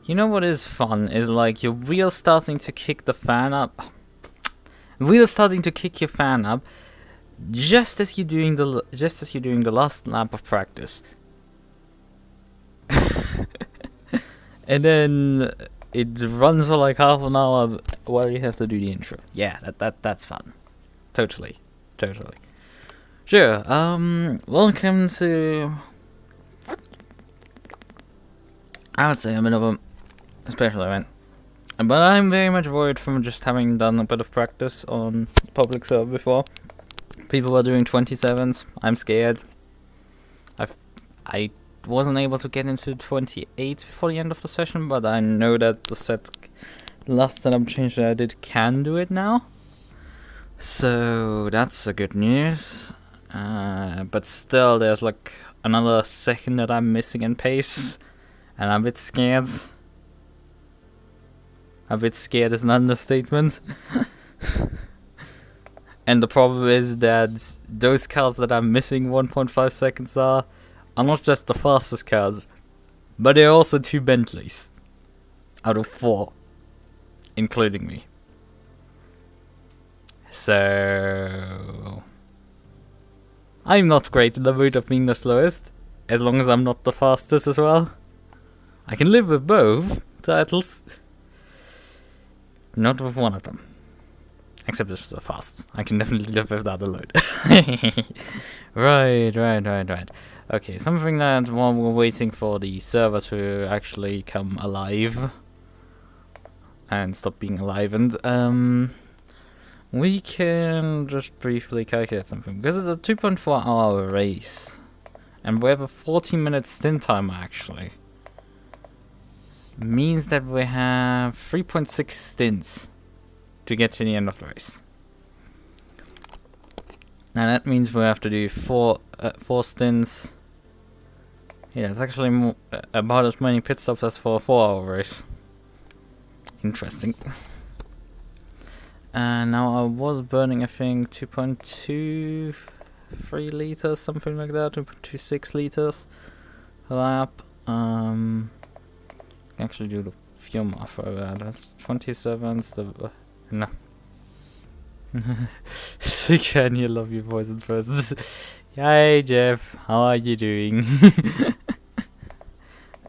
You know what is fun? Is like your wheel starting to kick the fan up. Wheel starting to kick your fan up just as you're doing the last lap of practice. And then it runs for like half an hour while you have to do the intro. Yeah, that's fun. Totally. Sure. Welcome to, I would say, a bit of a special event. But I'm very much worried from just having done a bit of practice on public server before. People are doing 27s. I'm scared. I wasn't able to get into 28 before the end of the session, but I know that the last setup change that I did can do it now. So that's a good news. But still, there's like another second that I'm missing in pace, and I'm a bit scared. A bit scared is an understatement. And the problem is that those cars that I'm missing 1.5 seconds are not just the fastest cars, but they're also 2 Bentleys out of 4, including me. So I'm not great in the mood of being the slowest, as long as I'm not the fastest as well. I can live with both titles, not with one of them. Except it's the fast. I can definitely live with that alone. Right. Okay, something that while we're waiting for the server to actually come alive and stop being alivened, we can just briefly calculate something. Because it's a 2.4 hour race, and we have a 40-minute stint timer actually. Means that we have 3.6 stints to get to the end of the race. Now that means we have to do 4 stints. Yeah, it's actually about as many pit stops as for a 4-hour race. Interesting. Now I was burning, I think, 2.23 liters, something like that, 2.26 liters a lap. Actually do the fuel math for that. 27s. No. Can you love your voice in person? Hi Jeff, how are you doing?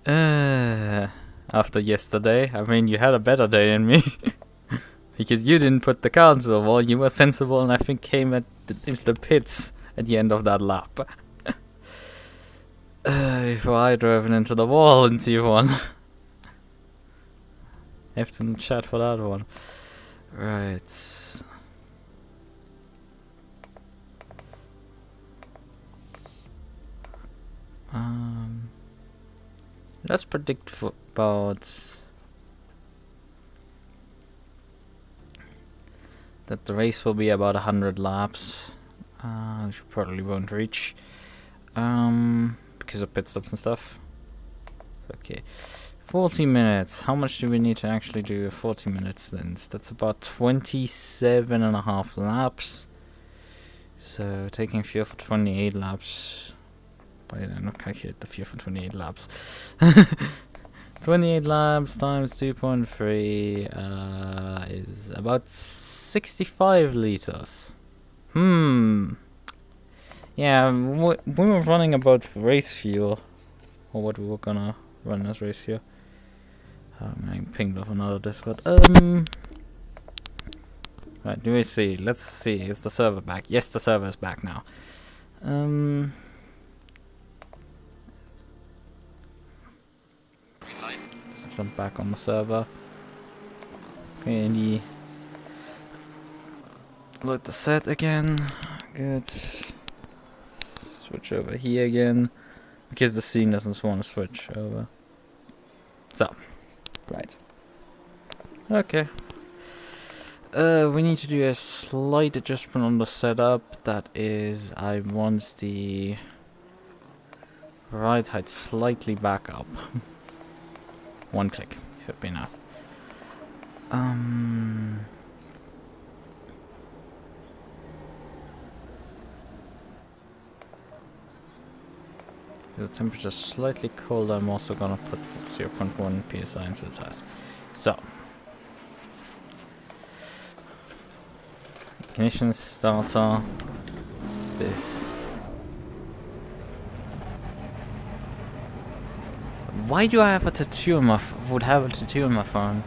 After yesterday, I mean, you had a better day than me. Because you didn't put the car into the wall, you were sensible and I think came into the pits at the end of that lap. Before I drove into the wall in T1. Have to chat for that one. Right. Let's predict for about that the race will be about 100 laps. Which we probably won't reach. Because of pit stops and stuff. Okay. 40 minutes. How much do we need to actually do 40 minutes then? That's about 27.5 laps. So taking fuel for 28 laps. But I don't calculate the fuel for 28 laps. 28 laps times 2.3 is about 65 liters. Yeah, we were running about race fuel. Or what we were gonna run as race fuel. I'm pinged off another Discord. Right, do we see? Let's see. Is the server back? Yes, the server is back now. Let's jump back on the server. Okay, load the set again. Good. Let's switch over here again. Because the scene doesn't want to switch over. So. Right. Okay. We need to do a slight adjustment on the setup. That is, I want the ride height slightly back up. One click should be enough. The temperature is slightly colder. I'm also gonna put 0.1 psi into the tires. So, ignition starter. This. Why do I have a tattoo on my? Would have a tattoo on my phone?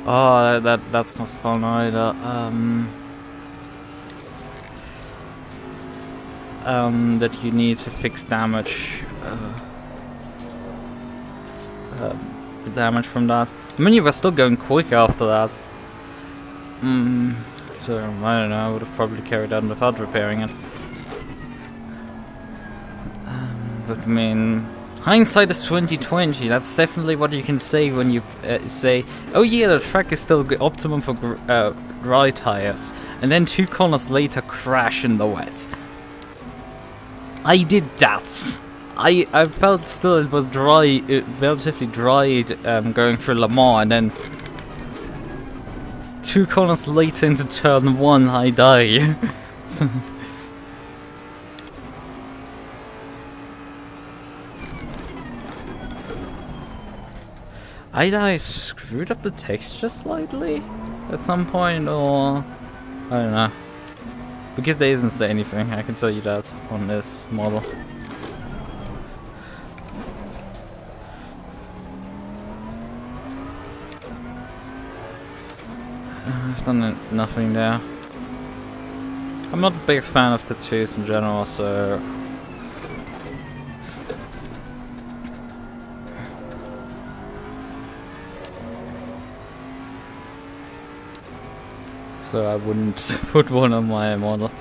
Oh, that's not fun either. That you need to fix damage. The damage from that. I mean, you were still going quick after that. So I don't know. I would have probably carried on without repairing it. But I mean, hindsight is 20/20. That's definitely what you can say when you say, "Oh yeah, the track is still optimum for dry tires," and then 2 corners later crash in the wet. I did that. I felt still it was dry, relatively dry, going through Le Mans, and then 2 corners later into turn 1, I die. So either I screwed up the texture slightly at some point, or I don't know. Because there isn't anything, I can tell you that on this model. I've done nothing there. I'm not a big fan of tattoos in general, so I wouldn't put one on my model.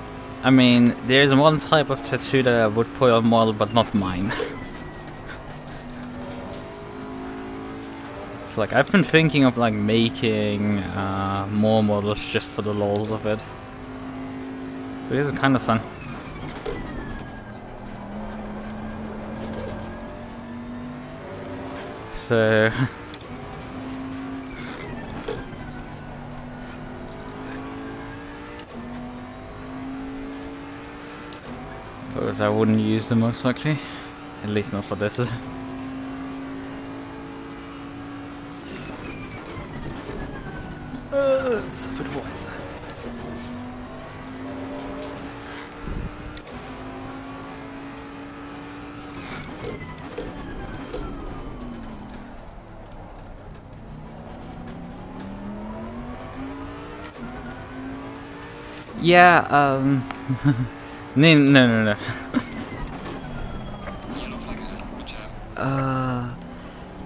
I mean, there's one type of tattoo that I would put on model, but not mine. It's like, I've been thinking of like making more models just for the lols of it. But this is kind of fun. So but I wouldn't use them most likely. At least not for this. It's a bit wet. Yeah, no.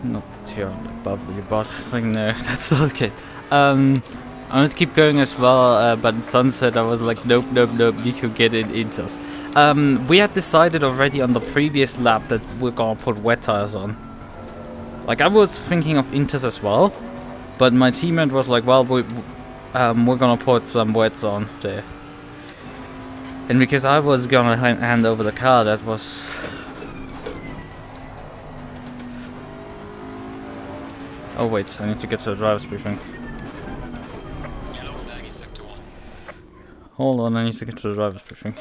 Not the tier above your bot. Like, no, that's not okay. I'm gonna keep going as well, but in Sunset I was like, nope, you could get it into us. We had decided already on the previous lap that we're gonna put wet tires on. Like, I was thinking of Inters as well, but my teammate was like, well, we're gonna put some wets on there. And because I was gonna hand over the car, that was... Oh wait, I need to get to the driver's briefing. Yellow flag in sector 1. Hold on, I need to get to the driver's briefing.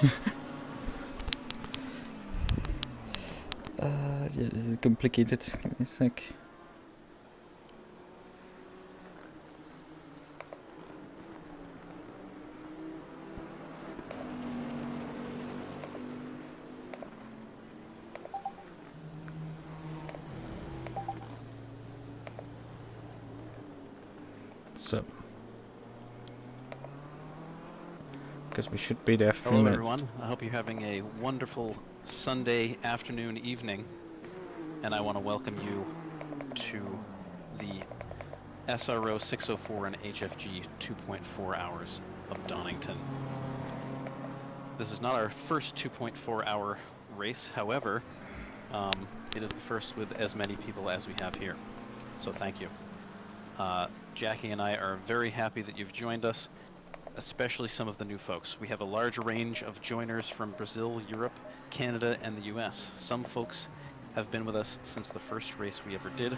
Yeah, this is complicated. Give me a sec. So, because we should be there for Hello minutes. everyone, I hope you're having a wonderful Sunday afternoon, evening, and I want to welcome you to the SR604 and HFG 2.4 hours of Donington. This is not our first 2.4 hour race, however, it is the first with as many people as we have here, so thank you. Jackie and I are very happy that you've joined us, especially some of the new folks. We have a large range of joiners from Brazil, Europe, Canada, and the US. Some folks have been with us since the first race we ever did,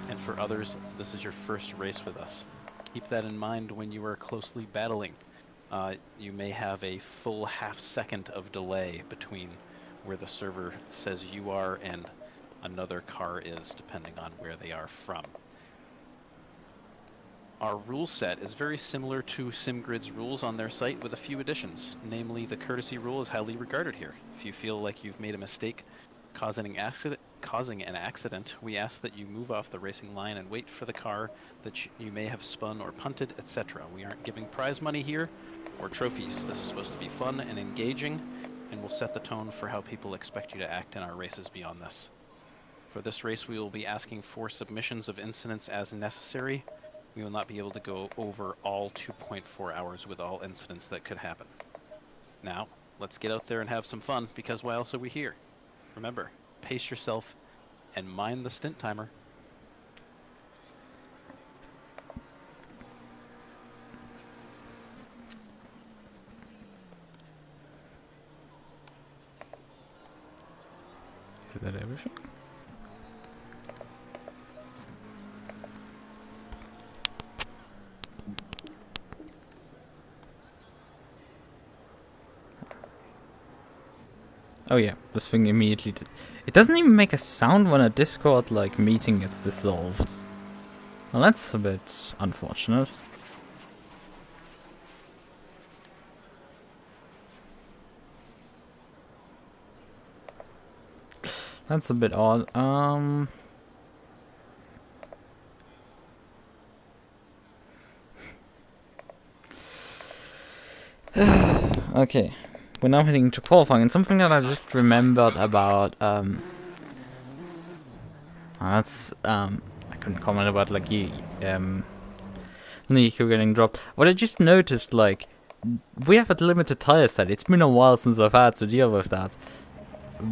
and for others, this is your first race with us. Keep that in mind when you are closely battling. You may have a full half-second of delay between where the server says you are and another car is, depending on where they are from. Our rule set is very similar to SimGrid's rules on their site with a few additions. Namely, the courtesy rule is highly regarded here. If you feel like you've made a mistake causing an accident, we ask that you move off the racing line and wait for the car that you may have spun or punted, etc. We aren't giving prize money here or trophies. This is supposed to be fun and engaging, and will set the tone for how people expect you to act in our races beyond this. For this race, we will be asking for submissions of incidents as necessary. We will not be able to go over all 2.4 hours with all incidents that could happen. Now, let's get out there and have some fun, because why else are we here? Remember, pace yourself and mind the stint timer. Is that everything? Oh yeah, this thing immediately... It doesn't even make a sound when a Discord, like, meeting gets dissolved. Well, that's a bit unfortunate. That's a bit odd. Okay. We're now heading to qualifying, and something that I just remembered about, I couldn't comment about, like, MUQU getting dropped. What I just noticed, like, we have a limited tire set. It's been a while since I've had to deal with that.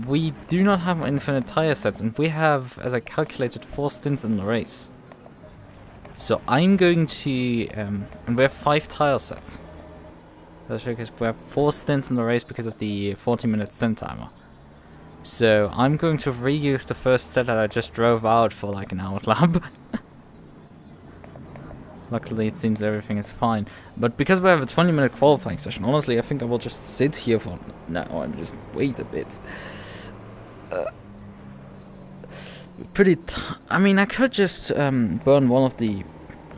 We do not have infinite tire sets, and we have, as I calculated, 4 stints in the race. So I'm going to, and we have 5 tire sets. That's because we have 4 stints in the race because of the 40-minute stint timer. So I'm going to reuse the first set that I just drove out for like an out lap. Luckily it seems everything is fine. But because we have a 20-minute qualifying session, honestly I think I will just sit here for now and just wait a bit. I mean, I could just burn one of the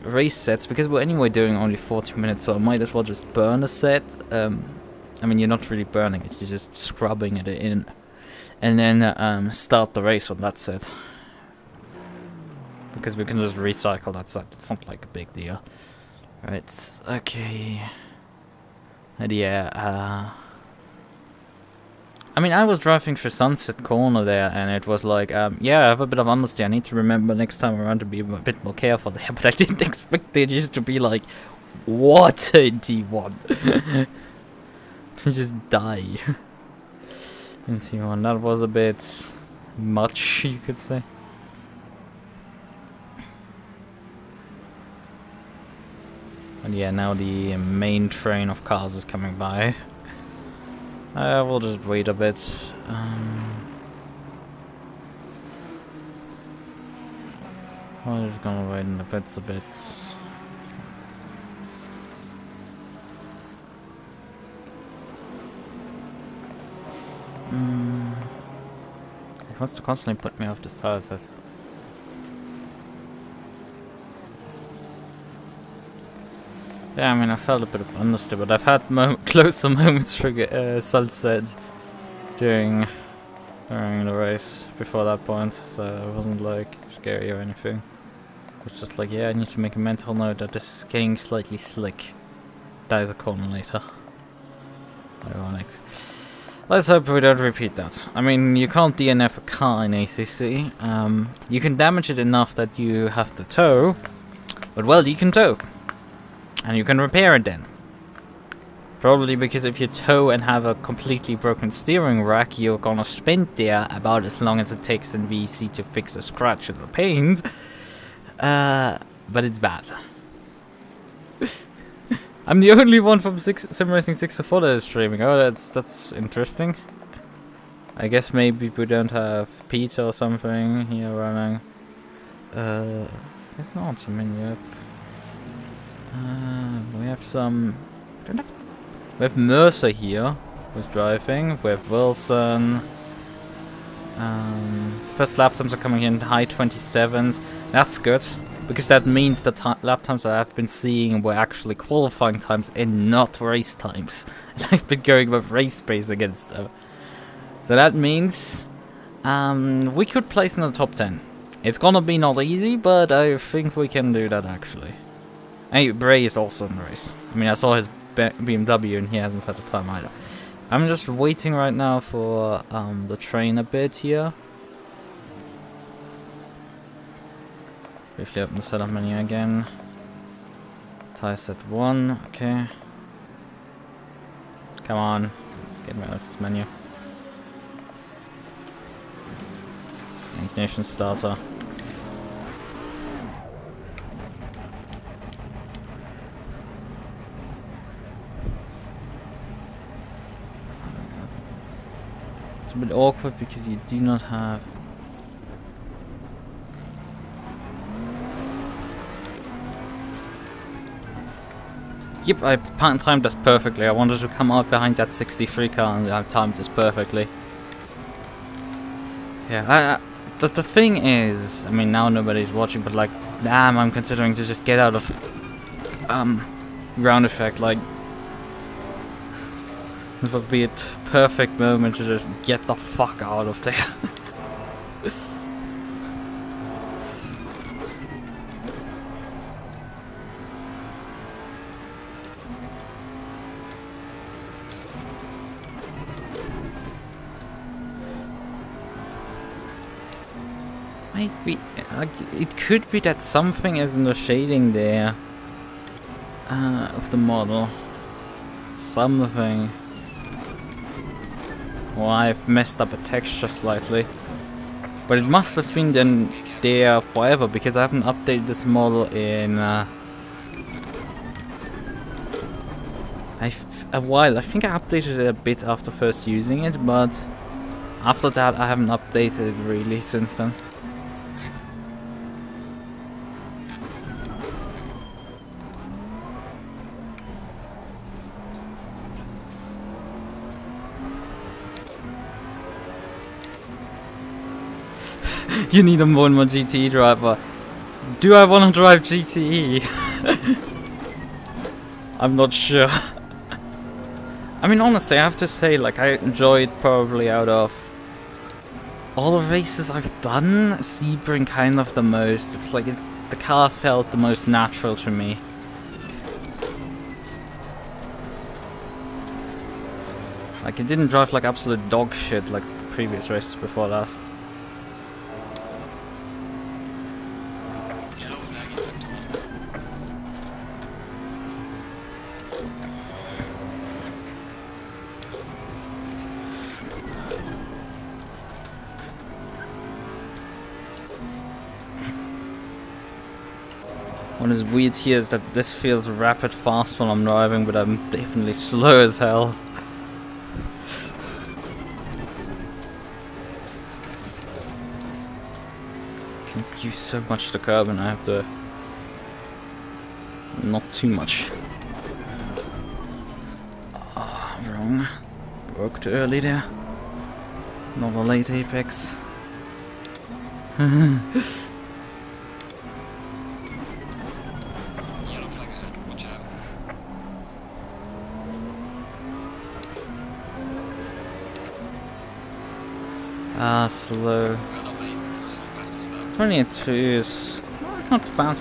race sets, because we're anyway doing only 40 minutes, so I might as well just burn a set. I mean, you're not really burning it, you're just scrubbing it in, and then start the race on that set, because we can just recycle that set. It's not like a big deal. Right, okay. And yeah, I mean, I was driving through Sunset Corner there, and it was like, yeah, I have a bit of honesty. I need to remember next time around to be a bit more careful there, but I didn't expect it just to be like, what a D1. To just die. In T1, that was a bit much, you could say. And yeah, now the main train of cars is coming by. We'll just wait a bit. I'm just gonna wait in the pits a bit. It wants to constantly put me off this tire set. Yeah, I mean, I felt a bit understood, but I've had closer moments for Sunset during the race before that point, so it wasn't like scary or anything. It was just like, yeah, I need to make a mental note that this is getting slightly slick. That is a corner later. Ironic. Let's hope we don't repeat that. I mean, you can't DNF a car in ACC. You can damage it enough that you have to tow, but well, you can tow. And you can repair it then. Probably because if you tow and have a completely broken steering rack, you're gonna spend there about as long as it takes in VC to fix a scratch in the paint. But it's bad. I'm the only one from SimRacing604 that is streaming. Oh, that's interesting. I guess maybe we don't have Peter or something here running. It's not. I mean, we have some. We have Mercer here, who's driving. We have Wilson. First lap times are coming in high 27s. That's good, because that means the lap times that I've been seeing were actually qualifying times and not race times. And I've been going with race pace against them. So that means we could place in the top 10. It's gonna be not easy, but I think we can do that actually. Hey, Bray is also in the race. I mean, I saw his BMW and he hasn't set a time either. I'm just waiting right now for the train a bit here. Briefly open the setup menu again. Tire set 1, okay. Come on, get me out of this menu. Ignition starter. It's a bit awkward because you do not have. Yep, I timed this perfectly. I wanted to come out behind that 63 car and I timed this perfectly. Yeah, the thing is, I mean, now nobody's watching, but like, damn, I'm considering to just get out of ground effect. Like, this would be a perfect moment to just get the fuck out of there. Maybe it could be that something is in the shading there of the model. Something. Well, I've messed up a texture slightly, but it must have been then there forever because I haven't updated this model in a while. I think I updated it a bit after first using it, but after that I haven't updated it really since then. You need a more GTE driver. Do I want to drive GTE? I'm not sure. I mean, honestly, I have to say, like, I enjoyed probably out of all the races I've done, Sebring kind of the most. It's like the car felt the most natural to me. Like, it didn't drive like absolute dog shit like the previous races before that. What is weird here is that this feels rapid fast when I'm driving, but I'm definitely slow as hell. I can use so much the curb and I have to... not too much. Oh, wrong. Broke too early there. Not a late apex. Slow. 22 is not bad.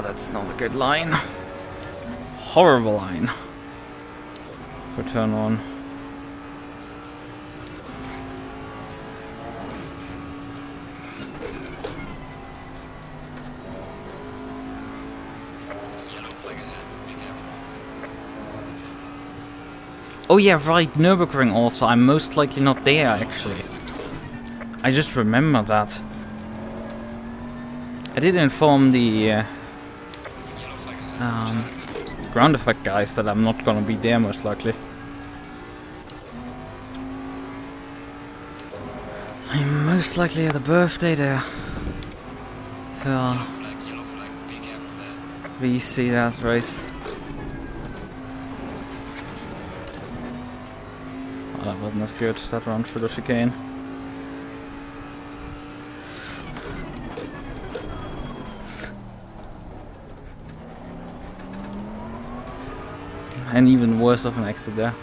That's not a good line. Horrible line. For turn 1. Oh yeah, right, Nürburgring also. I'm most likely not there, actually. I just remember that. I did inform the ground effect guys that I'm not gonna be there, most likely. I'm most likely at the birthday there. Phil. Yellow flag, be careful there. Please see that race. Oh, that wasn't as good, that run through the chicane. And even worse of an exit there.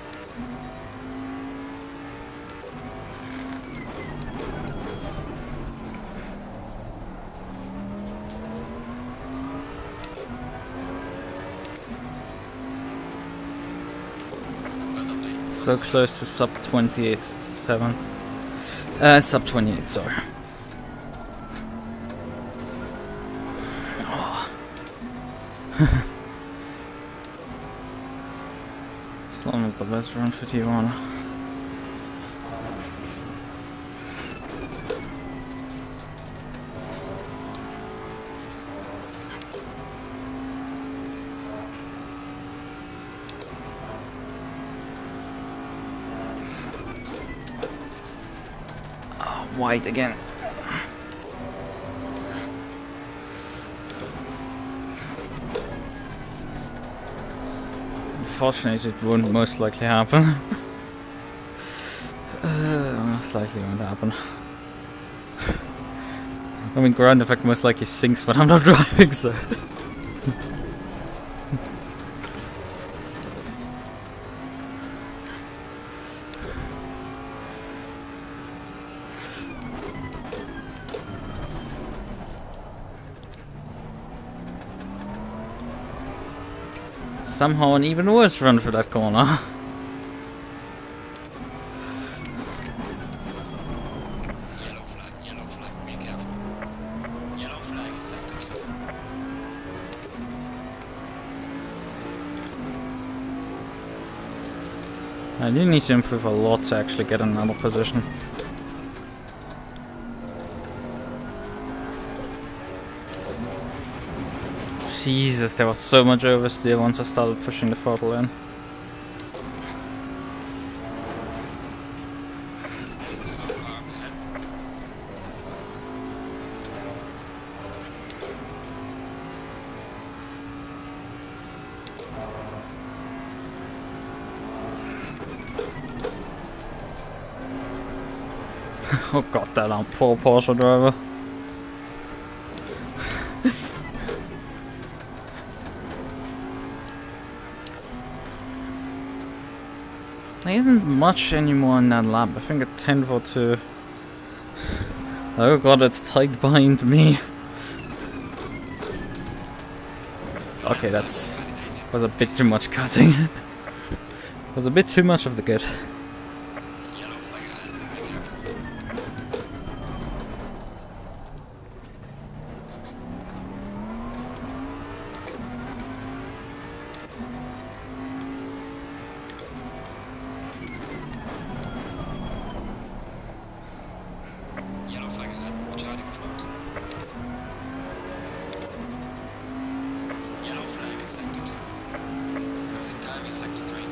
So close to sub 28.7. Sub 28, sorry. Oh. It's not the best run for T1. White again. Unfortunately, it won't most likely happen. Most likely won't happen. I mean, ground effect most likely sinks when I'm not driving, so. Somehow an even worse run for that corner. Yellow flag, be careful. Yellow flag in sector 2. I do need to improve a lot to actually get another position. Jesus, there was so much oversteer once I started pushing the throttle in. There's a slow car ahead. Oh god, that poor Porsche driver. There isn't much anymore in that lap. I think a 10 for 2. Oh god, it's tight behind me. Okay, was a bit too much cutting. Was a bit too much of the good. Yellow flag ahead, be careful. Yellow flag ahead, watch out in front. Yellow flag in sector 2. Losing time in sector 3.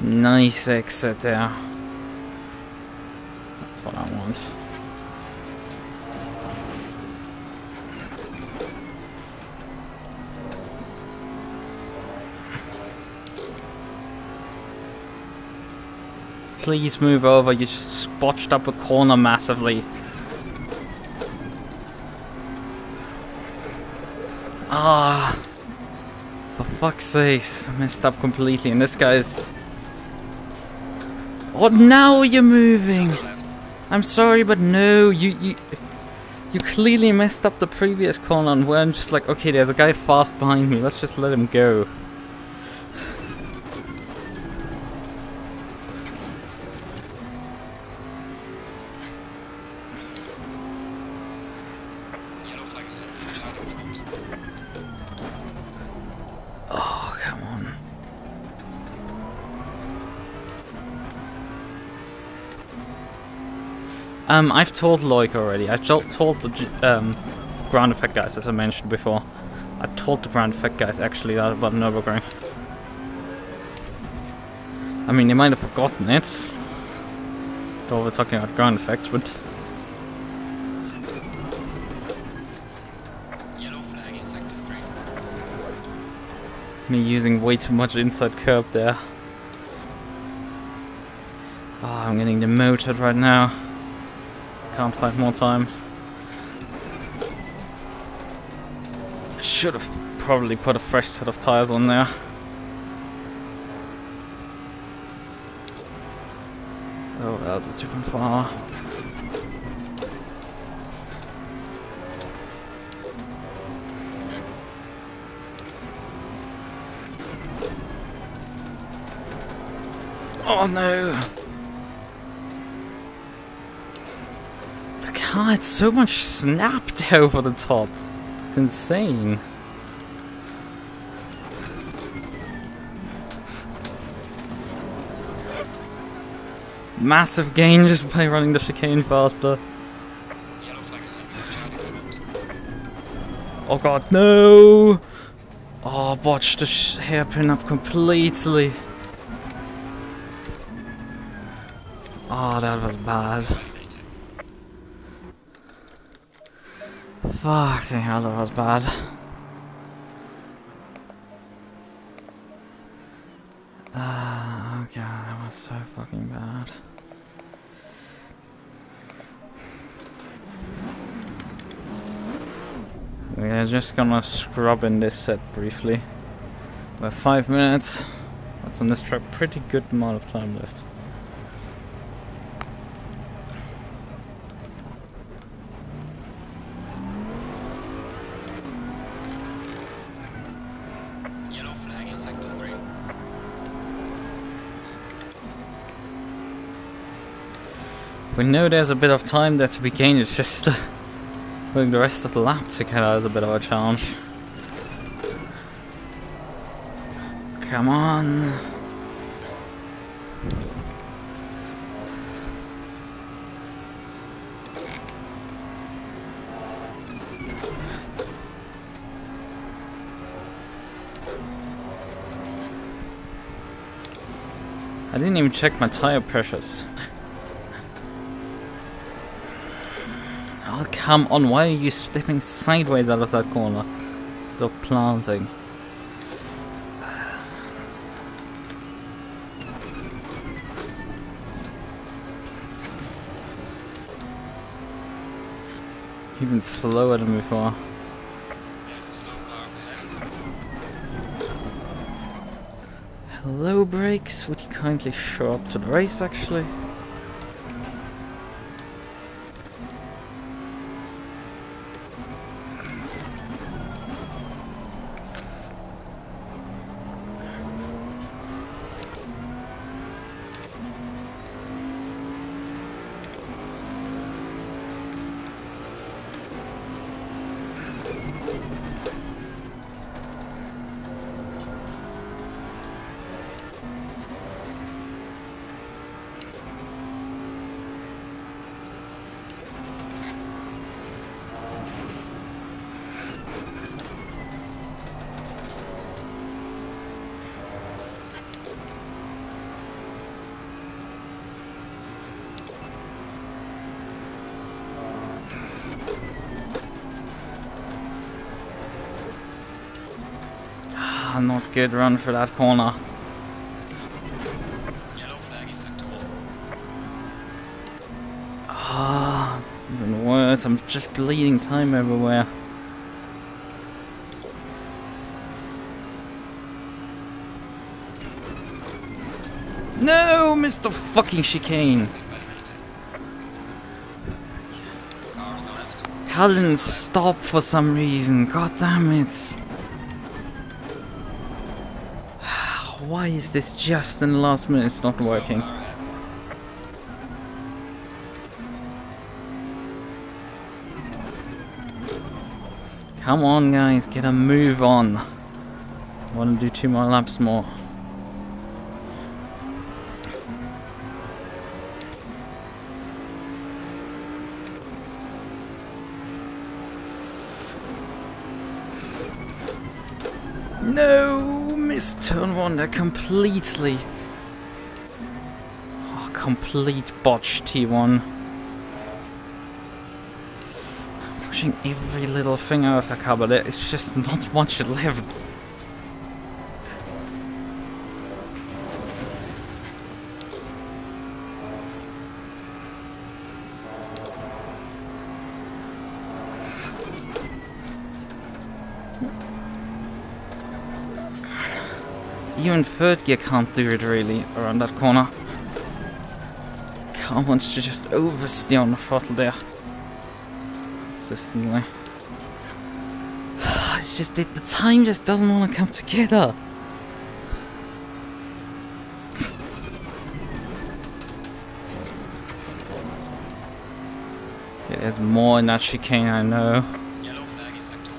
Nice exit there. That's what I want. Please move over, you just botched up a corner massively. Ah, for fuck's sakes, messed up completely, and this guy's... Oh, now you're moving! I'm sorry, but no, you clearly messed up the previous corner and weren't just like, okay, there's a guy fast behind me, let's just let him go. Yellow flag ahead, watch out in front. Oh, come on. I've told Loic already. I told the ground effect guys, as I mentioned before, I told the ground effect guys actually that about Nürburgring. I mean, they might have forgotten it. Though we're talking about ground effects, but... Yellow flag in sector 3. Me using way too much inside curb there. Oh, I'm getting demoted right now. Can't find more time. Should have probably put a fresh set of tires on there. Oh, that's a 2.4. Oh no! Look how it's so much snapped over the top. It's insane. Massive gain just by running the chicane faster. Yellow flag ahead. Oh god, no! Oh, botched the hairpin up completely. Oh, that was bad. Fucking hell, that was bad. Oh god, that was so fucking bad. We're just gonna scrub in this set briefly. We have 5 minutes. That's on this track, pretty good amount of time left. Yellow flag in sector 3. We know there's a bit of time there to be gained, it's just putting the rest of the lap together is a bit of a challenge. Come on. I didn't even check my tire pressures. Oh, come on, why are you slipping sideways out of that corner instead of planting? Even slower than before. There's a slow car ahead. Hello, brakes. Would you kindly show up to the race, actually? Not good run for that corner. Yellow flag in sector 1. Ah, even worse. I'm just bleeding time everywhere. No, Mr. Fucking Chicane. Car on the left. Cullen, stop for some reason. God damn it. Why is this just in the last minute? It's not working. Car ahead. Come on, guys, get a move on. I want to do 2 more laps more. No! Missed turn 1 there completely. Oh, complete botch T1. Pushing every little thing out of the car, but there's just not much left. Even third gear can't do it really around that corner. Car wants to just oversteer on the throttle there. Consistently. It's just the time just doesn't want to come together. Okay, there's more in that chicane, I know. Yellow flag in sector 1.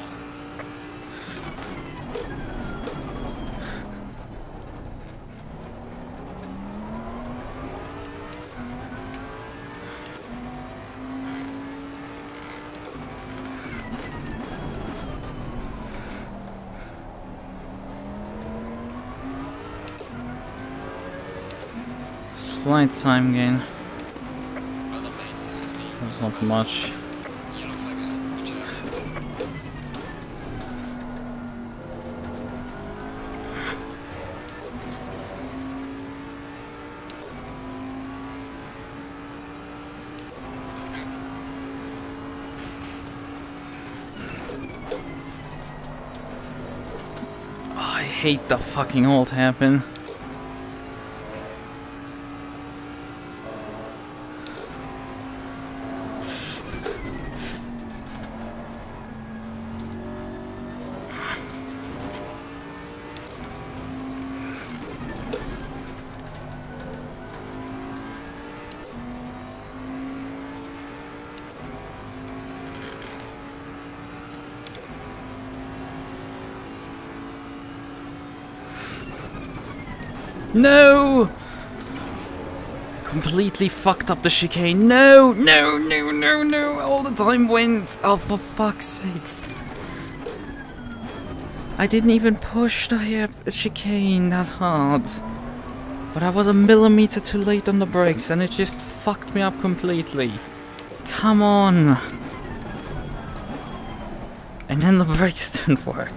Slight time gain. Other lane, this has been That's not much. yellow flag ahead, reject. Oh, I hate the fucking alt hairpin. No! Completely fucked up the chicane. No! No! No! No! No! All the time went. Oh, for fuck's sakes! I didn't even push the chicane that hard, but I was a millimeter too late on the brakes, and it just fucked me up completely. Come on! And then the brakes didn't work.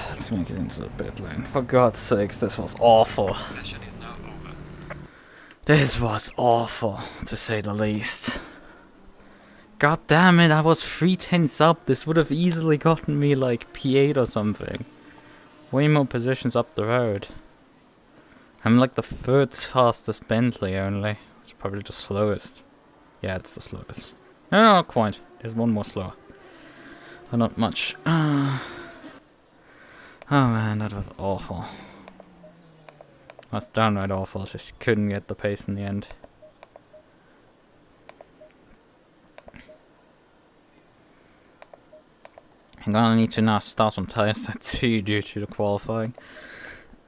Let's make it into the pit lane. For God's sakes, this was awful. Session is now over. This was awful, to say the least. God damn it, I was 3/10 up. This would have easily gotten me like P8 or something. Way more positions up the road. I'm like the third fastest Bentley only. It's probably the slowest. Yeah, it's the slowest. No, not quite. There's one more slower. But not much. Oh man, that was awful. That's downright awful. Just couldn't get the pace in the end. I'm gonna need to now start on tire set 2 due to the qualifying.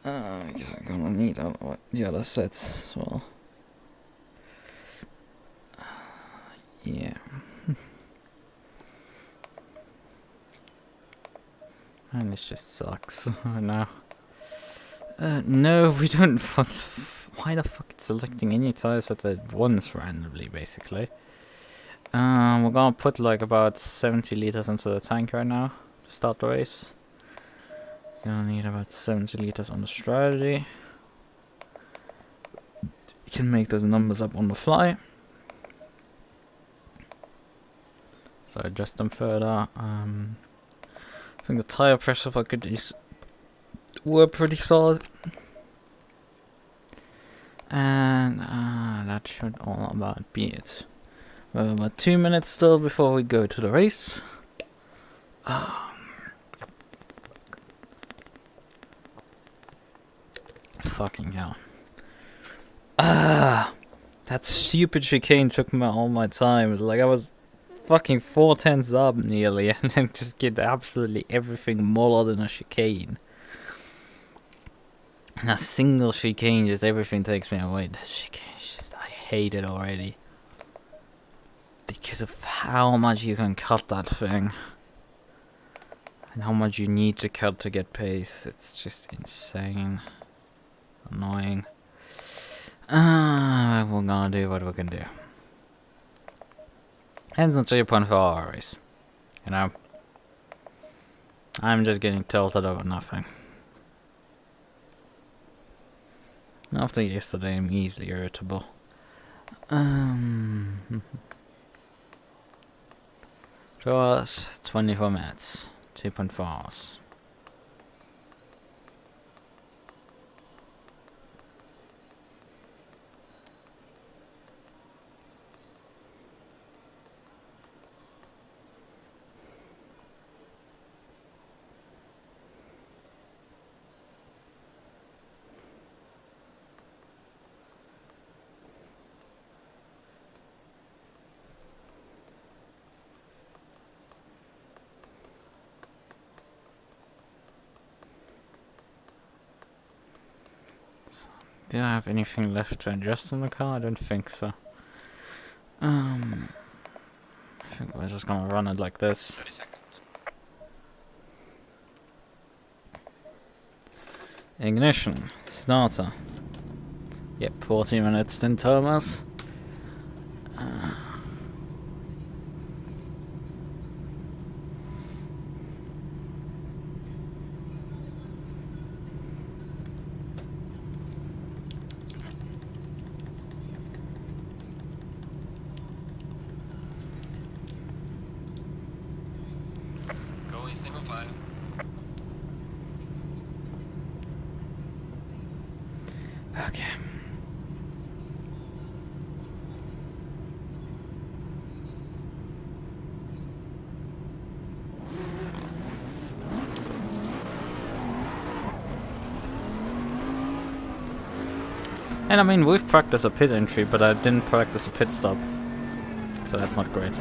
Because I'm gonna need the other sets as well. Yeah. And this just sucks right now. No, we don't. Why the fuck it's selecting any tires at once randomly, basically? We're gonna put like about 70 liters into the tank right now to start the race. Gonna need about 70 liters on the strategy. You can make those numbers up on the fly. So adjust them further. I think the tire pressure packages were pretty solid. And that should all about be it. We have about 2 minutes still before we go to the race. Fucking hell. That stupid chicane took me all my time. It's like I was fucking 4/10 up nearly, and then just get absolutely everything mullered in a chicane. And a single chicane, just everything takes me away. This chicane is just, I hate it already. because of how much you can cut that thing. And how much you need to cut to get pace. It's just insane. Annoying. We're gonna do what we can do. Ends on 2.4 hours. You know? I'm just getting tilted over nothing. After yesterday, I'm easily irritable. 2 hours, 24 minutes, 2.4 hours. Do I have anything left to adjust in the car? I don't think so. I think we're just gonna run it like this. 30 seconds. Ignition. Starter. Yep, 40 minutes then Thomas. Going single file. Okay. And I mean, we've practiced a pit entry, but I didn't practice a pit stop. So that's not great.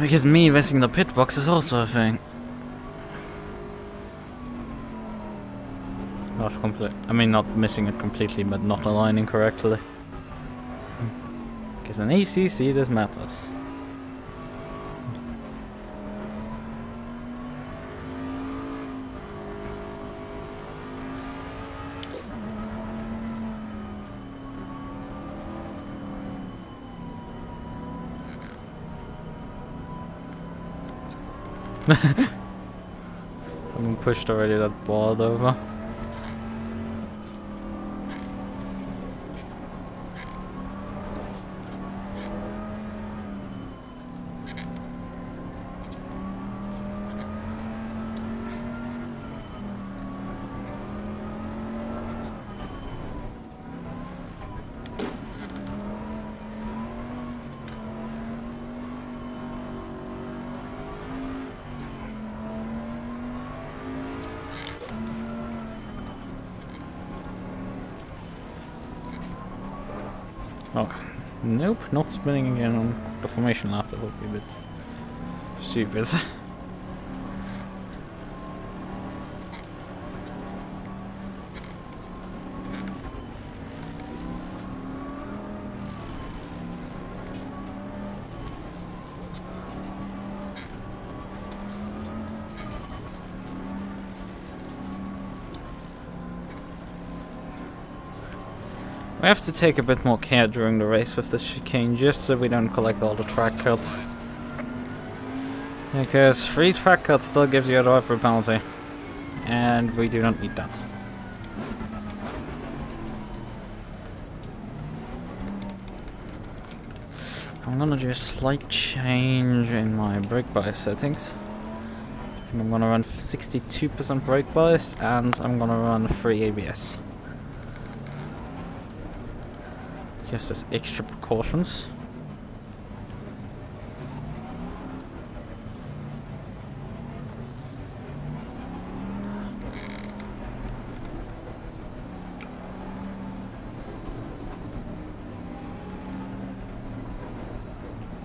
Because me missing the pit box is also a thing. Not complete. I mean, not missing it completely, but not aligning correctly. Because in ACC, this matters. Someone pushed already that board over. Oh, nope, not spinning again on the formation lap. That would be a bit stupid. We have to take a bit more care during the race with this chicane, just so we don't collect all the track cuts. Because 3 track cuts still gives you a drive-through penalty. And we do not need that. I'm gonna do a slight change in my brake bias settings. I think I'm gonna run 62% brake bias, and I'm gonna run 3 ABS. Just as extra precautions.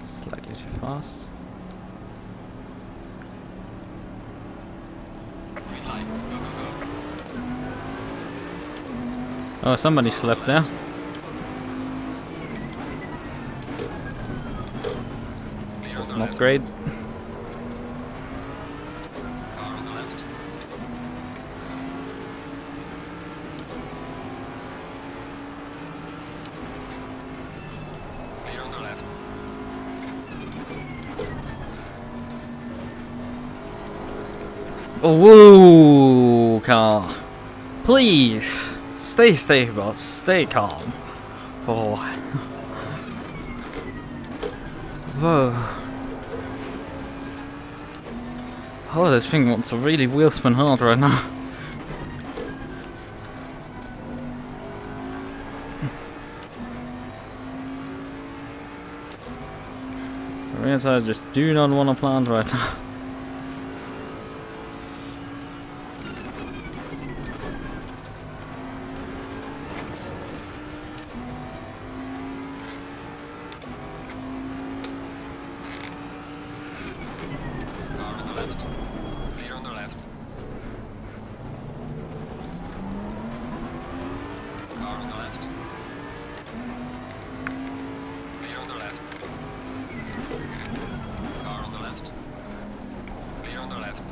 Slightly too fast. Green light. Go, go, go. Oh, somebody slept there. Clear on That's the not left. great. Car on the left. Clear on the left. Oh, whoa, car. Please, stay stable, stay calm. Oh. Whoa. Oh, this thing wants to really wheel spin hard right now. I guess I just do not want to plant right now. Car on the left. Clear on the left. Car on the left. Clear on the left. Car on the left. Clear on the left.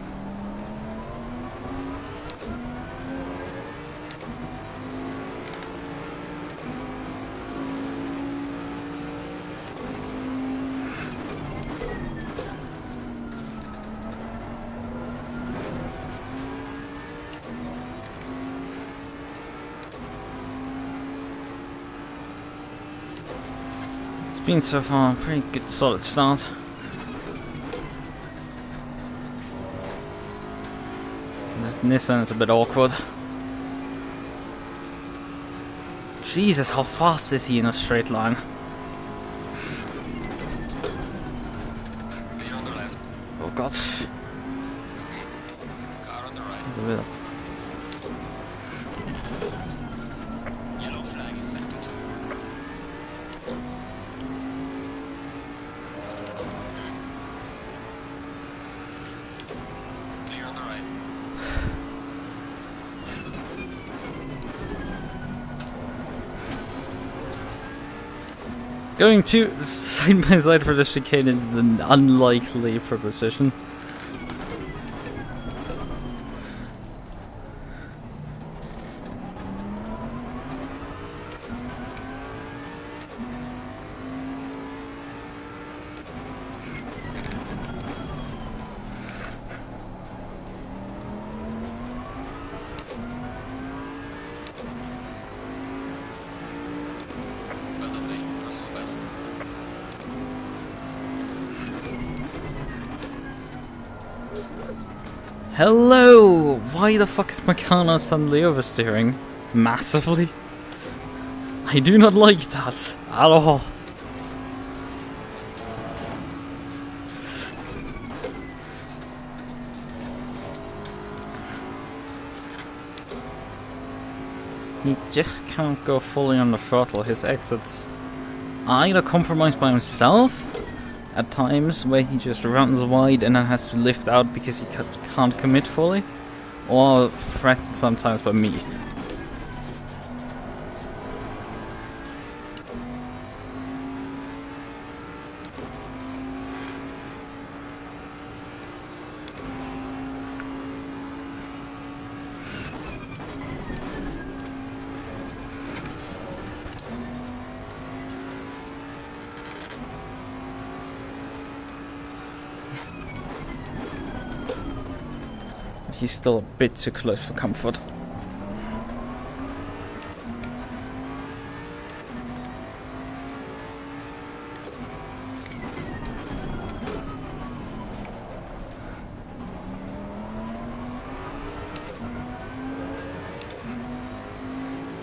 It's been so far a pretty good solid start. This Nissan is a bit awkward. Jesus, how fast is he in a straight line? Clear on the left. Oh god. Car on the right. There's a bit of Yellow flag in sector 2. Clear on the right. Going to side by side for the chicane is an unlikely proposition. Well done, mate. Personal best. Hello! Why the fuck is Meccano suddenly oversteering? Massively? I do not like that at all. He just can't go fully on the throttle. His exits are either compromised by himself at times, where he just runs wide and then has to lift out because he can't commit fully, or threatened sometimes by me. He's still a bit too close for comfort.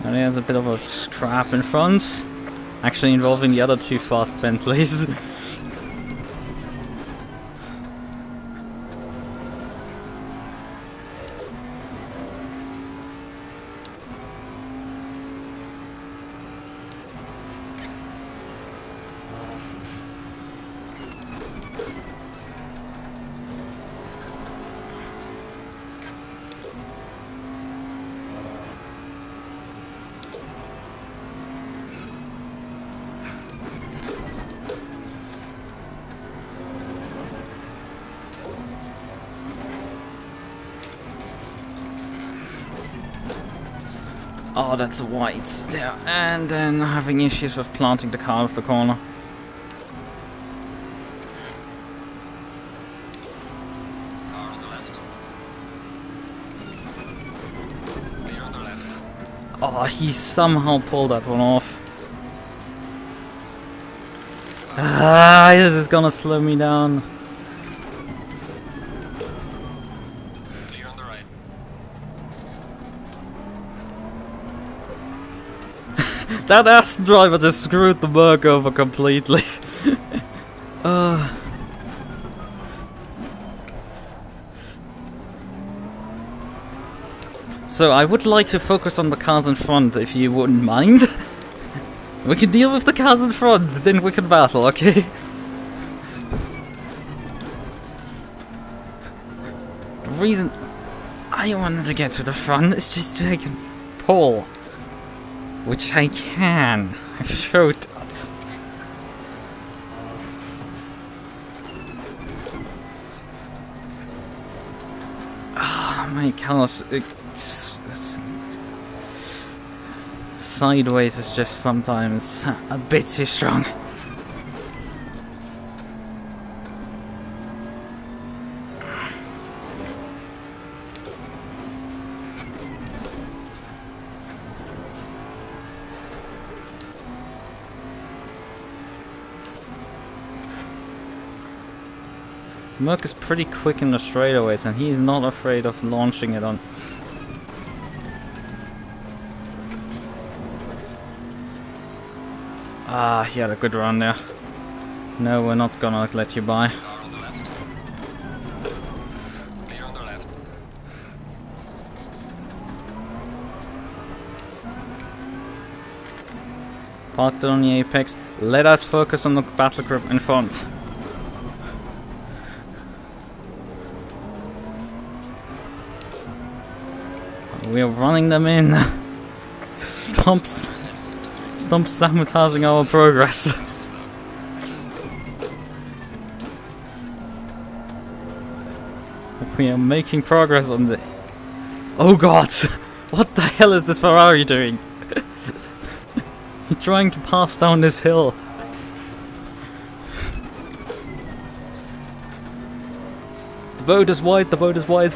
And he has a bit of a scrap in front, actually involving the other two fast Bentleys. Oh, that's white there. And then having issues with planting the car off the corner. Car on the left. Clear on the left. Oh, he somehow pulled that one off. Ah, this is gonna slow me down. Clear on the right. That ass driver just screwed the MUQU over completely. So I would like to focus on the cars in front, if you wouldn't mind. We can deal with the cars in front, then we can battle, okay? The reason I wanted to get to the front is just so I can pull. Which I can. I showed that. Ah, my car's sideways is just sometimes a bit too strong. MUQU is pretty quick in the straightaways and he's not afraid of launching it on. Ah, he had a good run there. No, we're not gonna let you by. Car on the left. Clear on the left. Parked on the apex. Let us focus on the battle group in front. We are running them in. Stop sabotaging our progress. We are making progress on the... Oh god! What the hell is this Ferrari doing? He's trying to pass down this hill. The boat is wide, the boat is wide.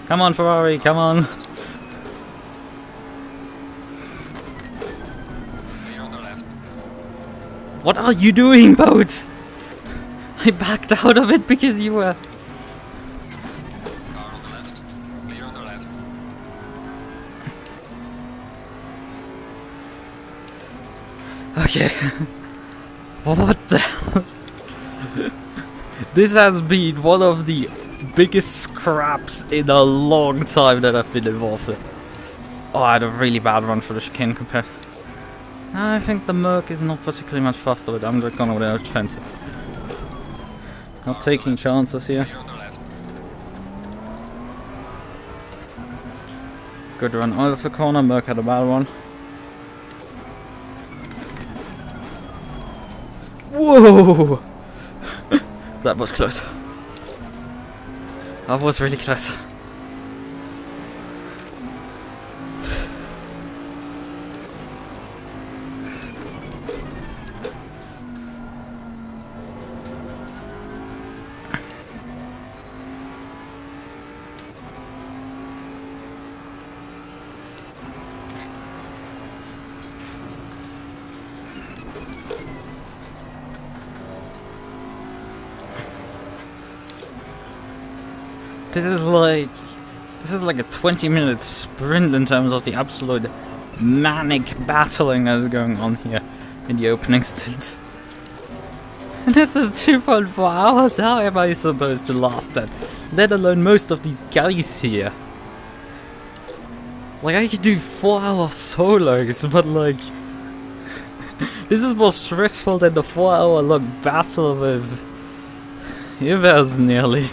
Come on, Ferrari, come on. Clear on the left. What are you doing, boat? I backed out of it because you were... Car on the left. Clear on the left. Okay. What the hell? This has been one of the biggest scraps in a long time that I've been involved in. Oh, I had a really bad run for the chicane compared. I think the MUQU is not particularly much faster, but I'm just gonna with the defensive. Not taking chances here. Clear on the left. Good run out of the corner, MUQU had a bad one. Whoa! That was close. That was really close. This is like a 20-minute sprint in terms of the absolute manic battling that is going on here in the opening stint. And this is 2.4 hours, how am I supposed to last that? Let alone most of these guys here. Like, I could do 4-hour solos, but like... this is more stressful than the 4-hour long battle with... Ivers nearly.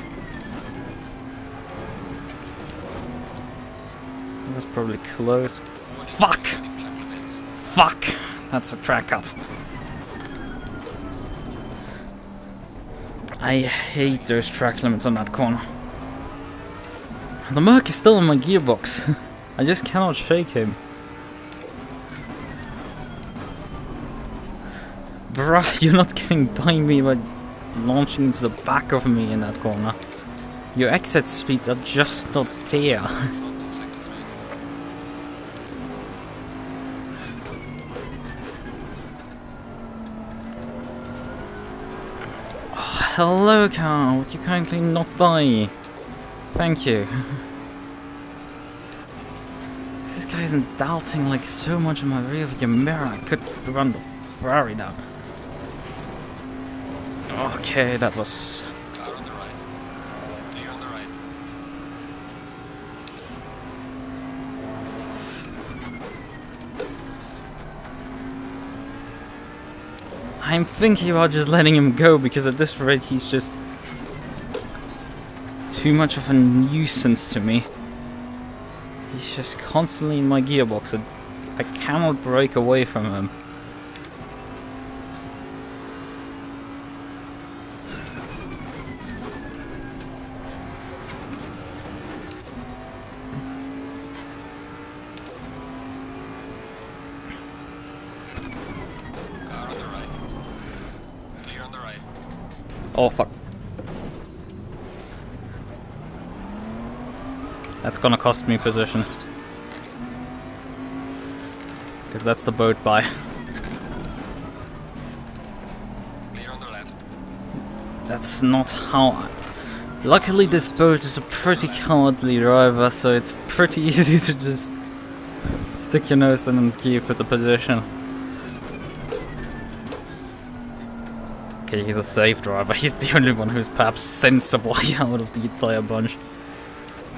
That's probably close. Fuck! Fuck! That's a track cut. I hate those track limits on that corner. The MUQU is still in my gearbox. I just cannot shake him. Bruh, you're not getting by me by launching into the back of me in that corner. Your exit speeds are just not there. Front to sector 3. Hello, car. Would you kindly not die? Thank you. This guy isn't dalting like so much in my rear view mirror. I could run the Ferrari down. Okay, that was... Car on the right. Clear on the right. I'm thinking about just letting him go, because at this rate he's just too much of a nuisance to me. He's just constantly in my gearbox and I cannot break away from him. Car on the right. Clear on the right. Oh fuck. That's gonna cost me position. Because that's the boat by. Clear on the left. That's not how I... Luckily this boat is a pretty cowardly driver, so it's pretty easy to just stick your nose in and keep with the position. Okay, he's a safe driver. He's the only one who's perhaps sensible out of the entire bunch.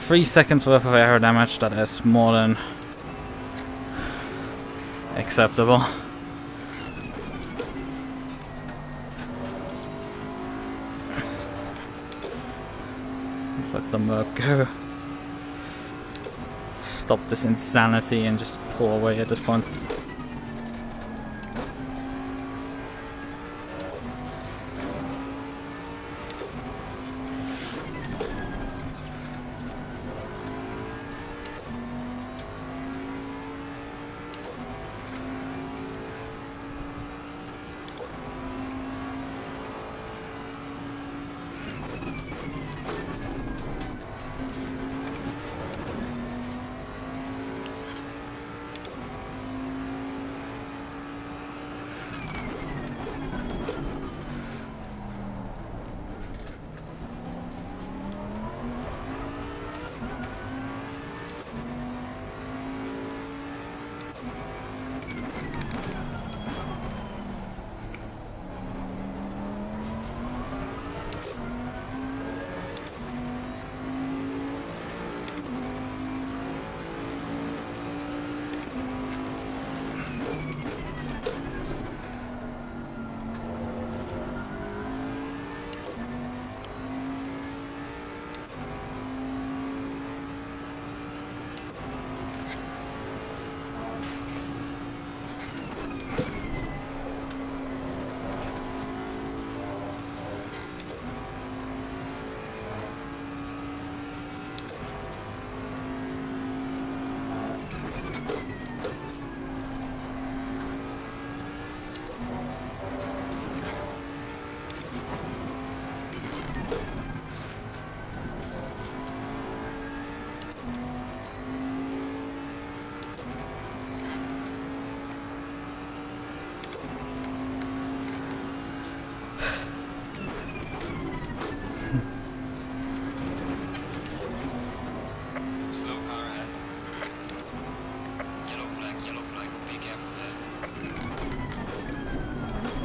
3 seconds worth of aero damage, that is more than acceptable. Let's let the MUQU go. Stop this insanity and just pull away at this point.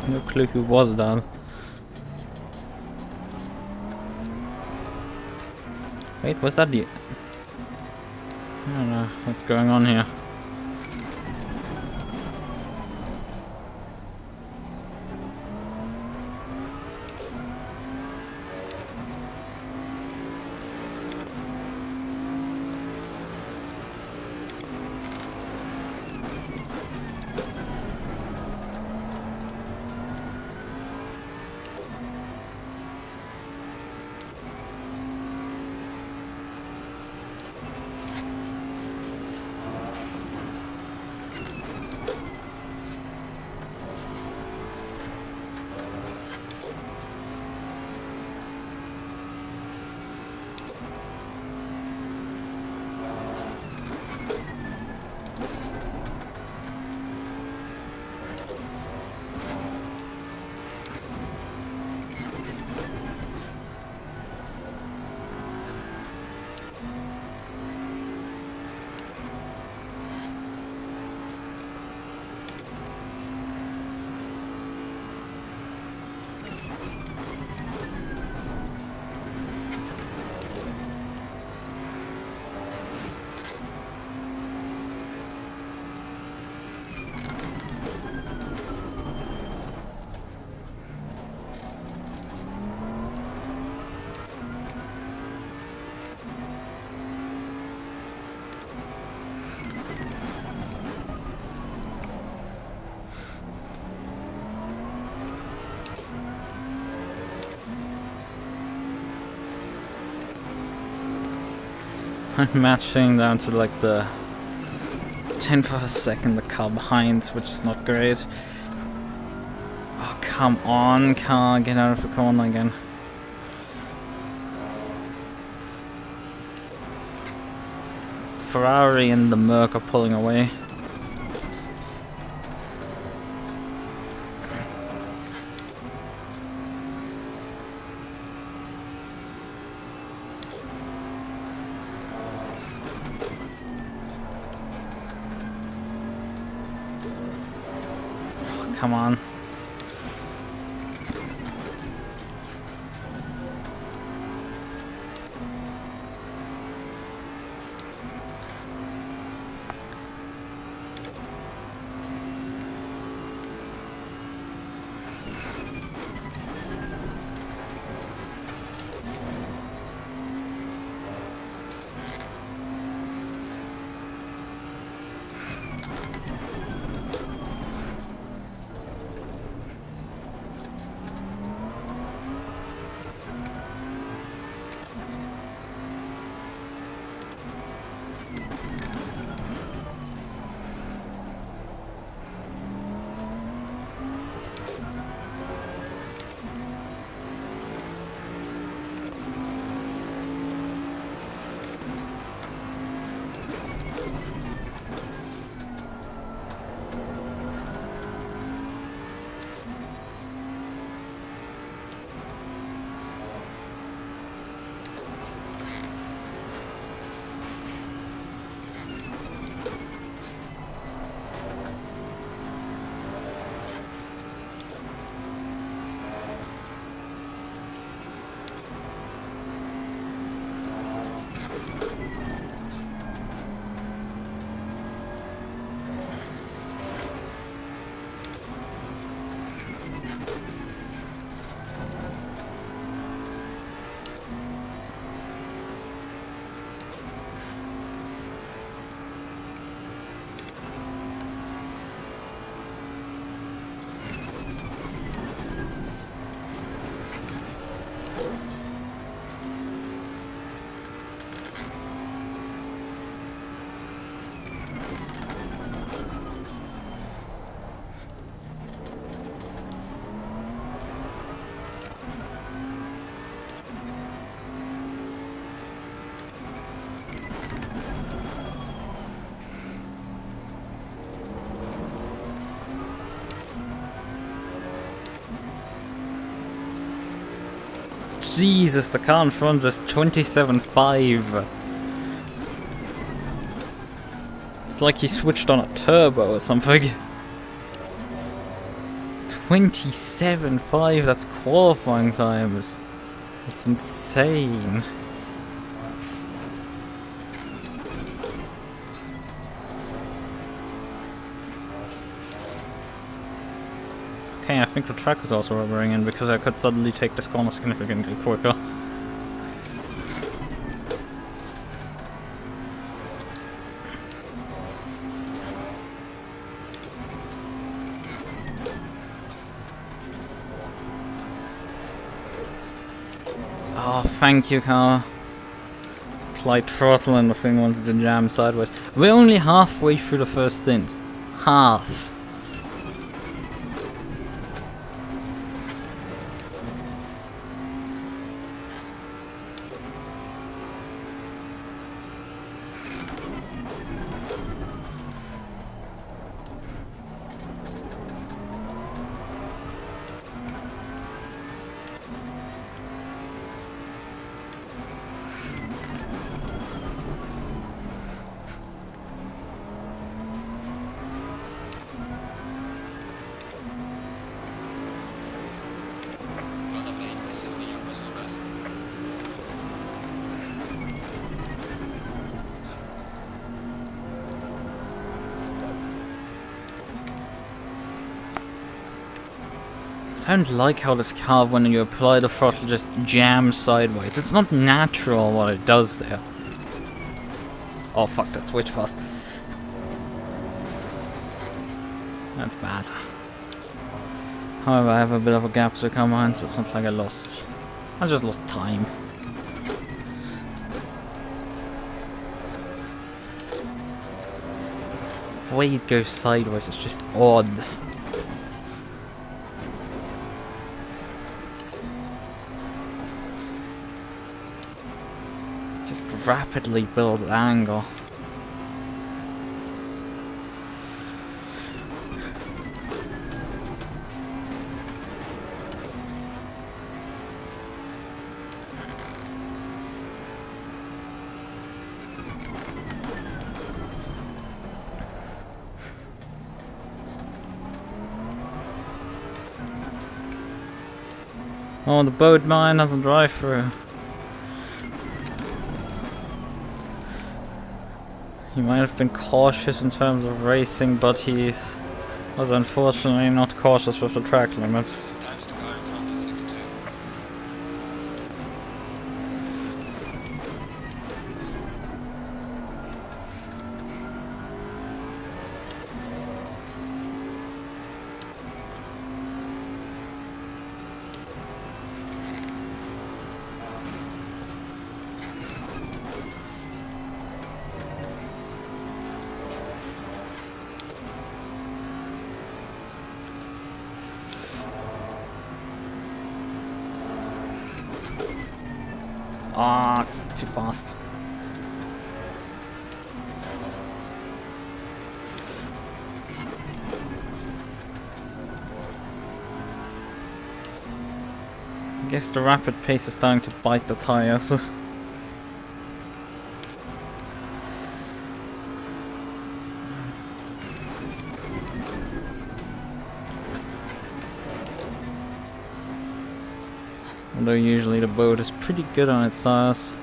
No clue who was that. Wait, was that the... I don't know what's going on here. I'm matching down to like the 10th of a second the car behind, which is not great. Oh, come on, car, get out of the corner again. Ferrari and the MUQU are pulling away. Oh, come on. Jesus, the car in front is 27.5. It's like he switched on a turbo or something. 27.5, that's qualifying times. It's insane. Okay, I think the track was also rubbering in because I could suddenly take this corner significantly quicker. Oh, thank you, car. Applied throttle and the thing wanted to jam sideways. We're only halfway through the first stint. Half. I don't like how this car, when you apply the throttle, just jams sideways. It's not natural what it does there. Oh fuck, that switch fast. That's bad. However, I have a bit of a gap to come on, so it's not like I lost. I just lost time. way it goes sideways is just odd. Just rapidly builds angle. Oh, the boat mine doesn't drive through. He might have been cautious in terms of racing, but was unfortunately not cautious with the track limits. Sometimes the car in front in sector 2. Ah, too fast. I guess the rapid pace is starting to bite the tires. Although usually the boat is pretty good on its tires.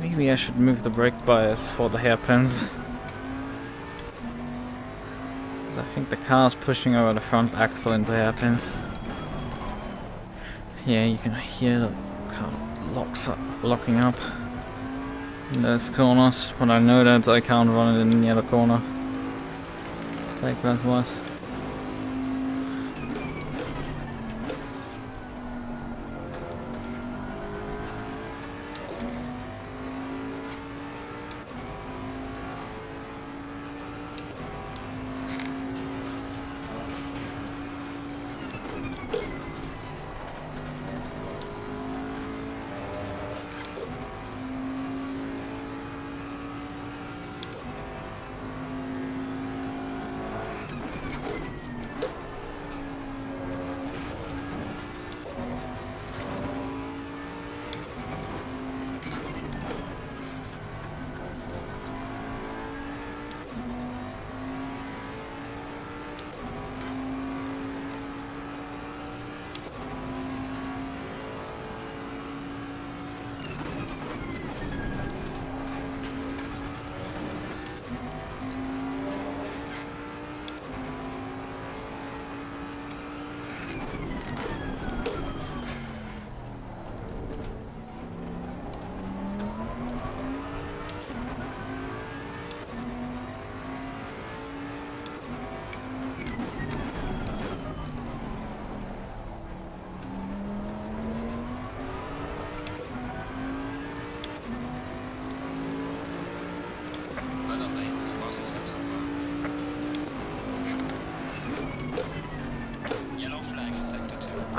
Maybe I should move the brake bias for the hairpins. Because I think the car's pushing over the front axle into hairpins. Yeah, you can hear the car locking up in those corners, but I know that I can't run it in the other corner. Like that was.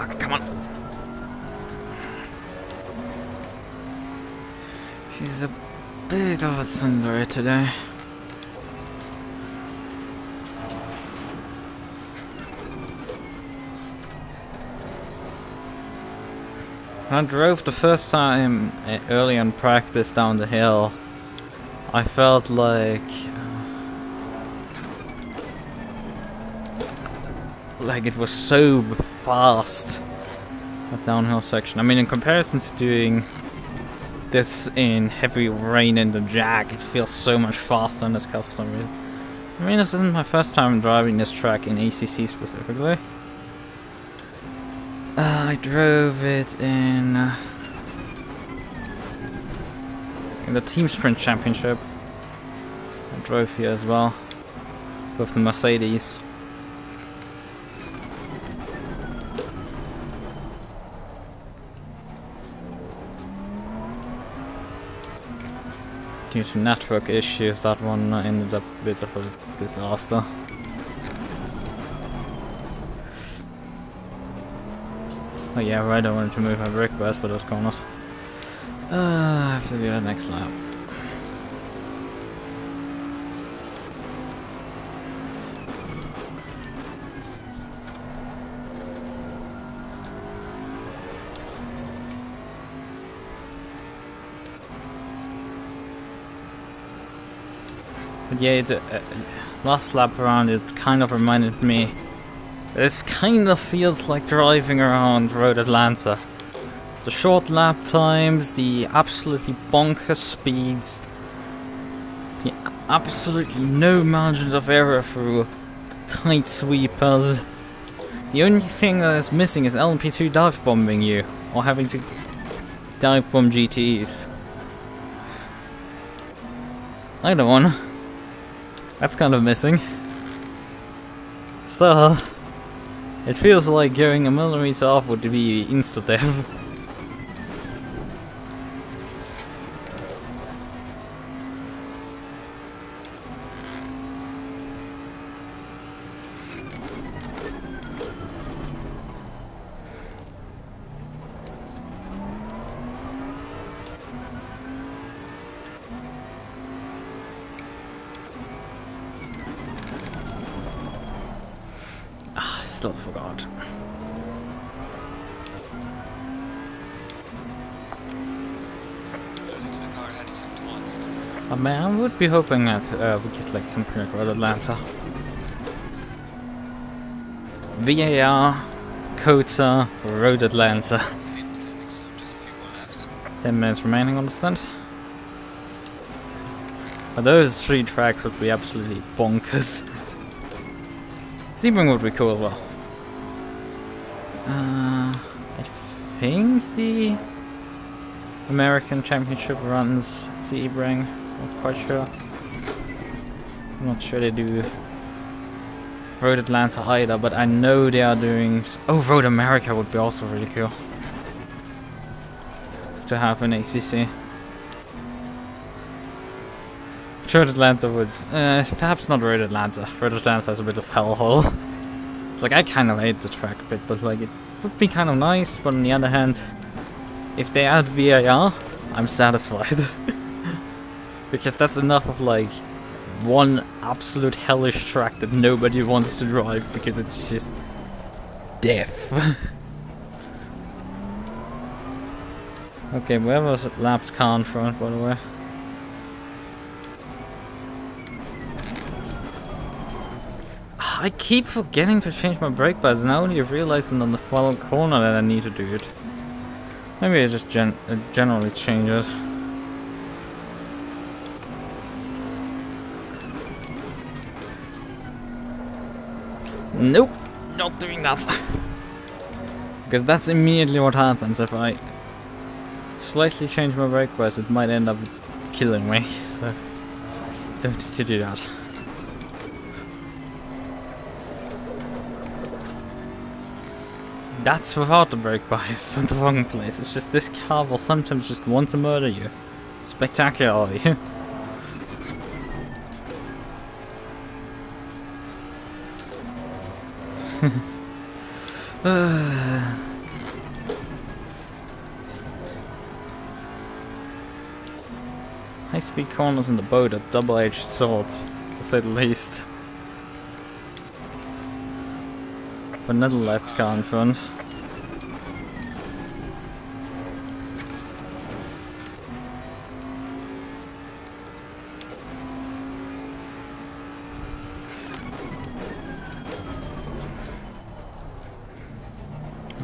Oh, come on. She's a bit of a thunderer today. When I drove the first time early in practice down the hill, I felt like it was so fast, that downhill section. I mean, in comparison to doing this in heavy rain in the Jag, it feels so much faster on this car for some reason. I mean, this isn't my first time driving this track in ACC specifically. I drove it in the Team Sprint Championship. I drove here as well with the Mercedes. Due to network issues, that one ended up a bit of a disaster. Oh yeah, right, I wanted to move my brake bias for those corners. I have to do that next lap. But yeah, it's last lap around, it kind of reminded me. This kind of feels like driving around Road Atlanta. The short lap times, the absolutely bonkers speeds, the absolutely no margins of error through tight sweepers. The only thing that is missing is LMP2 dive bombing you, or having to dive bomb GTEs. Either one. That's kind of missing. Still, it feels like going a millimeter off would be insta-death. Still forgot. Man, I would be hoping that we get like something like Road Atlanta. VAR, COTA, Road Atlanta. 10 minutes remaining on the stunt. But those 3 tracks would be absolutely bonkers. Sebring would be cool as well. I think the American Championship runs at Sebring. Not quite sure. I'm not sure they do Road Atlanta either, but I know they are doing. Oh, Road America would be also really cool to have in ACC. Road Atlanta would, perhaps not Road Atlanta. Road Atlanta is a bit of hellhole. It's like, I kind of hate the track a bit, but like, it would be kind of nice, but on the other hand, if they add VAR, I'm satisfied. Because that's enough of like, one absolute hellish track that nobody wants to drive, because it's just death. Okay, we have a lapped car in front, by the way. I keep forgetting to change my brake pads, and I only realized on the final corner that I need to do it. Maybe I just generally change it. Nope, not doing that. Because that's immediately what happens if I slightly change my brake pads. It might end up killing me, so don't need to do that. That's without the brake bias in the wrong place. It's just this car will sometimes just want to murder you. Spectacularly. high-speed corners in the boat are double-edged sword, to say the least. Another left car in front.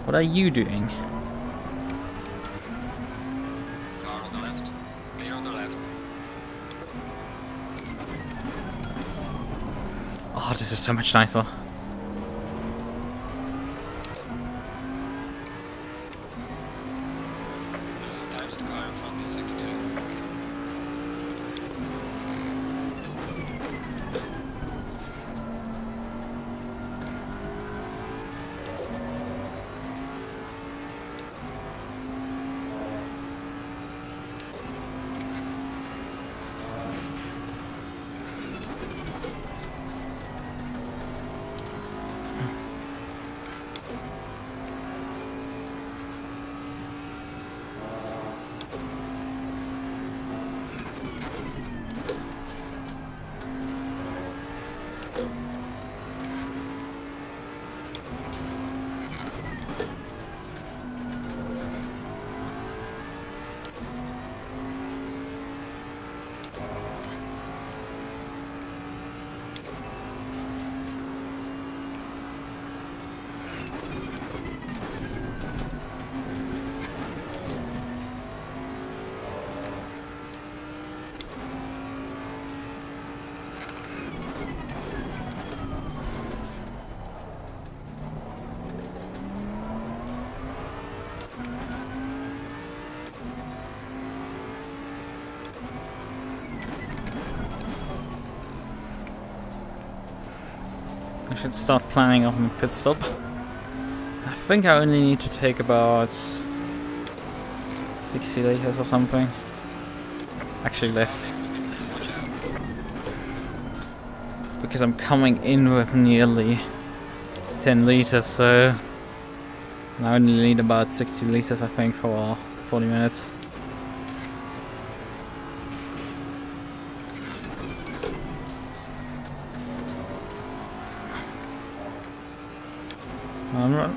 What are you doing? Car on the left. Clear on the left. Oh, this is so much nicer. Losing time to the car in front in sector 2. I should start planning on a pit stop. I think I only need to take about 60 liters or something. Actually less. Because I'm coming in with nearly 10 liters, so I only need about 60 liters I think for 40 minutes.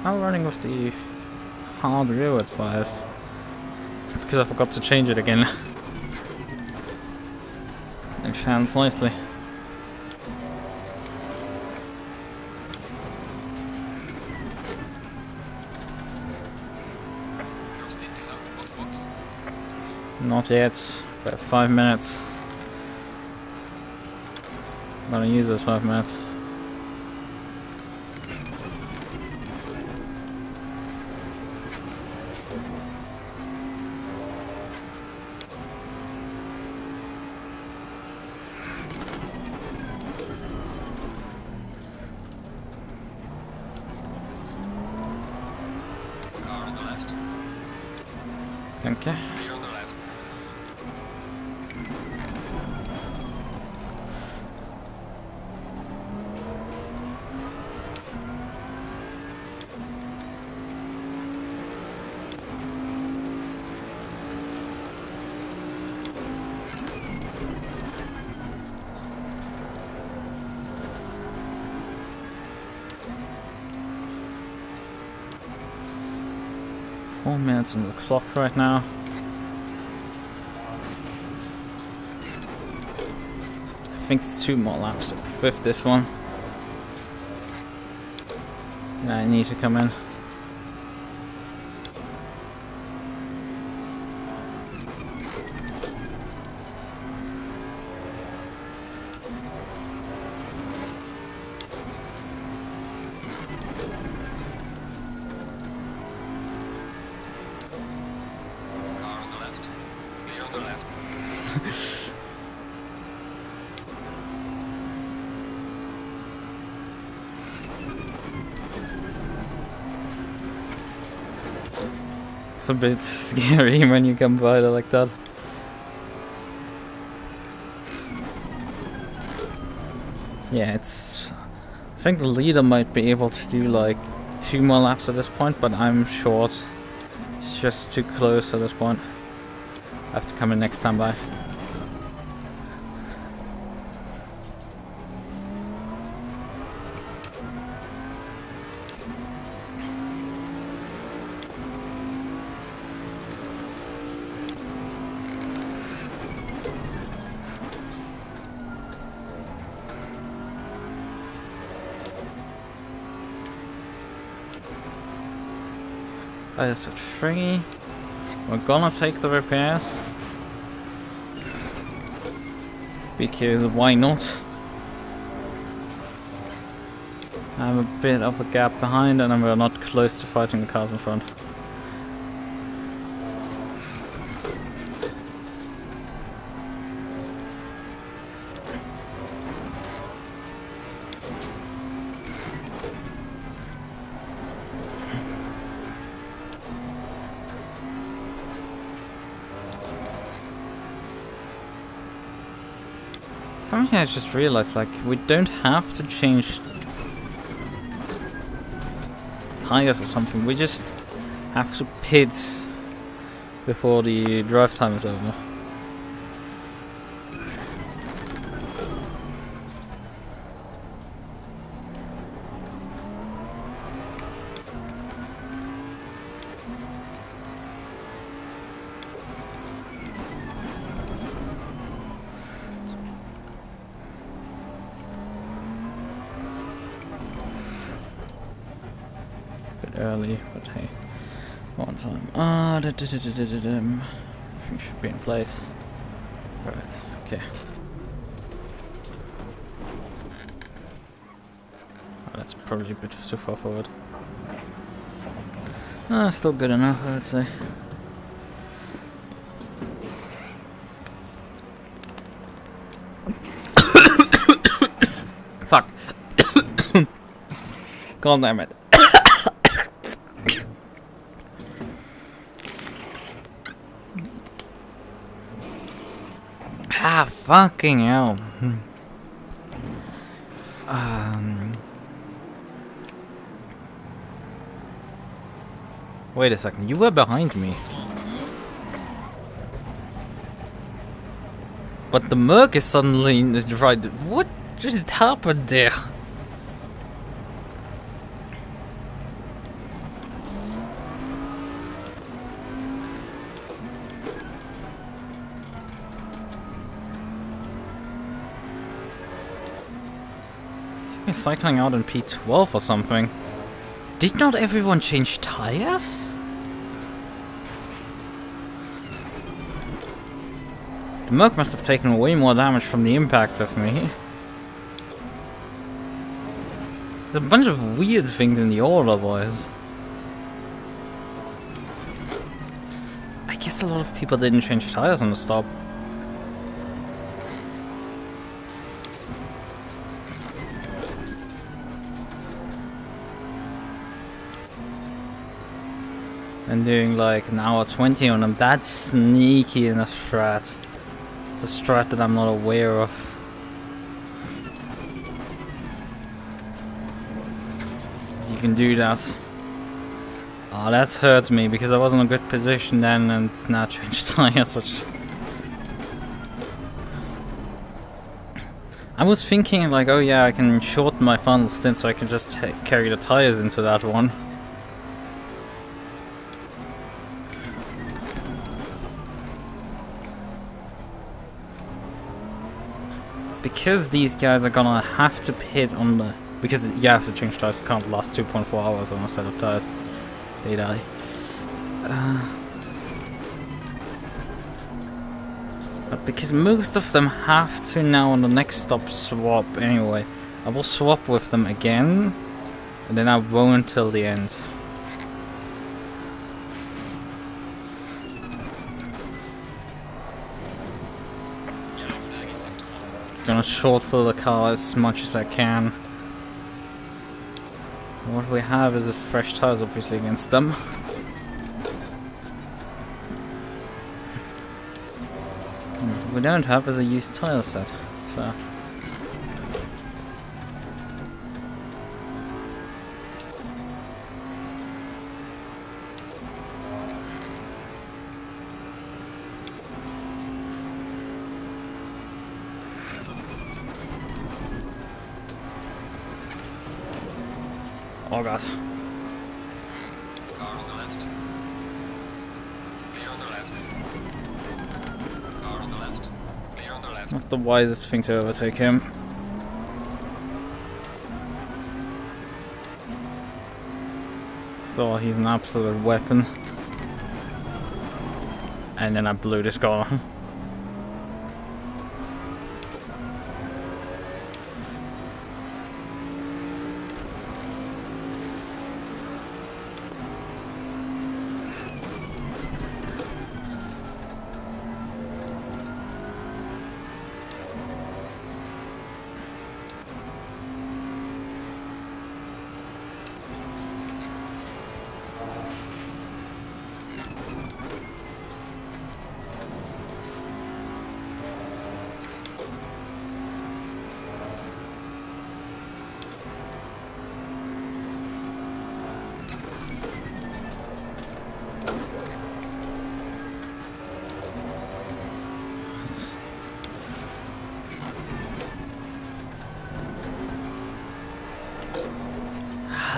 I'm running with the hard rearwards bias because I forgot to change it again. It shines nicely. Your stint is out. Box. Not yet, about 5 minutes. I'm gonna use those 5 minutes. Car on the left. Okay. Clear on the left. Four minutes on the clock right now. I think it's 2 more laps with this one. Yeah, I need to come in. Car on the left. Clear on the left. It's a bit scary when you come by there like that. Yeah, it's... I think the leader might be able to do like 2 more laps at this point, but I'm short. It's just too close at this point. I have to come in next time by. Tires at 3. We're gonna take the repairs. Because why not? I'm a bit of a gap behind and we're not close to fighting the cars in front. Something I just realized, like, we don't have to change tires or something, we just have to pit before the drive time is over. Early, but hey, one time. Everything should be in place. Right, okay. Oh, that's probably a bit too far forward. Still good enough, I would say. Fuck. God damn it. Ah, fucking hell. Wait a second, you were behind me. But the MUQU is suddenly right. What just happened there? Cycling out in P12 or something. Did not everyone change tires? The MUQU must have taken way more damage from the impact of me. There's a bunch of weird things in the order, boys. I guess a lot of people didn't change tires on the stop. And doing like an hour 20 on them, that's sneaky in a strat. It's a strat that I'm not aware of. You can do that. Oh, that's hurt me because I was in a good position then and now changed tires, which... I was thinking like, oh yeah, I can shorten my final stint so I can just carry the tires into that one. Because these guys are gonna have to pit on the... Because you have to change tires, you can't last 2.4 hours on a set of tires. They die. But because most of them have to now on the next stop swap anyway. I will swap with them again, and then I won't till the end. Gonna short fill the car as much as I can. What we have is a fresh tires obviously against them. What we don't have is a used tire set, so... Oh god. Car on the left. Clear on the left. Car on the left. Clear on the left. Not the wisest thing to overtake him. Oh, he's an absolute weapon. And then I blew this guy.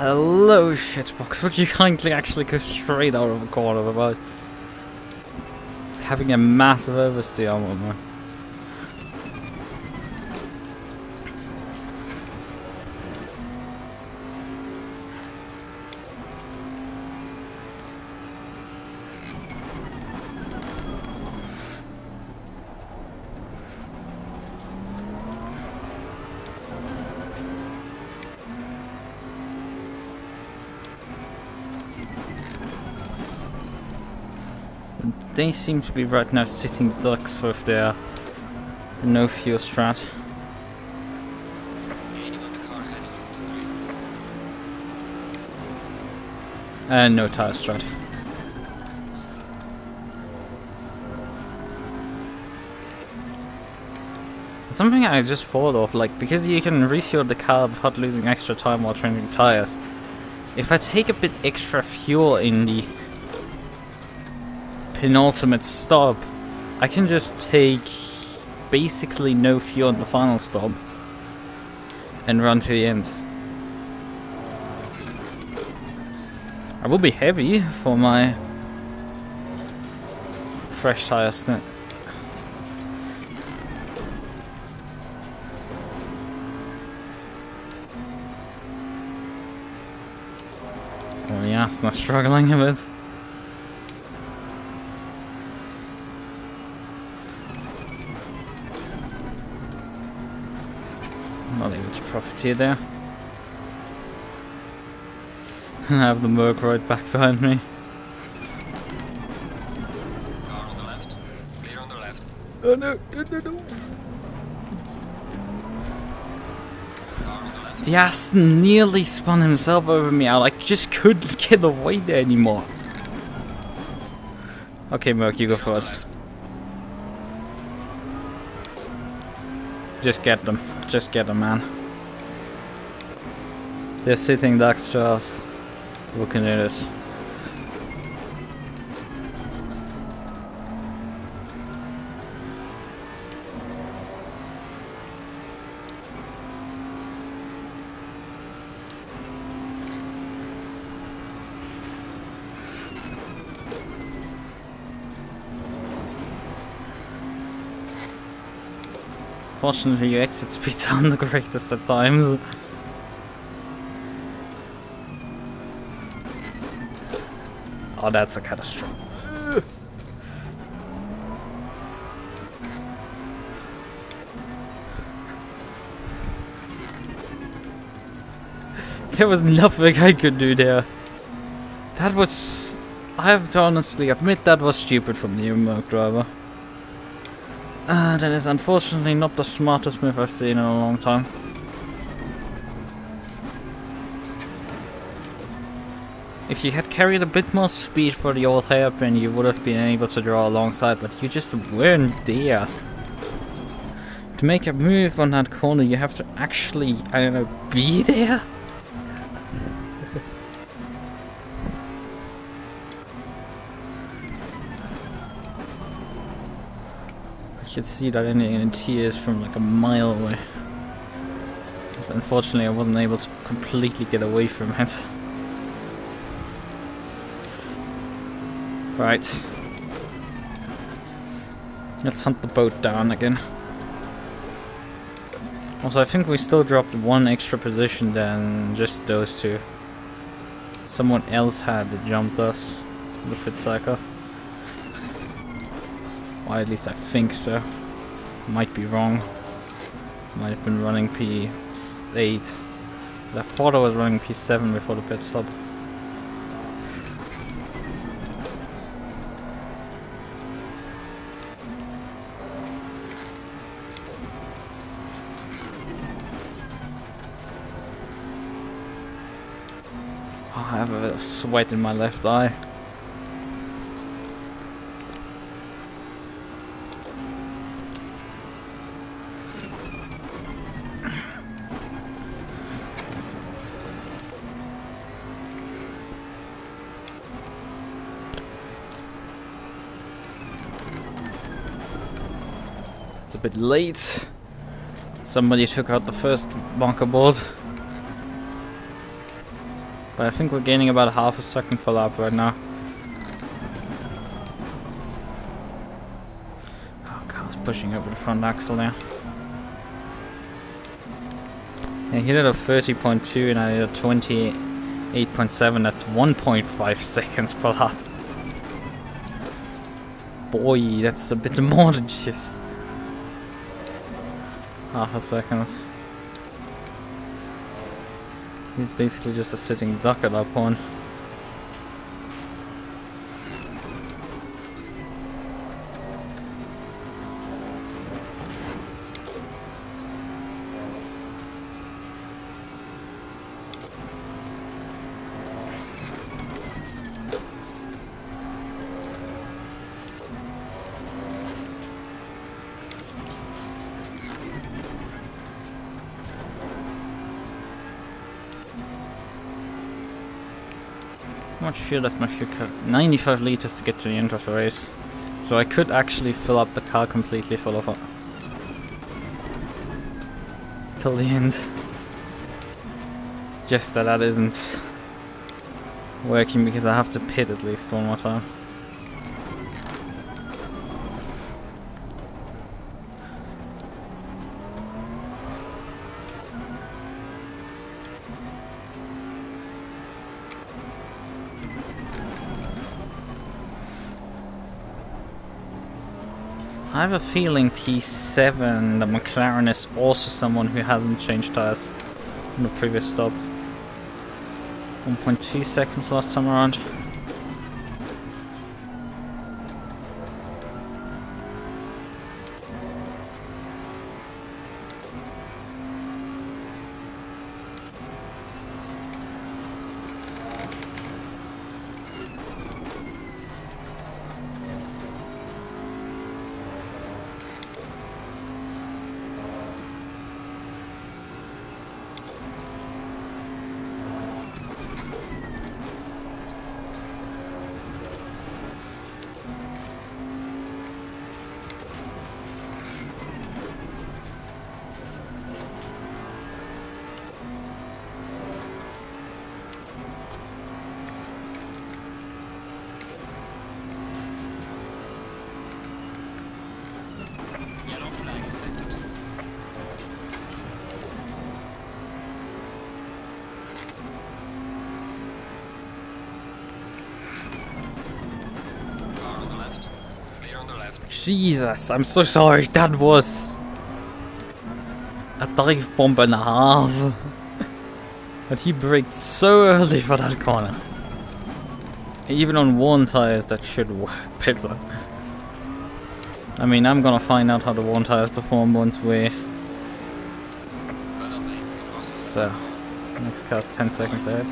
Hello, shitbox. Would you kindly actually go straight out of the corner without having a massive oversteer on me? They seem to be right now sitting ducks with their no fuel strat. Gaining on the car heading to 3. And no tire strat. Something I just thought of, like, because you can refuel the car without losing extra time while changing tires. If I take a bit extra fuel in the penultimate stop, I can just take basically no fuel in the final stop and run to the end. I will be heavy for my fresh tire stint. Oh yeah, it's not struggling a bit. Not able to profiteer there. And I have the MUQU right back behind me. Car on the left. Clear on the left. Oh no, no, no, no. Car on the left. The ass nearly spun himself over me. I like just couldn't get away there anymore. Okay, MUQU, you go first. Just get them. Just get them, man. They're sitting ducks to us. We can do this. Fortunately, your exit speeds aren't the greatest at times. Oh, that's a catastrophe. There was nothing I could do there. That was... I have to honestly admit that was stupid from the MUQU driver. That is unfortunately not the smartest move I've seen in a long time. If you had carried a bit more speed for the old hairpin, you would have been able to draw alongside, but you just weren't there. To make a move on that corner, you have to actually, I don't know, be there? I could see that ending in tears from like a mile away. But unfortunately, I wasn't able to completely get away from it. Right. Let's hunt the boat down again. Also, I think we still dropped one extra position than just those two. Someone else had jumped us, the pit cycle. Or at least I think so. Might be wrong. Might have been running P8. But I thought I was running P7 before the pit stop. I have a sweat in my left eye. It's a bit late. Somebody took out the first bunker board. But I think we're gaining about half a second per lap right now. Oh, car's pushing over the front axle there. Yeah, he did a 30.2 and I did a 28.7. That's 1.5 seconds per lap. Boy, that's a bit more than just half a second. He's basically just a sitting duck at that point. How much fuel does my fuel cut? 95 liters to get to the end of the race. So I could actually fill up the car completely full of till the end. Just that isn't working because I have to pit at least one more time. I have a feeling P7, the McLaren, is also someone who hasn't changed tires in the previous stop. 1.2 seconds last time around. Jesus, I'm so sorry. That was a dive bomb and a half. But he braked so early for that corner. Even on one tires, that should work better. I mean, I'm gonna find out how the one tires perform once we. So, next car's 10 seconds ahead.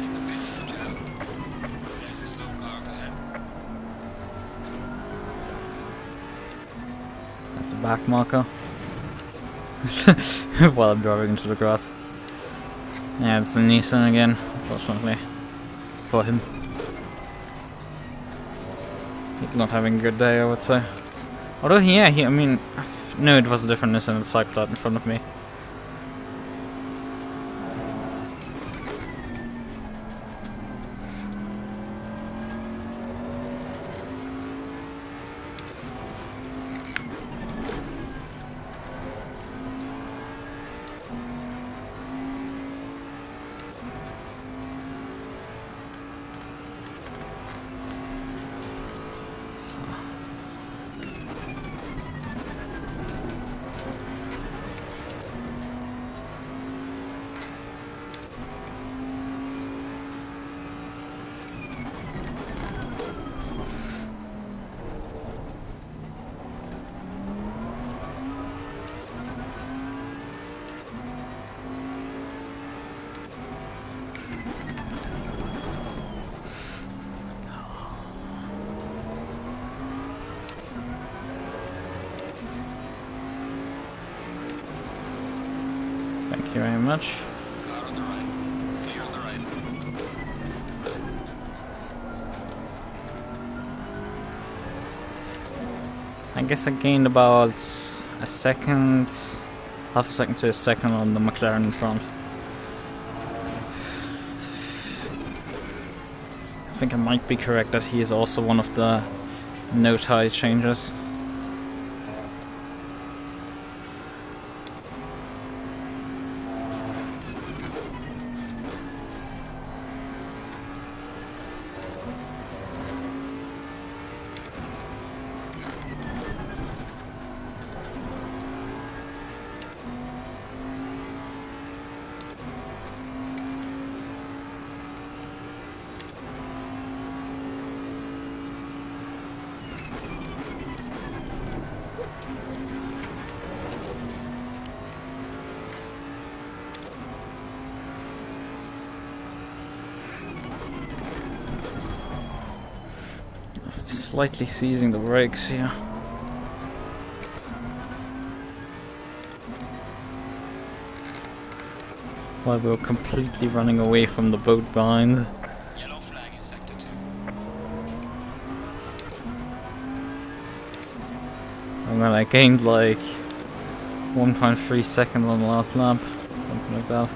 That's a back marker. While I'm driving into the grass. Yeah, it's a Nissan again, unfortunately. For him. He's not having a good day, I would say. Although, yeah, I mean, no, it was a different Nissan that cycled out in front of me. very much. Car on the right. Clear on the right. I guess I gained about a second, half a second to a second on the McLaren in front. I think I might be correct that he is also one of the no tie changes. Slightly seizing the brakes here. While we're completely running away from the boat behind. Yellow flag in sector 2. And then I gained like 1.3 seconds on the last lap, something like that.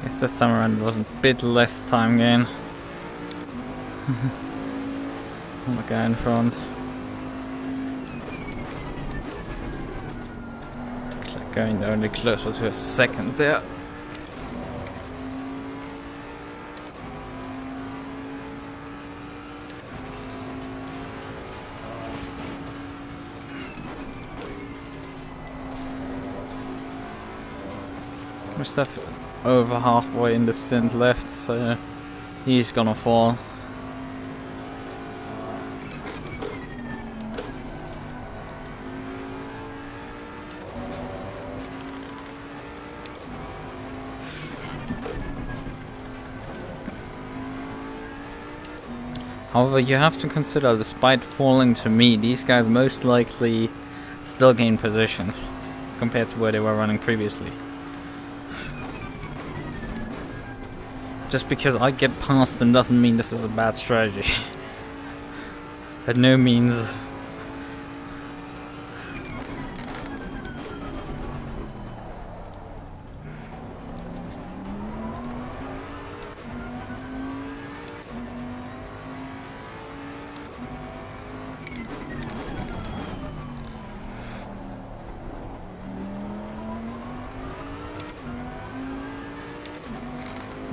Guess this time around it was a bit less time gain. On the guy in front. Going only closer to a second there. We're stuff over halfway in the stint left, so he's gonna fall. However, you have to consider, despite falling to me, these guys most likely still gain positions compared to where they were running previously. Just because I get past them doesn't mean this is a bad strategy. By no means.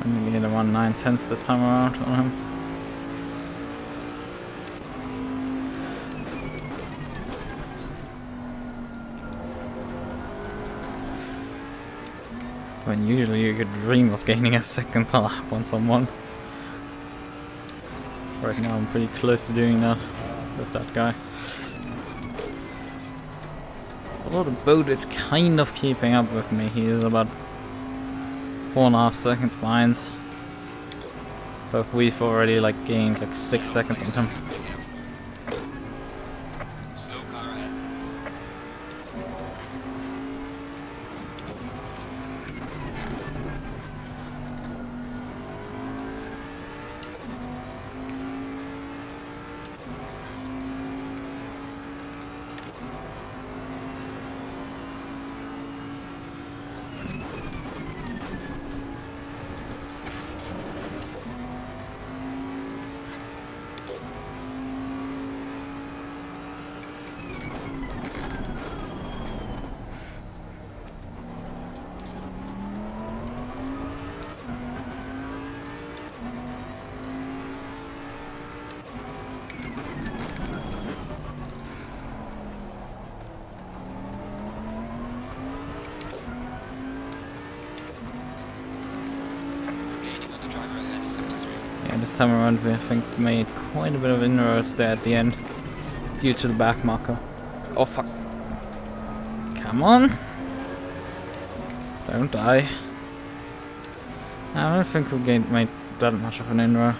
I'm gonna hit around 9/10 this time around on him. When usually you could dream of gaining a second lap on someone. Right now I'm pretty close to doing that with that guy. Although the boat is kind of keeping up with me, he is about 4.5 seconds behind. But we've already like gained like 6 seconds on him. Slow car ahead. Gaining on the driver ahead is sector 3. Yeah, this time around we I think made quite a bit of inroads there at the end due to the back marker. Oh fuck. Come on. Don't die. I don't think we made that much of an inroad.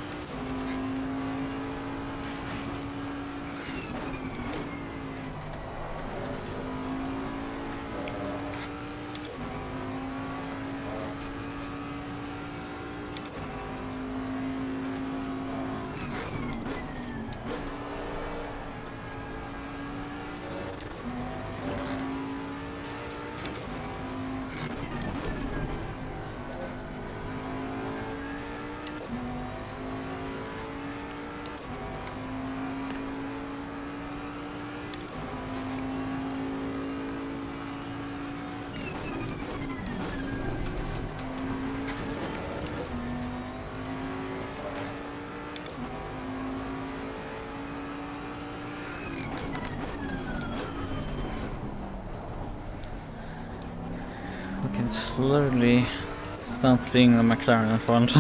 We can slowly start seeing the McLaren in front.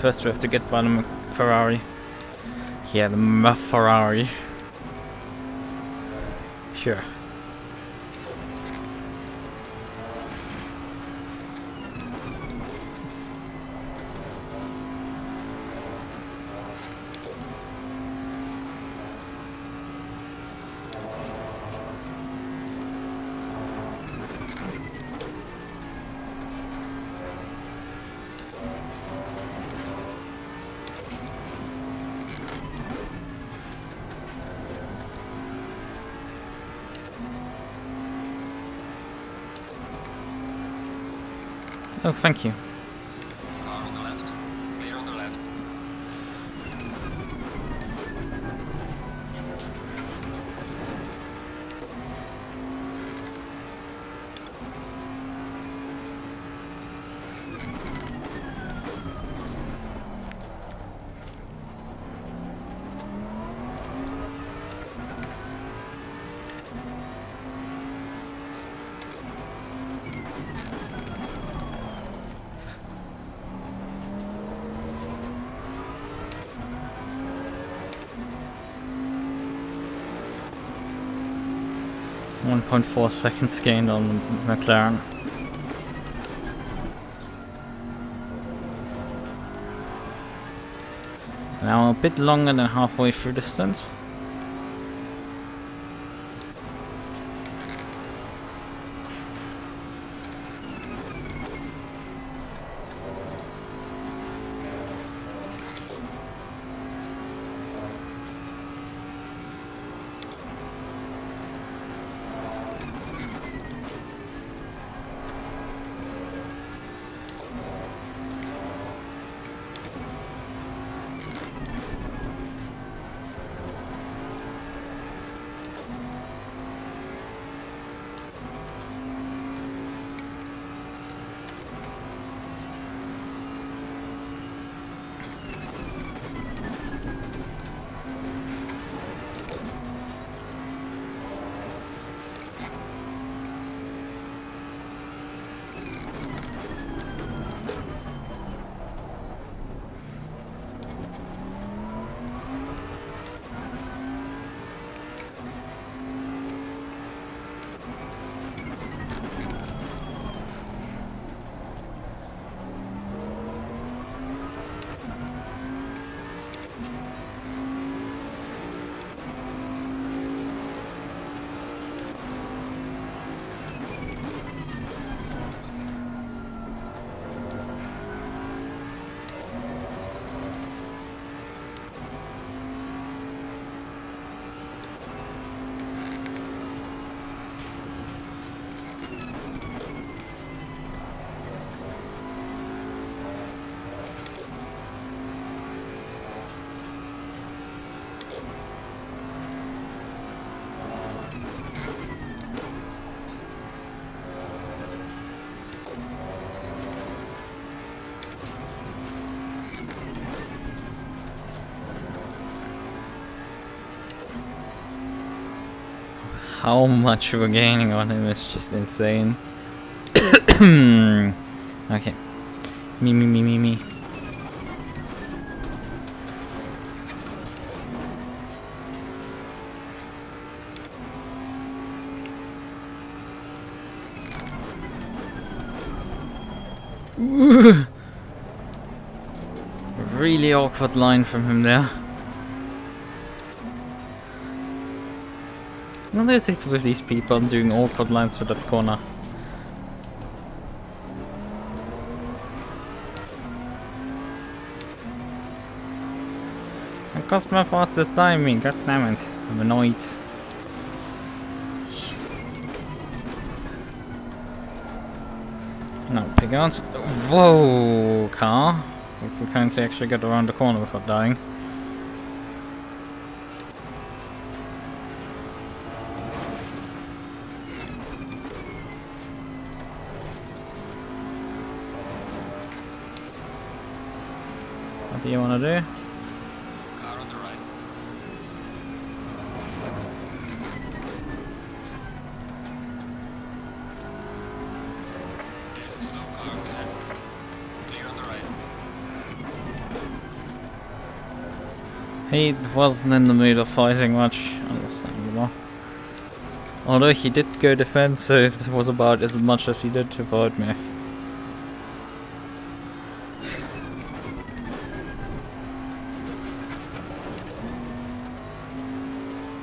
First we have to get by the Ferrari. Yeah, the Ferrari. Sure. Oh, thank you. Car on the left. Clear on the left. .4 seconds gained on the McLaren. Now a bit longer than halfway through the stint. how much we're gaining on him is just insane. Okay. Me. Ooh. Really awkward line from him there. What is it with these people doing awkward lines for that corner? I cost my fastest timing, god damn it. I'm annoyed. No, pick out. Whoa, car. If we can't actually get around the corner without dying. What do you want to do? Car on the right. There's a slow car ahead. Clear on the right. He wasn't in the mood of fighting much, understandable. Although he did go defensive, that was about as much as he did to avoid me.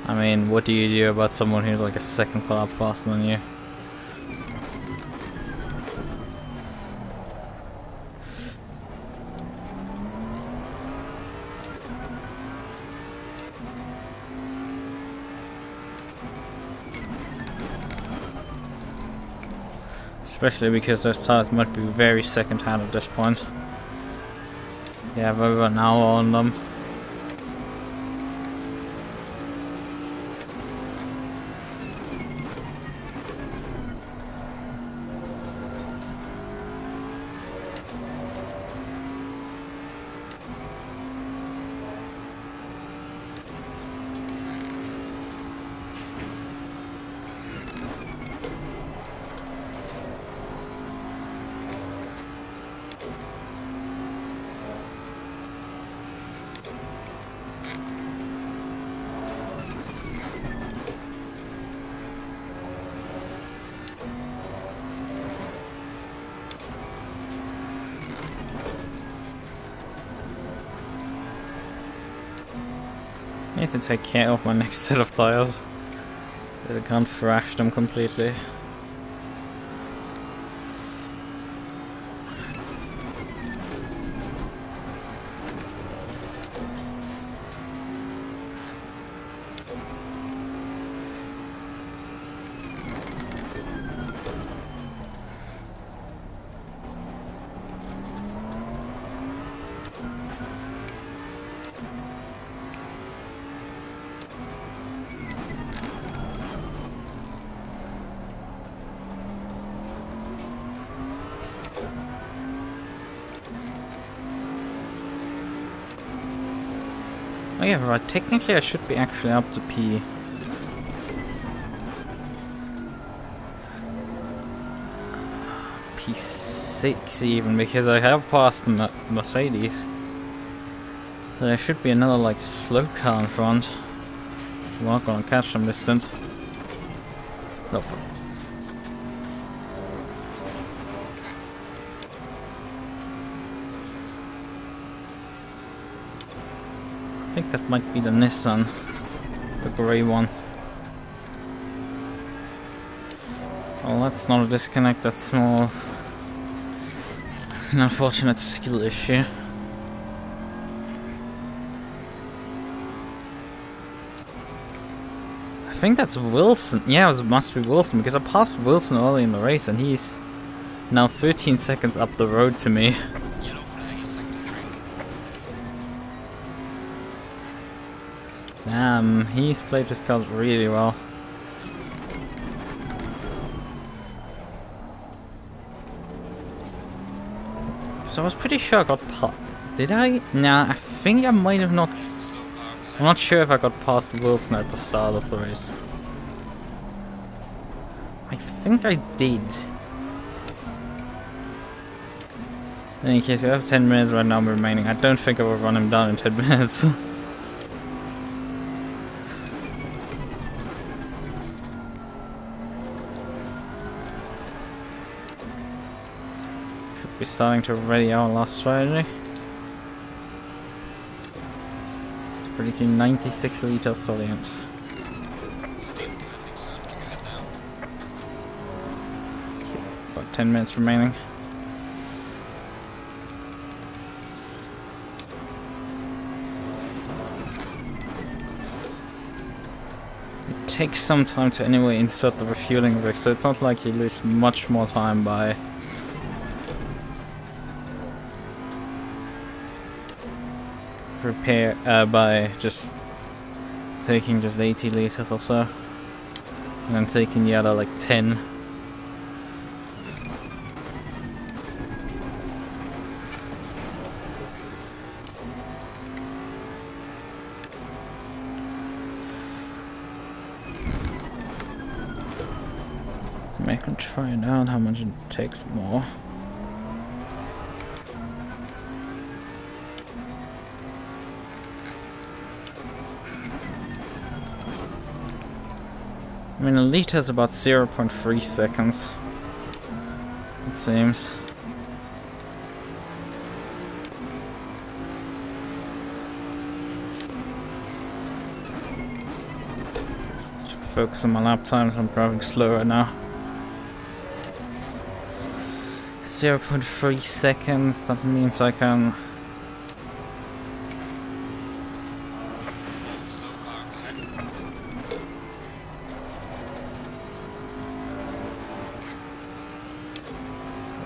I mean, what do you do about someone who's like a second lap faster than you? Especially because those tires might be very second hand at this point. They have over an hour on them. I need to take care of my next set of tires. I can't thrash them completely. Oh yeah, right, technically I should be actually up to P6 even, because I have passed the Mercedes. So there should be another like slow car in front. I'm not gonna catch them distant. No fuck. I think that might be the Nissan, the grey one. Well, that's not a disconnect, that's more of an unfortunate skill issue. I think that's Wilson. Yeah, it must be Wilson, because I passed Wilson early in the race and he's now 13 seconds up the road to me. Yellow flag in sector 3. Damn, he's played his cards really well. So I was pretty sure I got past. Did I? Nah, I think I might have not. There's a slow car I'm not sure if I got past Wilson at the start of the race. think I did. In any case, I have 10 minutes right now remaining. I don't think I will run him down in 10 minutes. We're starting to ready our last strategy. It's predicting 96 liters till the end. State descending soon. Can you head down? About 10 minutes remaining. It takes some time to anyway insert the refueling rig, so it's not like you lose much more time by by just taking just 80 liters or so, and then taking the other like 10. I can try it out how much it takes more. I mean, a liter is about 0.3 seconds, it seems. Should focus on my lap times, I'm driving slow right now. 0.3 seconds, that means I can... There's a slow car ahead.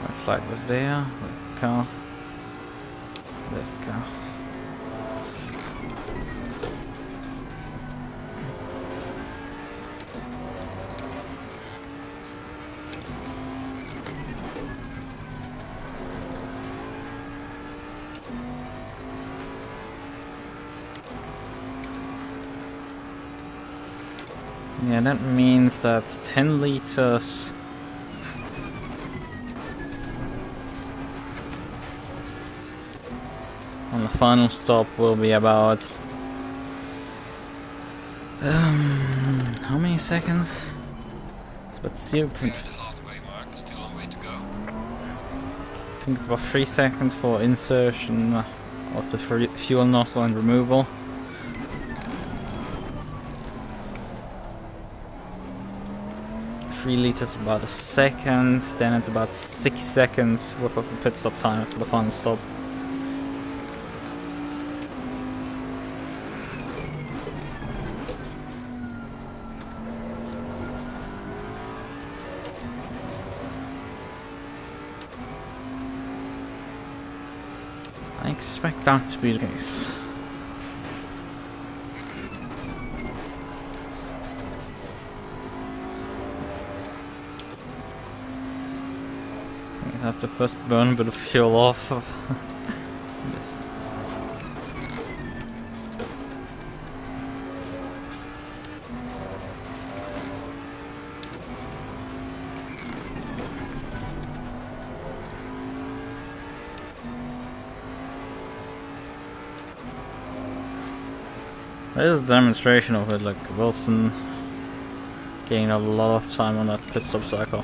My flag was there. Where's the car? There's the car. Yeah, that means that 10 liters on the final stop will be about how many seconds? It's about 0. We have the halfway mark. Still a long way to go. I think it's about 3 seconds for insertion of the fuel nozzle and removal. Three liters about a second, then it's about 6 seconds worth of a pit stop time after the final stop. I expect that to be the case. I have to first burn a bit of fuel off of this. There's a demonstration of it, like Wilson gained a lot of time on that pit stop cycle.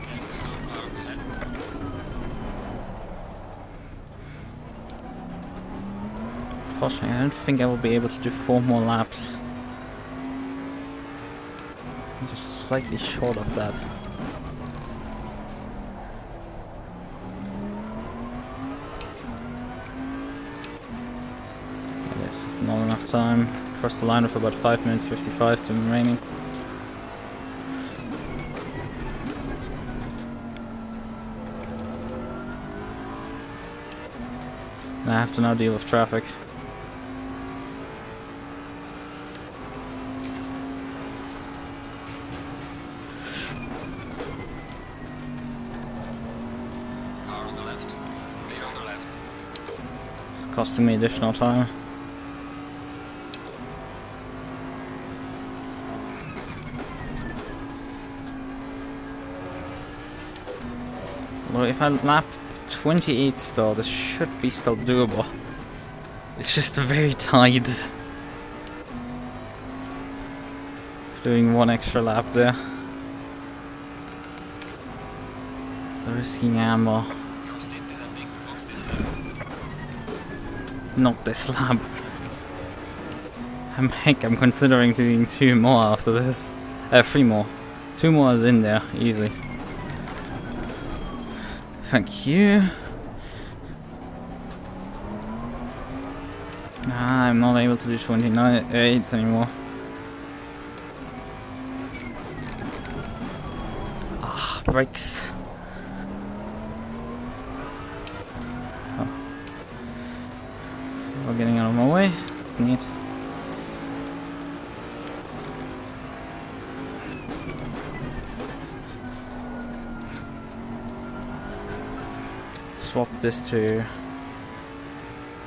There's a slow car ahead. Unfortunately, I don't think I will be able to do 4 more laps. I'm just slightly short of that. There's just not enough time. Cross the line with about 5 minutes 55 to remaining. And I have to now deal with traffic. Car on the left. Clear on the left. costing me additional time. Well, if I lap 28 still, this should be still doable. It's just very tight. Doing one extra lap there. So risking ammo. Not this lap. Heck, I'm considering doing 2 more after this. 3 more. 2 more is in there, easily. Thank you. I'm not able to do 29.8 anymore. Ah, brakes. Oh. We're getting out of my way. That's neat. Swap this to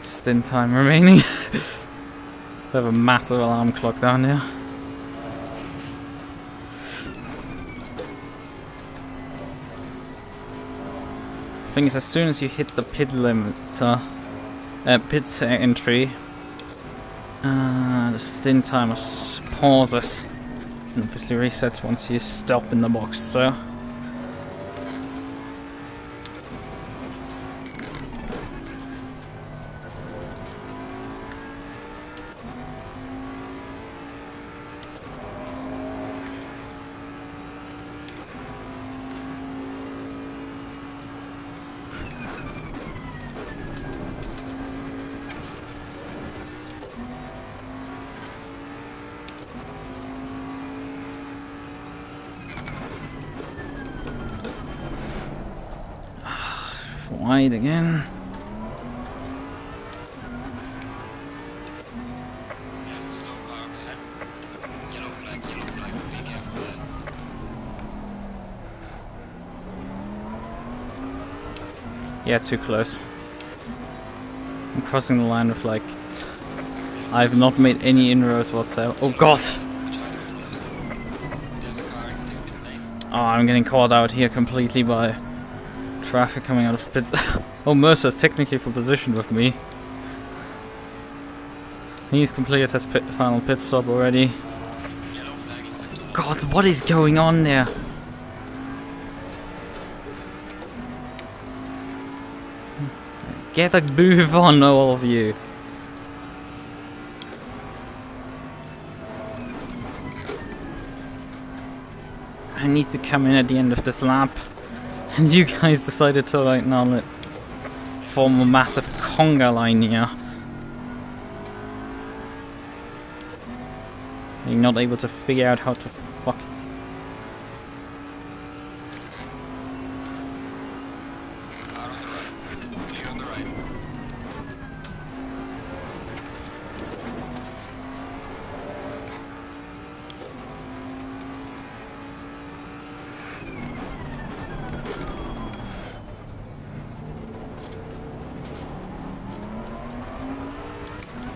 stint time remaining. I have a massive alarm clock down here. Thing is, as soon as you hit the pit limiter, pit entry, the stint timer pauses and obviously resets once you stop in the box. So. Wide again. There's a slow car up ahead. Yellow flag, be careful there. Yeah, too close. I'm crossing the line with like... I've not made any inroads whatsoever. Oh god! There's a car exiting pit lane. Oh, I'm getting caught out here completely by traffic coming out of pits. Oh, Mercer's technically for position with me. He's completed his final pit stop already. Yellow flag in sector 1. God, what is going on there? Get a move on, all of you. I need to come in at the end of this lap. And you guys decided to like now form a massive conga line here. You're not able to figure out how to fuck. Car on the right. Clear on the right.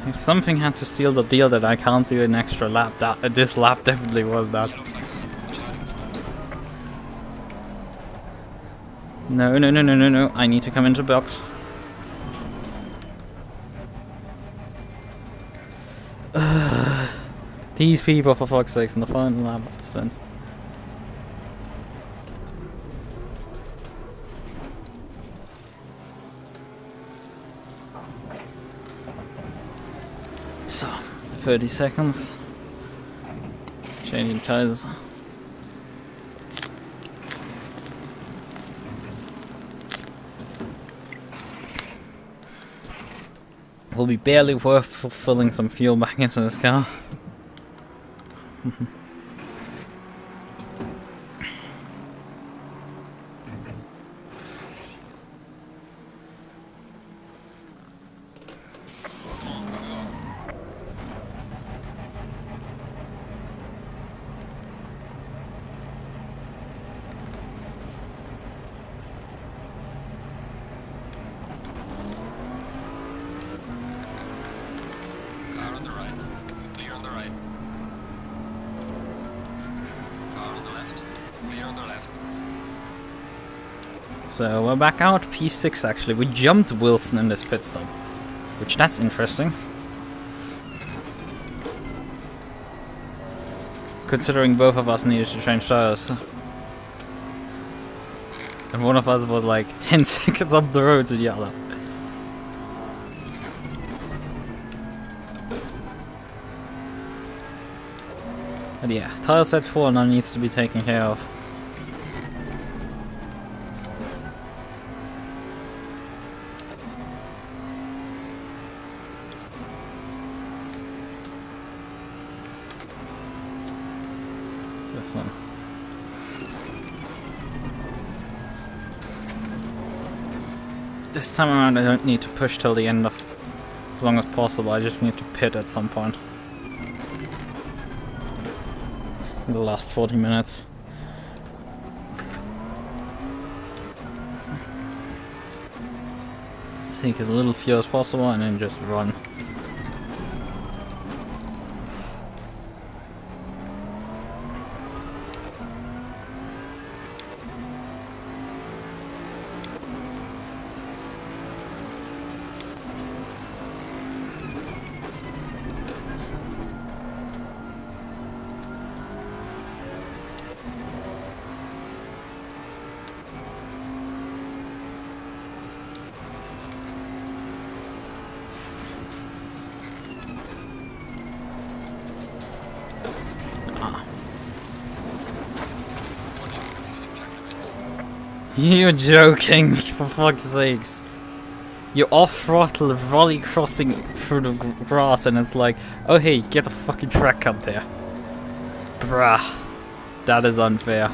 If something had to seal the deal that I can't do an extra lap, this lap definitely was that. Yellow flag. Watch out in front. No. I need to come into box. These people, for fuck's sakes, in the final lap of the stint. So, 30 seconds. Changing tires. Will be barely worth filling some fuel back into this car. on the left. So we're back out P6 actually. We jumped Wilson in this pit stop, which that's interesting. Considering both of us needed to change tires. And one of us was like 10 seconds up the road to the other. But yeah, tire set 4 now needs to be taken care of. This one. This time around I don't need to push till the end of as long as possible, I just need to pit at some point. In the last 40 minutes. Let's take as little fuel as possible and then just run. You're joking, for fuck's sakes. You're off-throttle, volley crossing through the grass and it's like, oh hey, get a fucking track cut there. Bruh. That is unfair.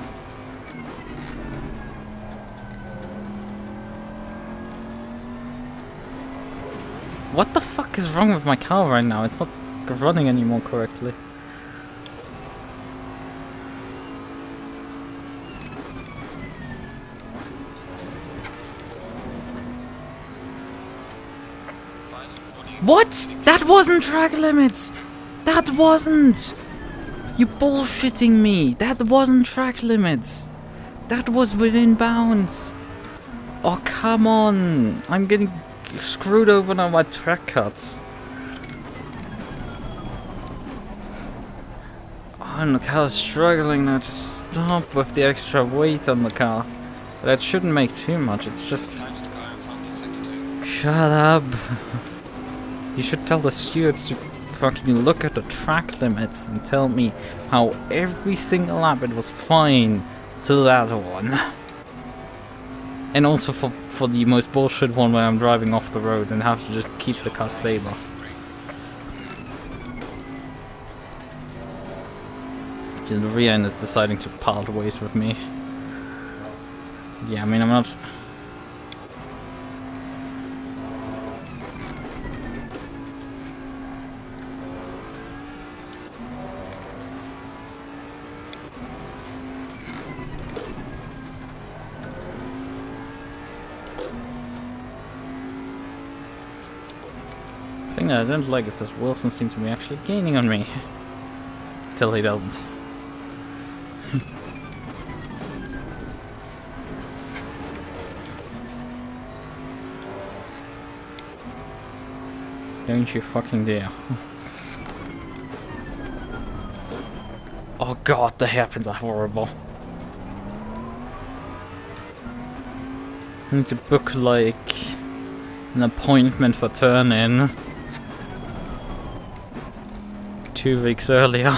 What the fuck is wrong with my car right now? It's not running anymore correctly. What? That wasn't track limits! That wasn't! You bullshitting me! That wasn't track limits! That was within bounds! Oh, come on! I'm getting screwed over now by track cuts. Oh, and the car's struggling now to stop with the extra weight on the car. But that shouldn't make too much, it's just... Shut up! You should tell the stewards to fucking look at the track limits and tell me how every single lap it was fine till that one. And also for the most bullshit one when I'm driving off the road and have to just keep the car stable. The rear end is deciding to part ways with me. Yeah, I mean I'm not... The thing that I don't like is that Wilson seems to be actually gaining on me. Till he doesn't. Don't you fucking dare. Oh god, the hairpins are horrible. I need to book like an appointment for turn-in 2 weeks earlier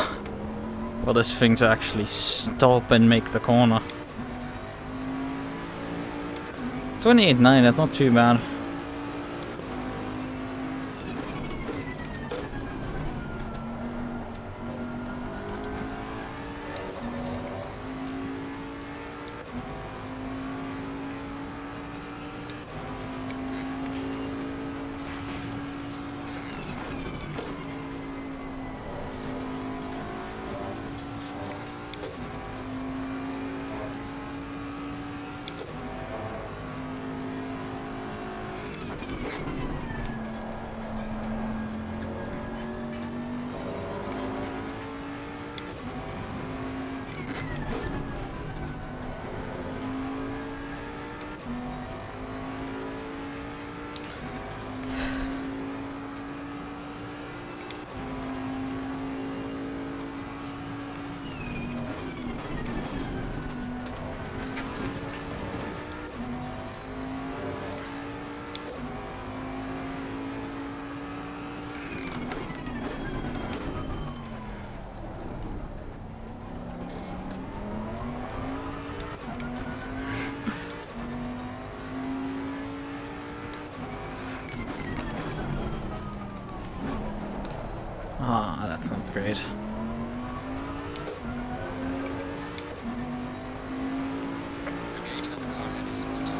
for this thing to actually stop and make the corner. 28.9, that's not too bad. that's not great. Regaining on the car heading sector 2.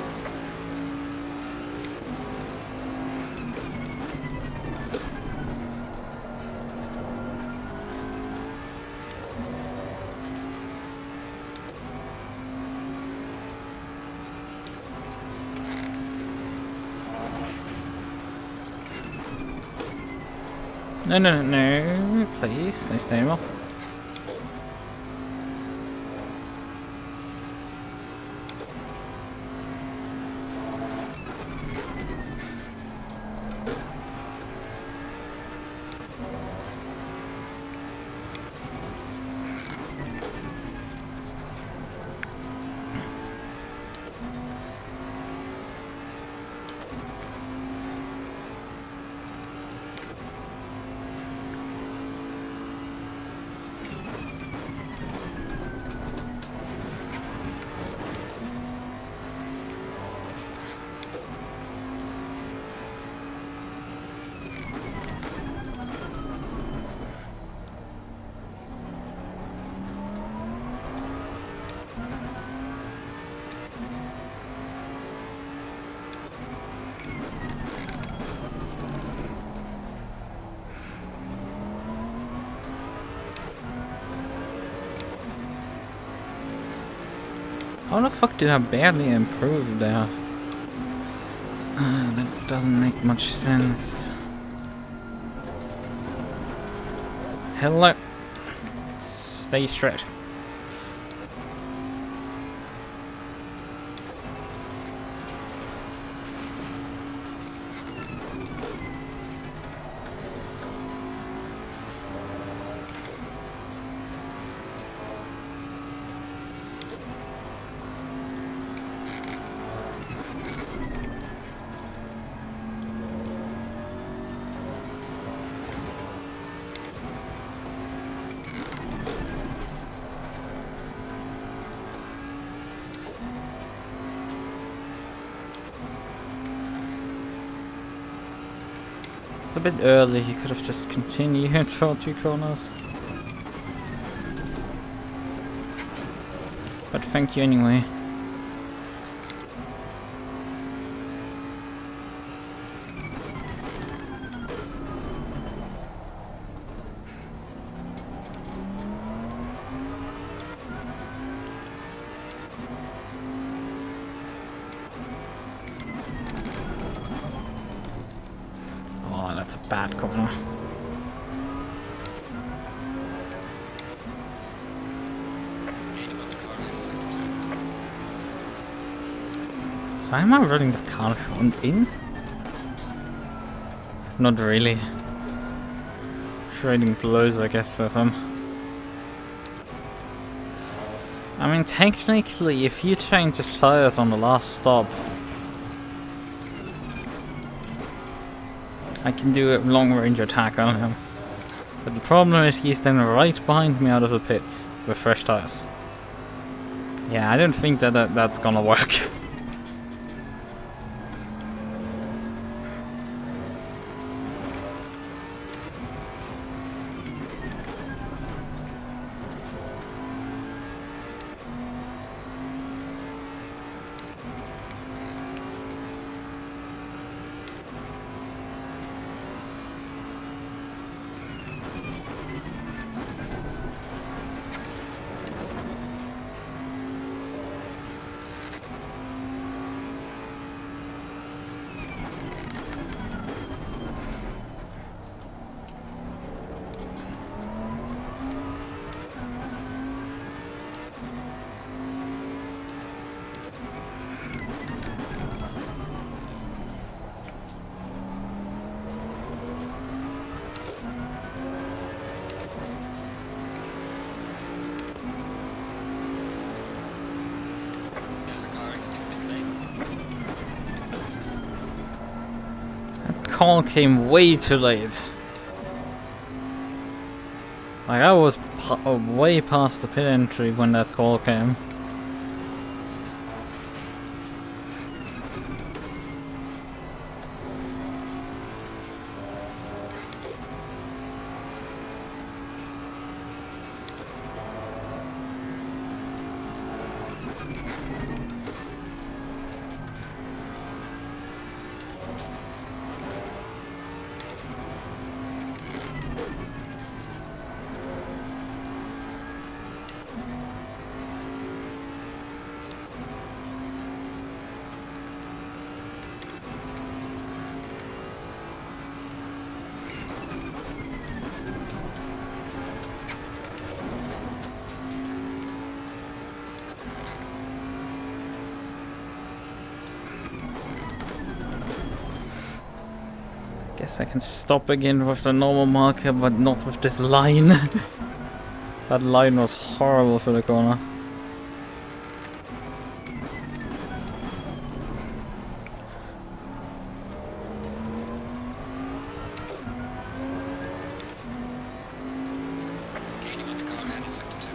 No, no, no, please, stay stable. How the fuck did I barely improve there? That doesn't make much sense. Hello. Stay straight. It's a bit early, you could have just continued for 2 corners. But thank you anyway. That's a bad corner. Gaining on the car heading sector 2. So am I running the car front in? Not really. Trading blows, I guess, for them. I mean, technically, if you change the tires on the last stop, I can do a long-range attack on him. But the problem is he's then right behind me out of the pits with fresh tires. Yeah, I don't think that's gonna work. Call came way too late. Like, I was way past the pit entry when that call came. Guess I can stop again with the normal marker, but not with this line. That line was horrible for the corner. Gaining on the car ahead in sector 2.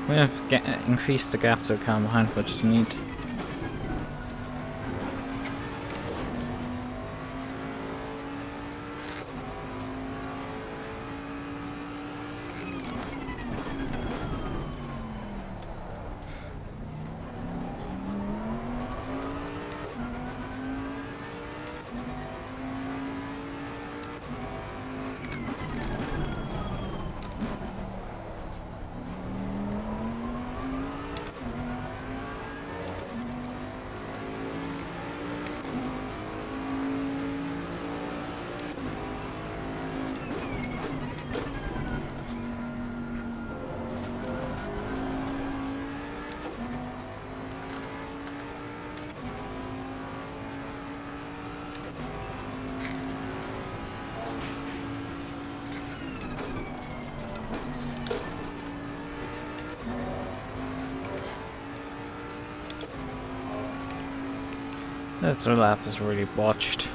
We have increased the gap to the car behind, which is neat. This lap is really botched.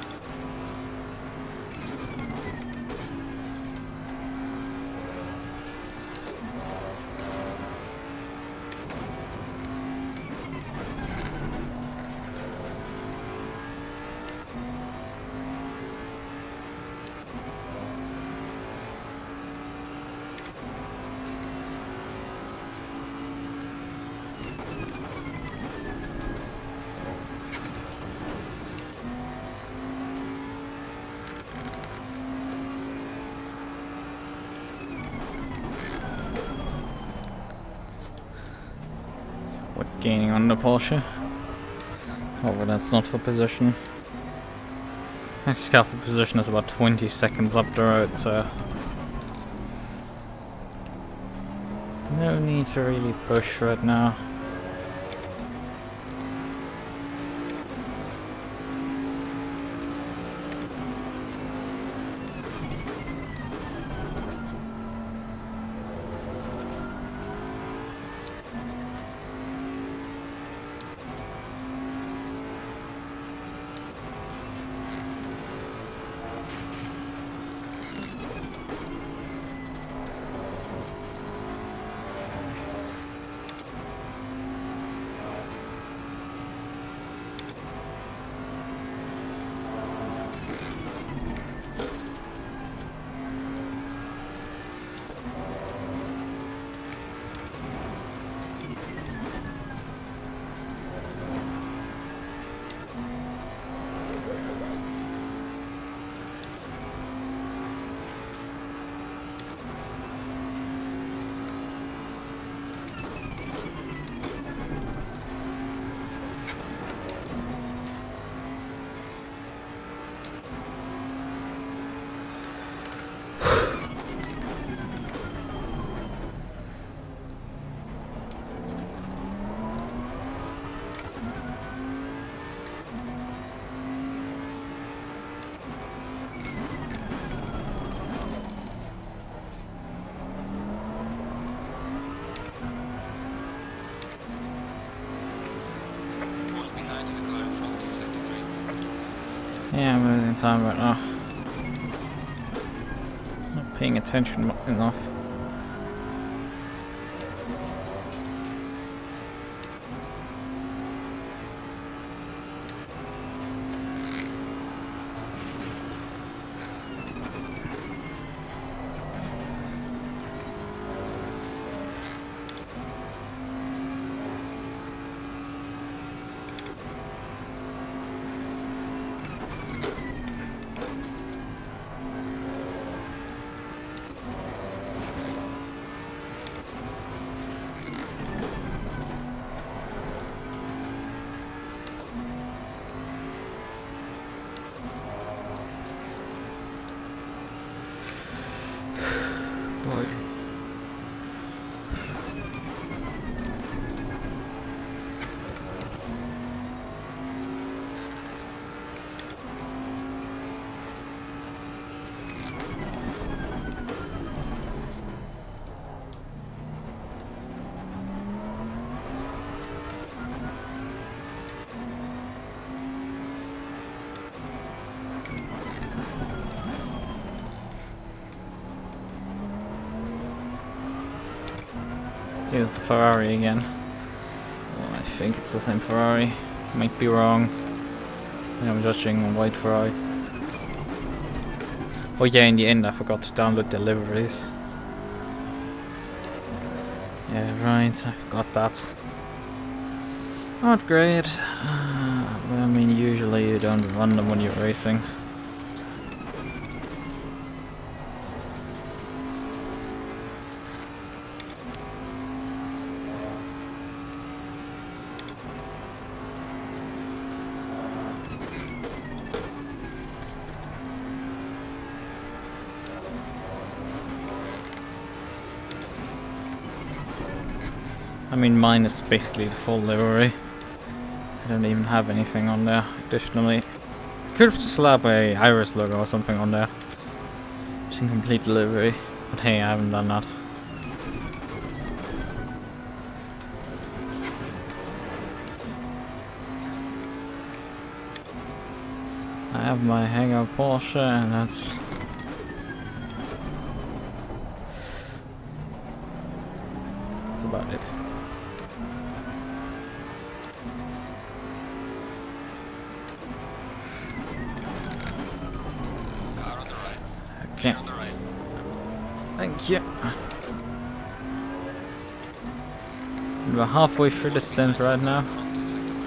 Gaining on the Porsche. However, that's not for position. Next car for position is about 20 seconds up the road, so no need to really push right now. Yeah, I'm losing time right now. Not paying attention enough. Boy. Here's the Ferrari again. Well, I think it's the same Ferrari. Might be wrong. I'm judging a white Ferrari. Oh yeah, in the end I forgot to download deliveries. Yeah, right, I forgot that. Not great. But I mean, usually you don't run them when you're racing. I mean, mine is basically the full livery. I don't even have anything on there additionally. Could have slapped a Iris logo or something on there. It's incomplete livery. But hey, I haven't done that. I have my hangar Porsche and that's about it. Car on the right. Okay. On the right. Thank you. We're halfway through the stint right now. Front to sector 3.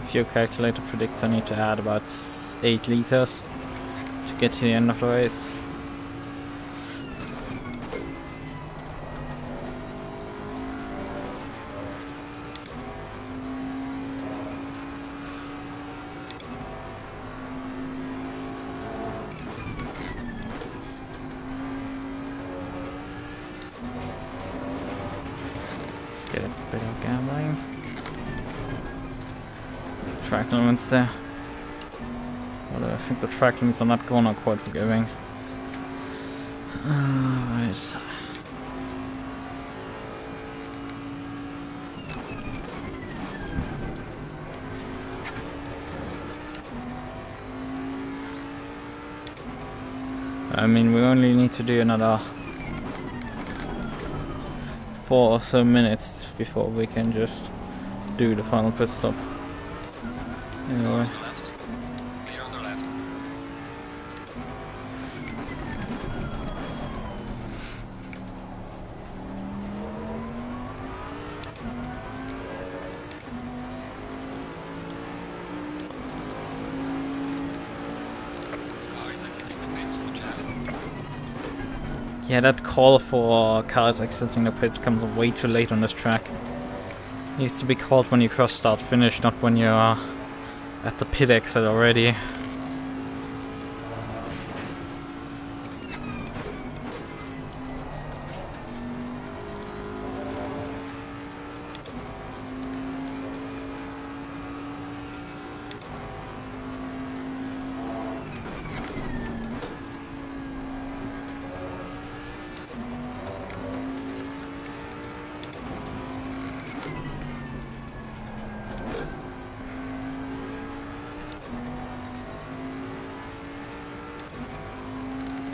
Fuel calculator predicts I need to add about 8 liters to get to the end of the race. Okay, that's a bit of gambling. Track limits there. But I think the track limits on that corner are quite forgiving. Right. I mean, we only need to do another 4 or so minutes before we can just do the final pit stop. Anyway. Left. Clear on the left. Car is exiting the pits, watch out. Yeah, that call for cars exiting the pits comes way too late on this track. It needs to be called when you cross start finish, not when you are at the pit exit already.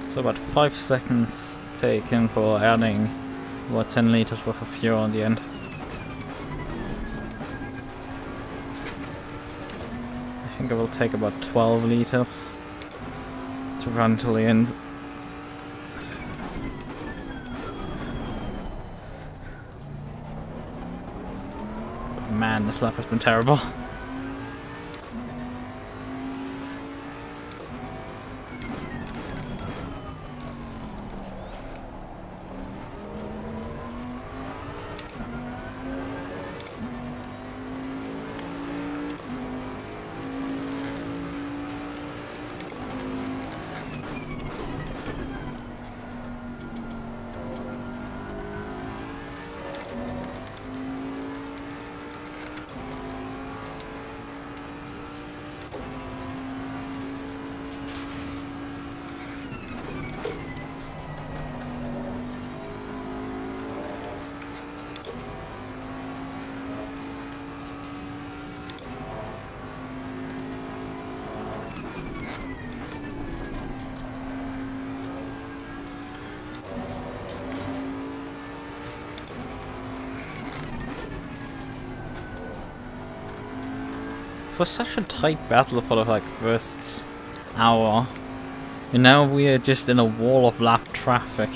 So about 5 seconds taken for adding about 10 liters worth of fuel in the end. I think it will take about 12 liters to run till the end. But man, this lap has been terrible. It was such a tight battle for the first hour, and now we are just in a wall of lap traffic.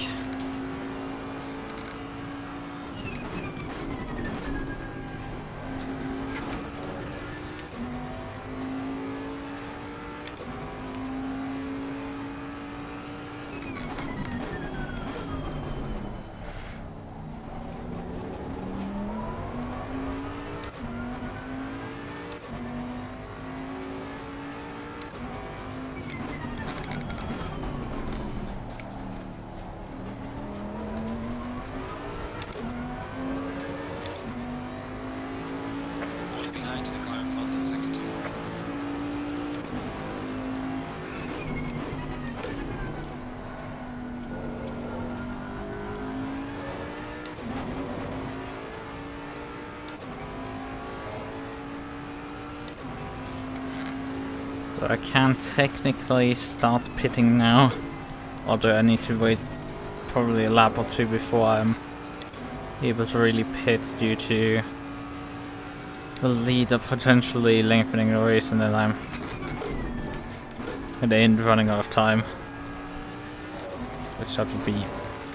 Behind the car in front in sector 2. So I can technically start pitting now, or do I need to wait probably a lap or two before I'm able to really pit due to the leader potentially lengthening the race and then I'm at the end running out of time, which that would be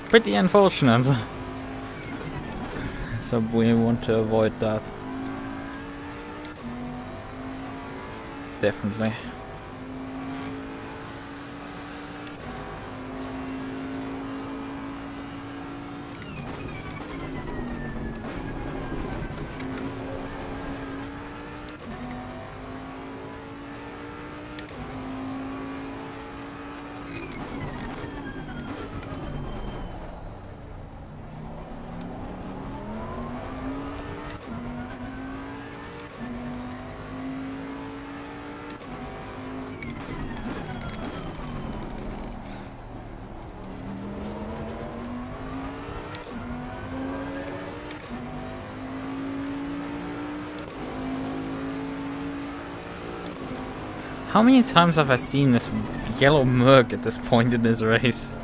pretty unfortunate. So we want to avoid that. Definitely. How many times have I seen this yellow MUQU at this point in this race?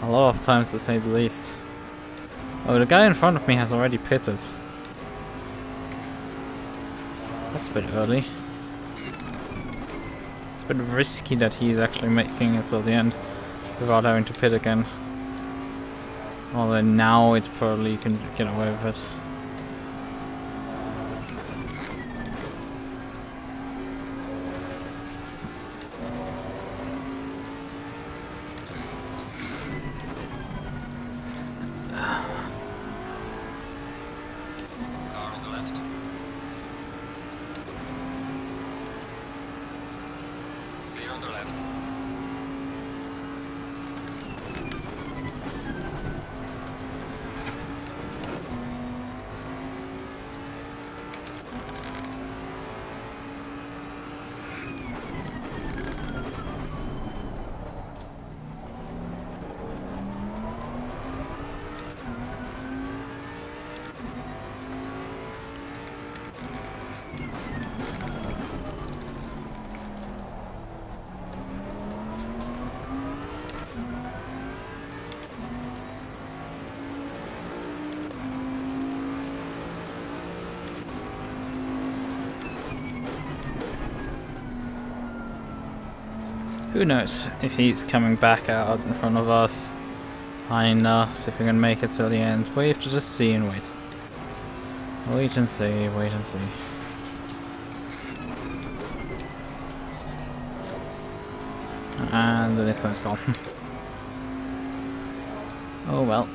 A lot of times, to say the least. Oh, the guy in front of me has already pitted. That's a bit early. It's a bit risky that he's actually making it till the end without having to pit again. Although now it's probably you can get away with it. Who knows if he's coming back out in front of us, behind us, if we can make it till the end. We have to just see and wait. Wait and see, wait and see. And the next one's gone. Oh well.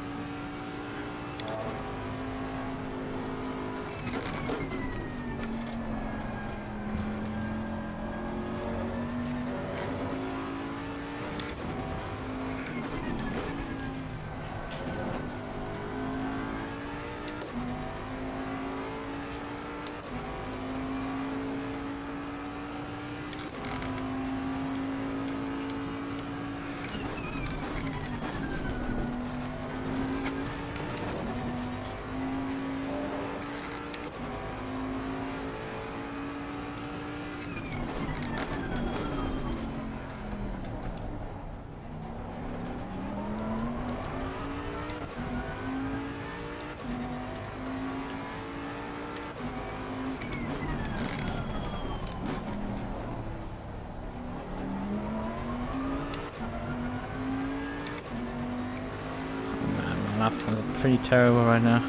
Laptop's pretty terrible right now.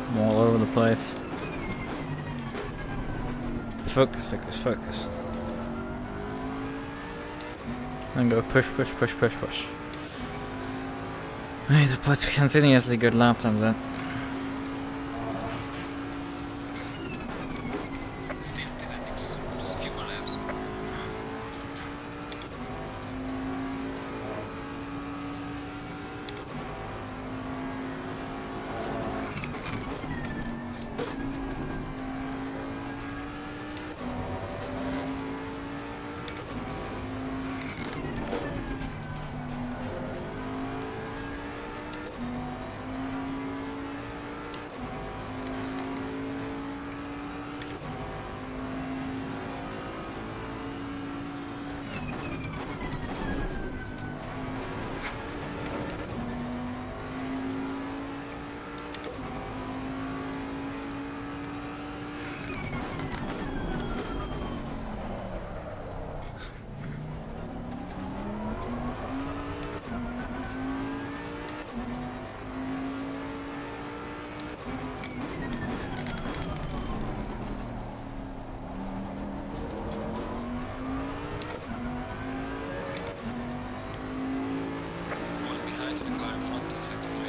I'm all over the place. Focus, focus, focus. And go push, push, push, push, push. I need to put continuously good lap times in. Still descending soon, just a few more laps. Falling behind to the car in front in sector 3.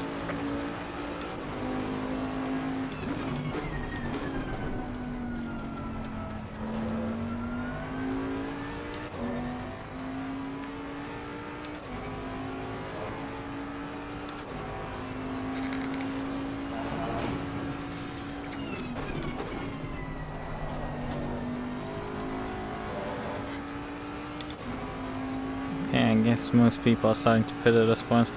Okay, I guess most people are starting to pit at this point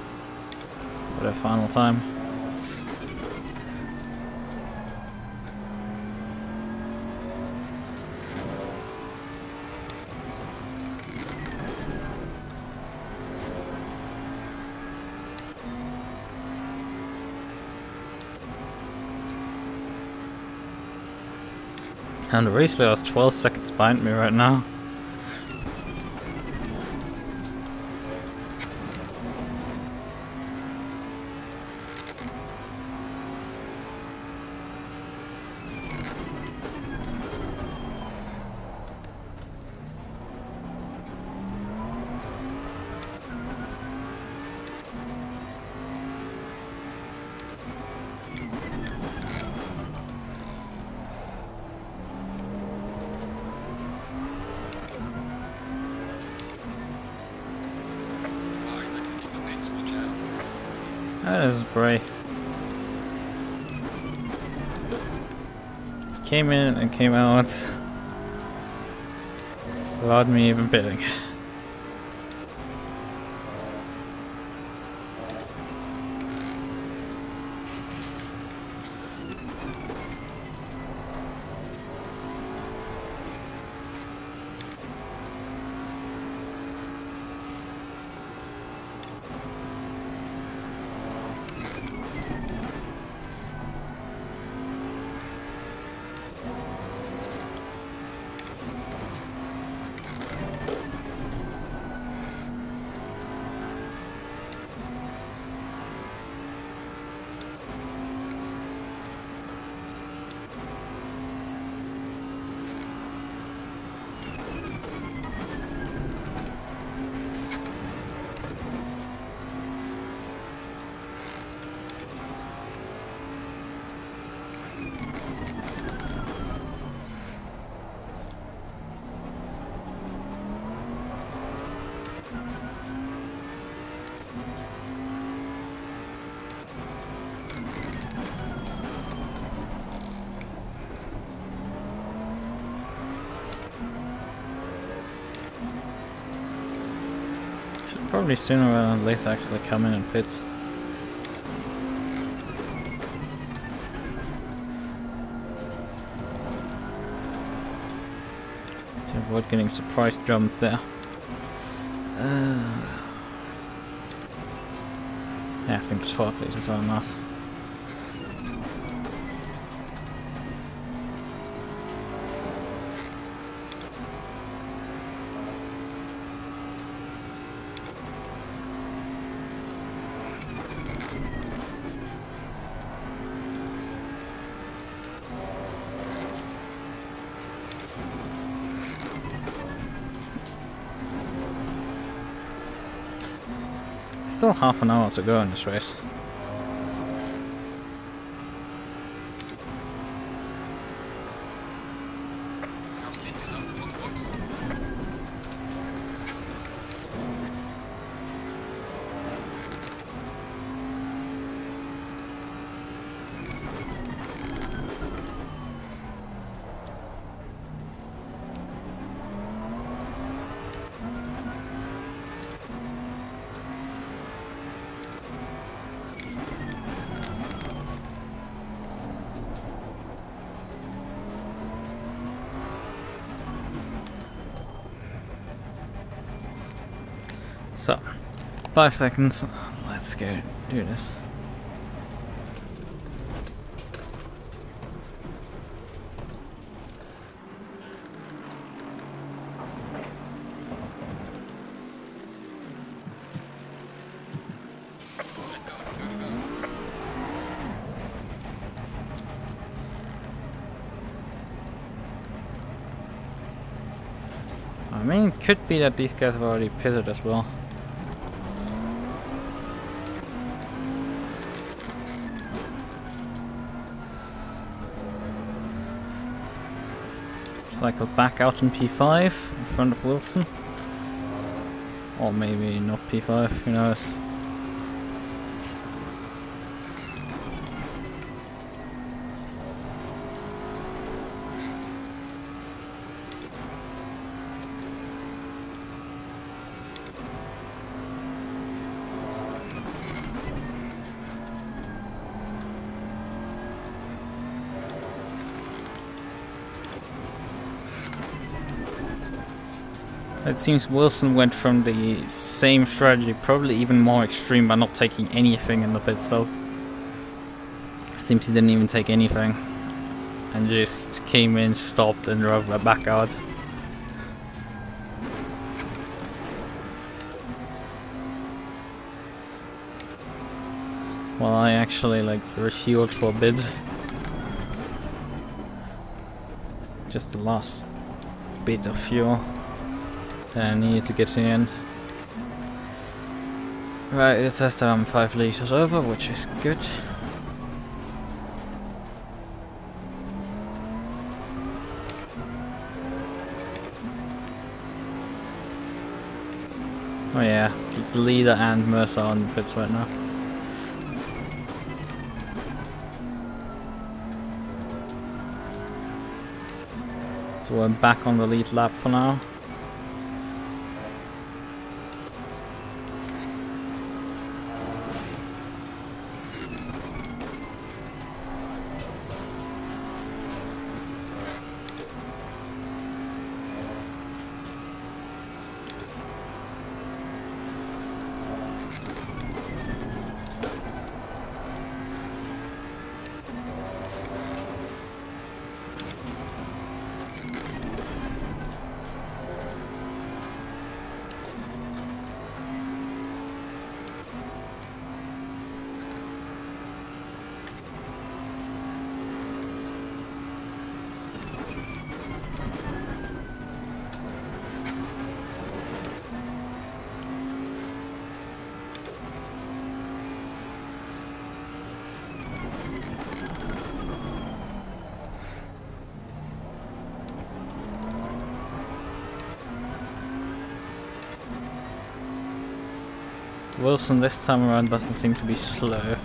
for their final time. And the race leader is 12 seconds behind me right now. The car is exiting the pits, watch out. That is Bray. Came in and came out without me even pitting. probably sooner rather than later actually come in and pit. To avoid getting surprise jumped there. Yeah, I think 12 liters are enough. Still half an hour to go in this race. So, 5 seconds. Let's go do this. I mean, it could be that these guys have already pitted as well. Cycle back out in P5 in front of Wilson. Or maybe not P5, who knows. It seems Wilson went from the same strategy, probably even more extreme, by not taking anything in the pit stop. Seems he didn't even take anything. And just came in, stopped, and drove back out. Well, I actually refueled for a bit. Just the last bit of fuel. I needed to get to the end. Right, it says that I'm 5 liters over, which is good. Oh yeah, the leader and Mercer are on the pits right now. So we're back on the lead lap for now. Wilson this time around doesn't seem to be slow.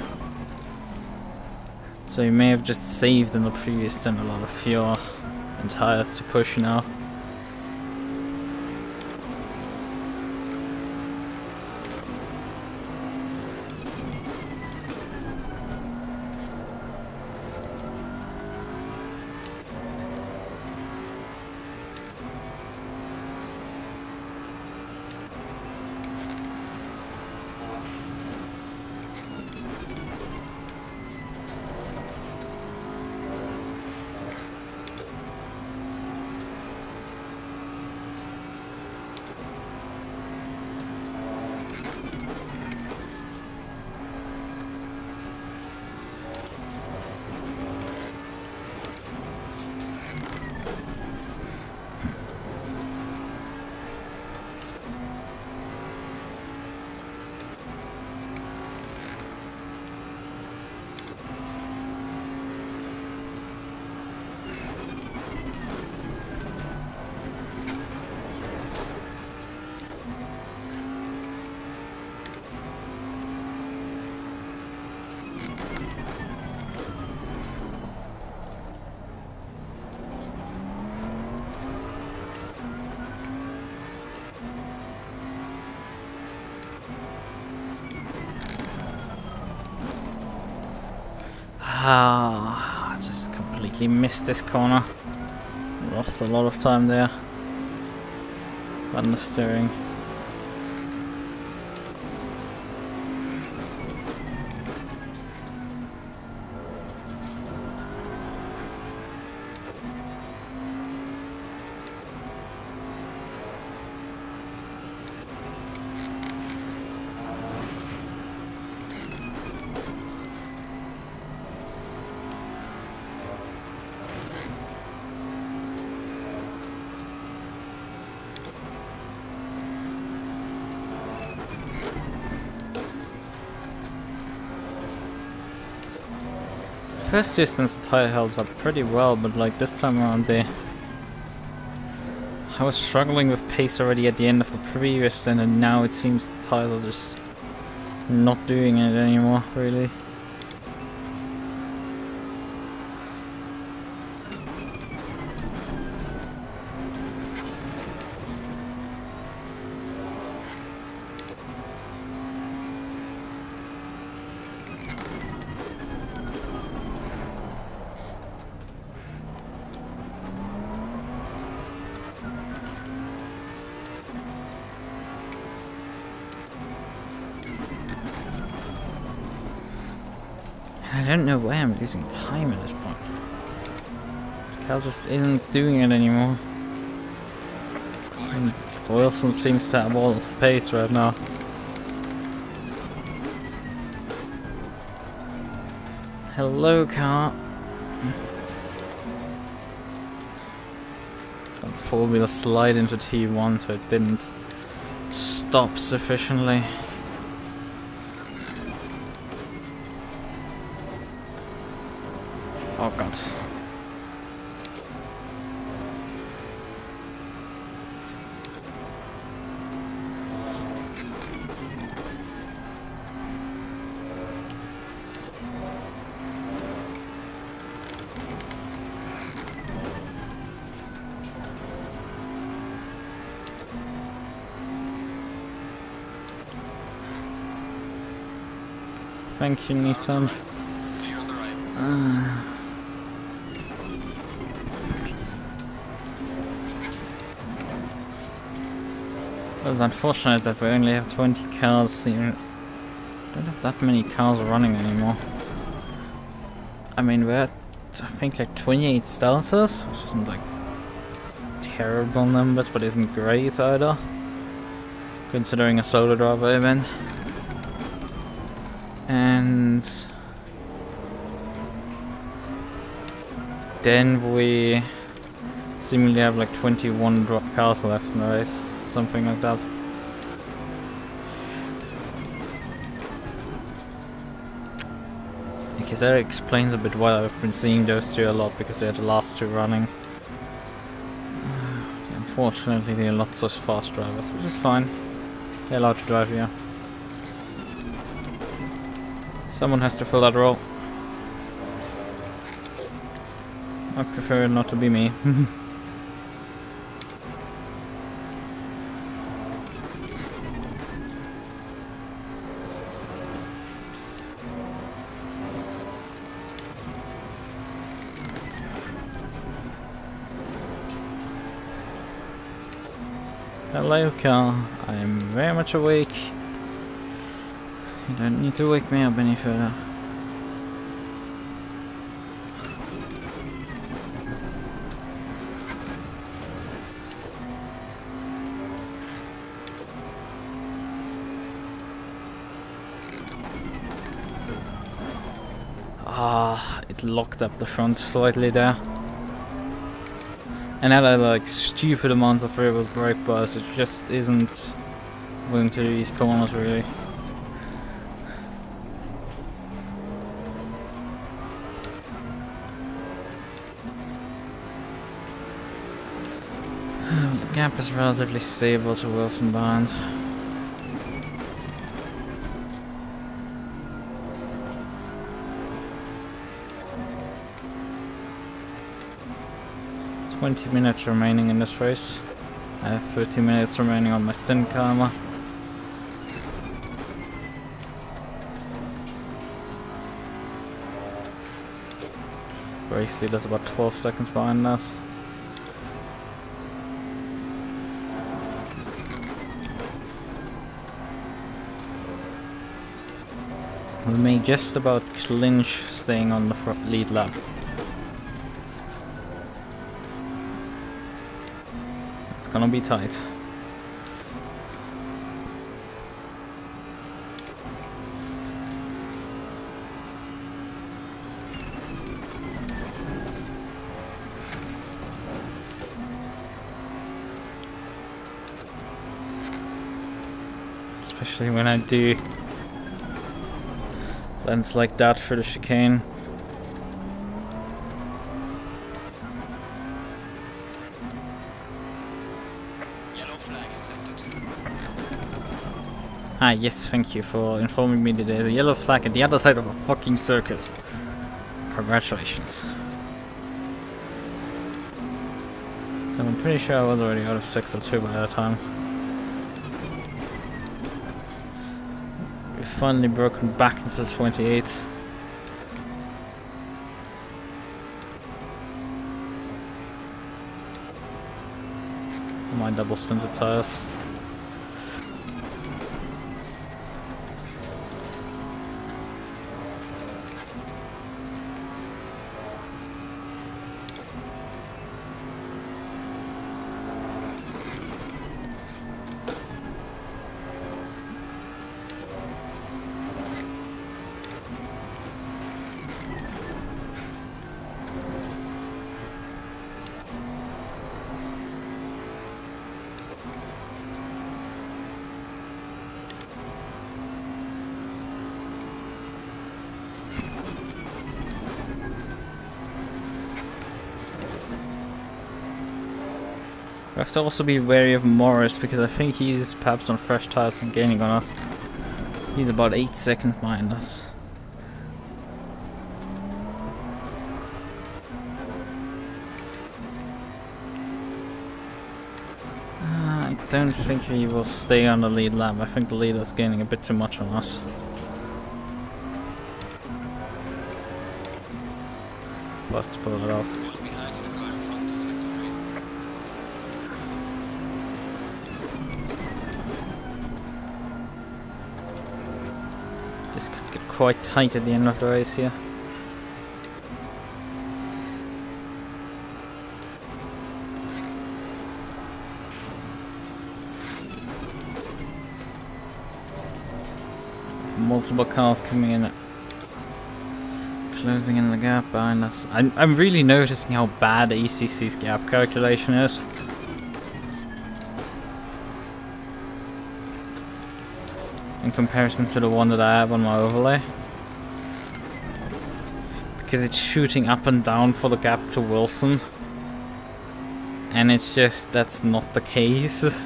So he may have just saved in the previous turn a lot of fuel and tires to push now. Ah, I just completely missed this corner. Lost a lot of time there. Understeering. First distance the tire held up pretty well, but like this time around there I was struggling with pace already at the end of the previous stint, and now it seems the tires are just not doing it anymore, really. I don't know why I'm losing time at this point. Cal just isn't doing it anymore. And Wilson seems to have all of the pace right now. Hello, car. Got four-wheel slide into T1, so it didn't stop sufficiently. Oh god. Thank you, Nissan. You're on the right. It was unfortunate that we only have 20 cars here. Don't have that many cars running anymore. I mean, we're at, I think, like 28 starters, which isn't like terrible numbers, but isn't great either, considering a solo driver event. And then we seemingly have like 21 drop cars left in the race. Something like that. Because that explains a bit why I've been seeing those two a lot, because they're the last two running. Unfortunately, they're not so fast drivers, which is fine. They're allowed to drive here. Someone has to fill that role. I prefer it not to be me. Hello, car. I am very much awake. You don't need to wake me up any further. Ah, it locked up the front slightly there. And had like stupid amounts of variable brake bars, it just isn't going to these corners really. The gap is relatively stable to Wilson behind. $20 minutes remaining in this race. I have 30 minutes remaining on my stint timer. Race leader's about 12 seconds behind us. We may just about clinch staying on the lead lap. It's gonna be tight. Especially when I do lens like that for the chicane. Yellow flag in sector 2. Ah, yes, thank you for informing me that there's a yellow flag at the other side of a fucking circuit. Congratulations. I'm pretty sure I was already out of sector 2 by that time. We've finally broken back into the 28s. My double stinted tires. We have to also be wary of Morris because I think he's perhaps on fresh tires and gaining on us. He's about 8 seconds behind us. I don't think he will stay on the lead lap. I think the leader's gaining a bit too much on us. Plus to pull it off. Behind in the car in front in sector 3. This could get quite tight at the end of the race here. Multiple cars coming in, closing in the gap behind us. I'm really noticing how bad ACC's gap calculation is. In comparison to the one that I have on my overlay. Because it's shooting up and down for the gap to Wilson. And it's just, that's not the case.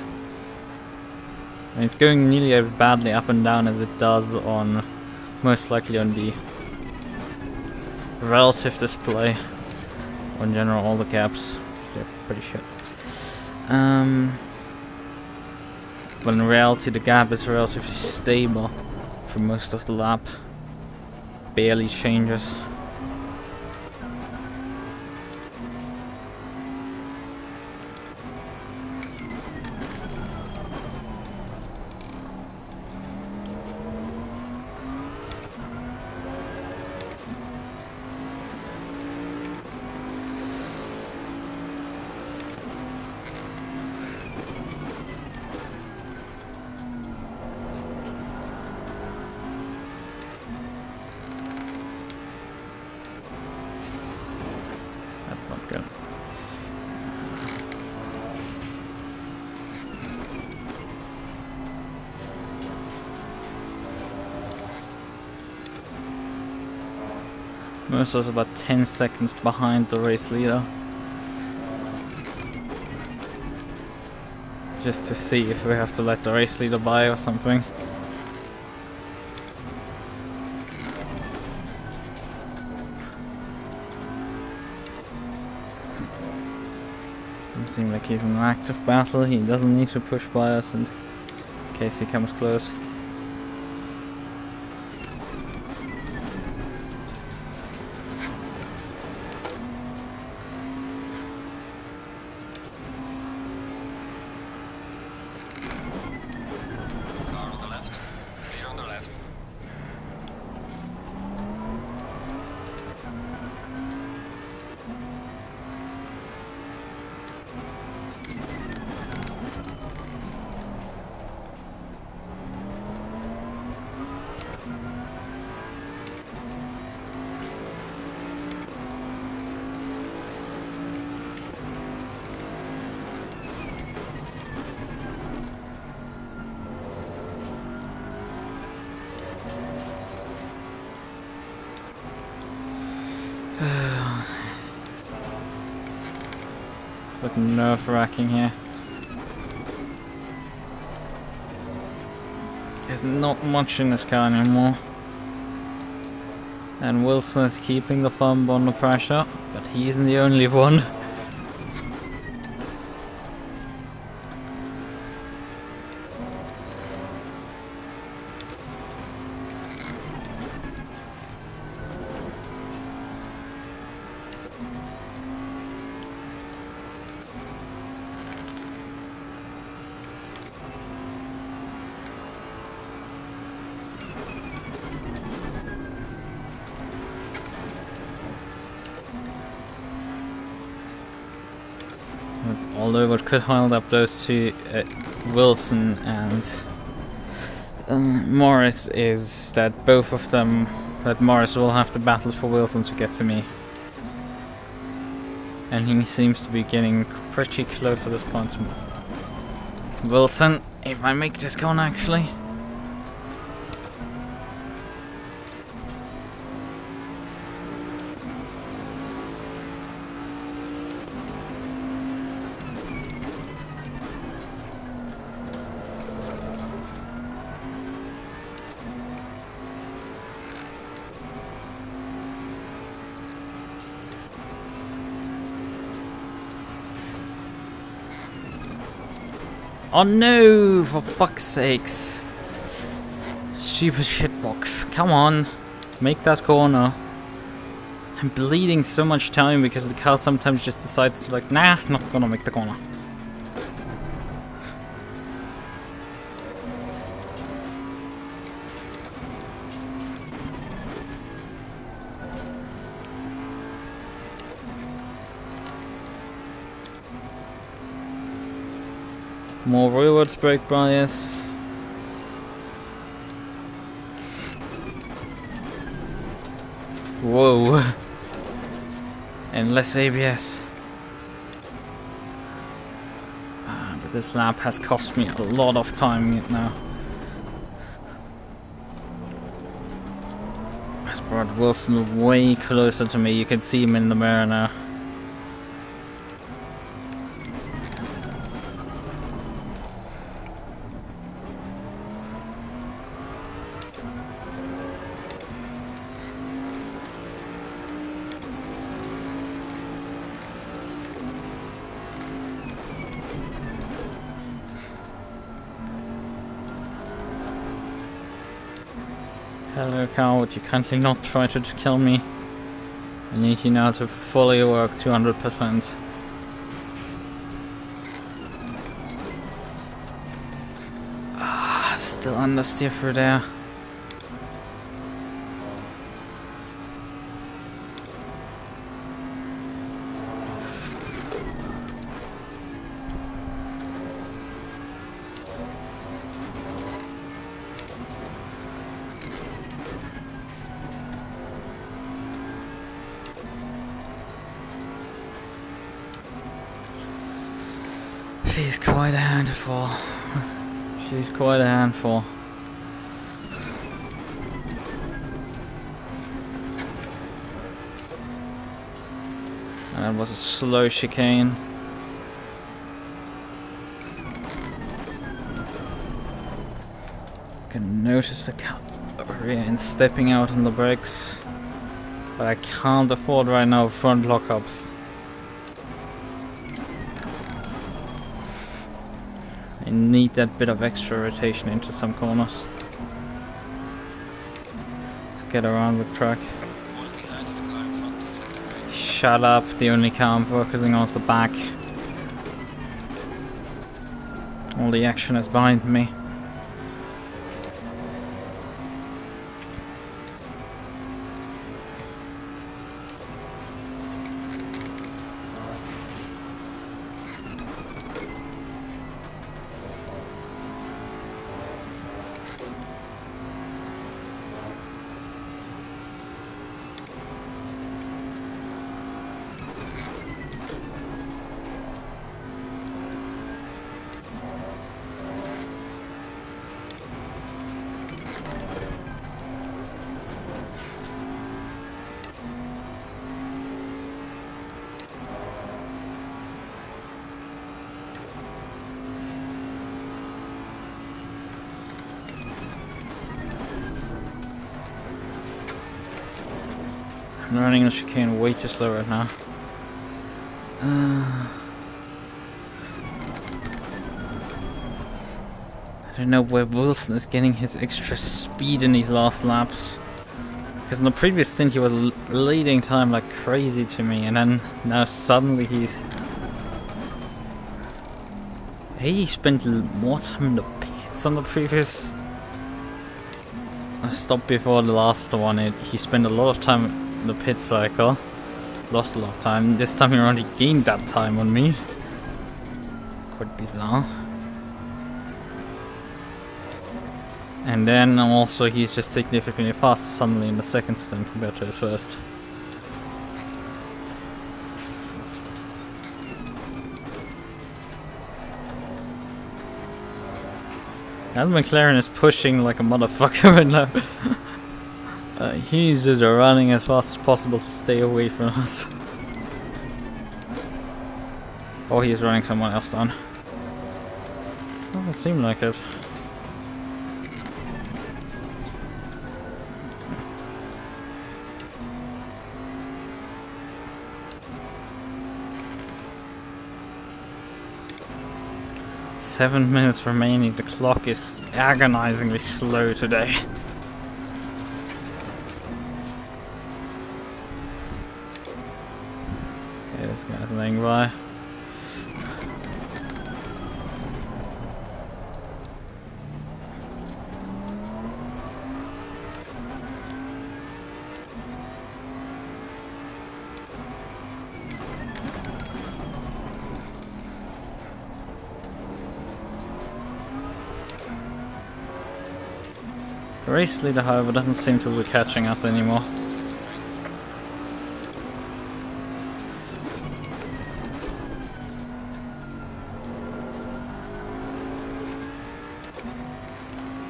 And it's going nearly as badly up and down as it does on, most likely on the relative display. Or in general, all the gaps, because they're pretty shit. But in reality, the gap is relatively stable for most of the lap. Barely changes. That's not good. Mercer's about 10 seconds behind the race leader. Just to see if we have to let the race leader by or something. Doesn't seem like he's in an active battle. He doesn't need to push by us in case he comes close. But nerve-wracking here. There's not much in this car anymore. And Wilson is keeping the thumb under pressure, but he isn't the only one. Although what could hold up those two, Wilson and Morris, is that both of them, that Morris will have to battle for Wilson to get to me. And he seems to be getting pretty close at this point to Wilson, if I make this corner actually. Oh no, for fuck's sakes. Stupid shitbox. Come on. Make that corner. I'm bleeding so much time because the car sometimes just decides to like, nah, not gonna make the corner. More rearwards brake bias. Whoa. And less ABS. But this lap has cost me a lot of time now. Has brought Wilson way closer to me. You can see him in the mirror now. Hello coward, you kindly not try to kill me. I need you now to fully work 200%. Still understeer through there. She's quite a handful. She's quite a handful. And that was a slow chicane. I can notice the rear end stepping out on the brakes. But I can't afford right now front lockups. I need that bit of extra rotation into some corners to get around the track. Shut up, the only car I'm focusing on is the back. All the action is behind me. I'm running the chicane way too slow right now. I don't know where Wilson is getting his extra speed in these last laps. Because in the previous stint he was leading time like crazy to me, and then now suddenly he's... Hey, he spent more time in the pits on the previous stop before the last one. He spent a lot of time in the pit cycle. Lost a lot of time. This time he only gained that time on me. It's quite bizarre. And then also he's just significantly faster suddenly in the second stint compared to his first. And McLaren is pushing like a motherfucker right now. He's just running as fast as possible to stay away from us. Oh, he's running someone else down. Doesn't seem like it. "7 minutes remaining. The clock is agonizingly slow today." Okay, this guy's laying by. The race leader, however, doesn't seem to be catching us anymore.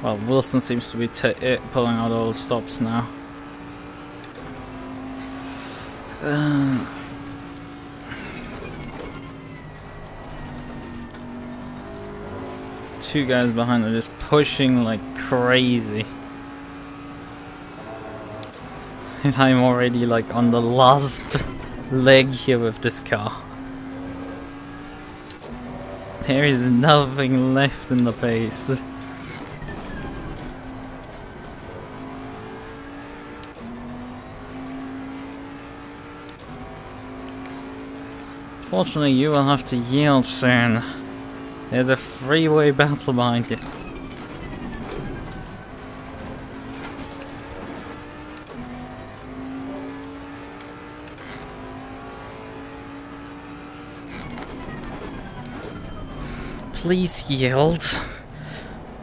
Well, Wilson seems to be pulling out all the stops now. Two guys behind are just pushing like crazy. And I'm already like on the last leg here with this car. There is nothing left in the pace. Fortunately, you will have to yield soon. There's a freeway battle behind you. Please yield.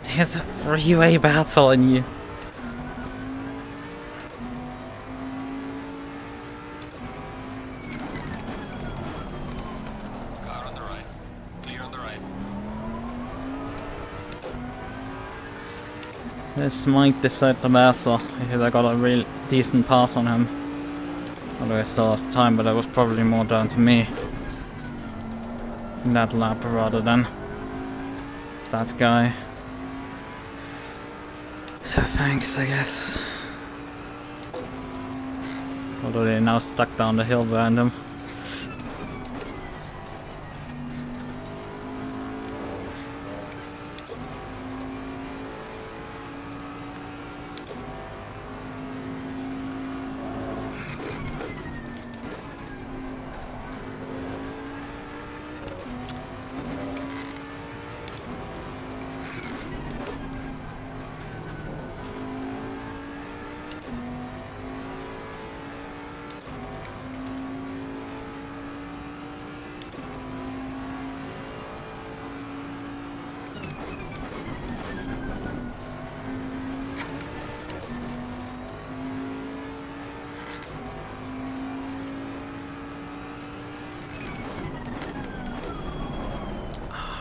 There's a freeway battle on you. Car on the right. Clear on the right. This might decide the battle, because I got a real decent pass on him. Although I still lost time, but that was probably more down to me in that lap rather than that guy. So thanks, I guess. Although they're now stuck down the hill behind him.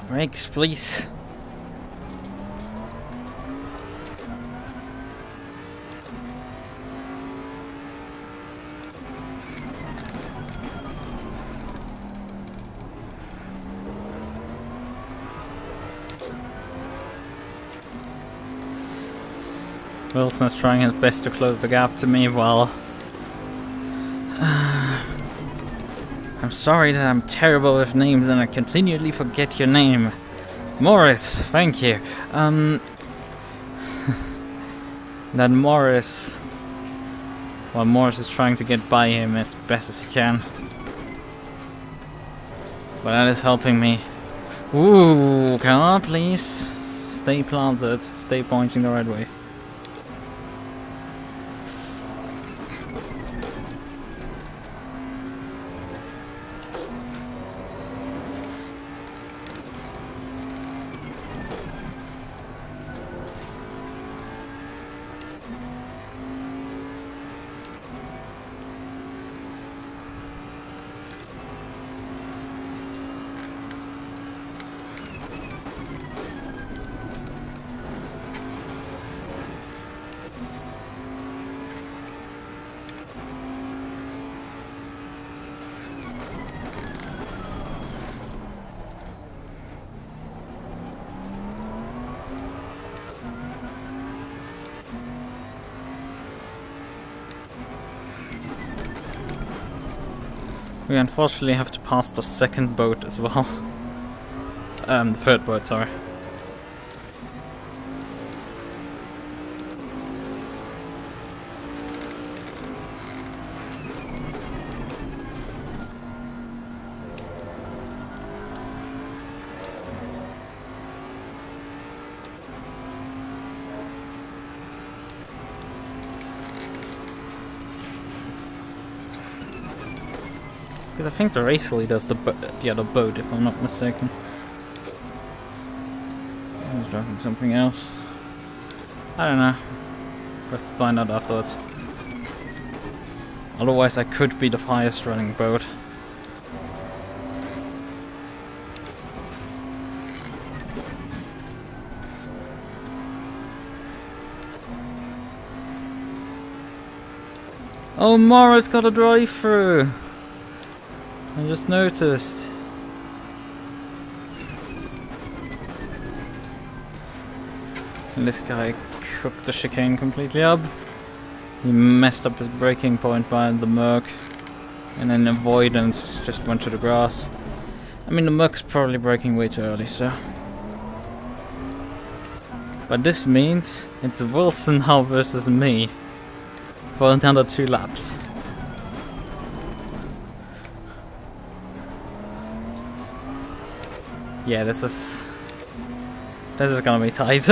Brakes, please. Wilson is trying his best to close the gap to me while I'm sorry that I'm terrible with names and I continually forget your name. Morris, thank you. That Morris... Well, Morris is trying to get by him as best as he can. But that is helping me. Ooh, car, please. Stay planted. Stay pointing the right way. We unfortunately have to pass the second boat as well. The third boat, sorry. Because I think the race leader's the other boat, if I'm not mistaken. I was driving something else. I don't know. We'll have to find out afterwards. Otherwise I could be the highest running boat. Oh, Mara's got a drive-through! I just noticed. And this guy cooked the chicane completely up. He messed up his braking point behind the MUQU. And then avoidance just went to the grass. I mean, the MUQ's probably braking way too early, so. But this means it's Wilson now versus me for another 2 laps. Yeah, this is gonna be tight.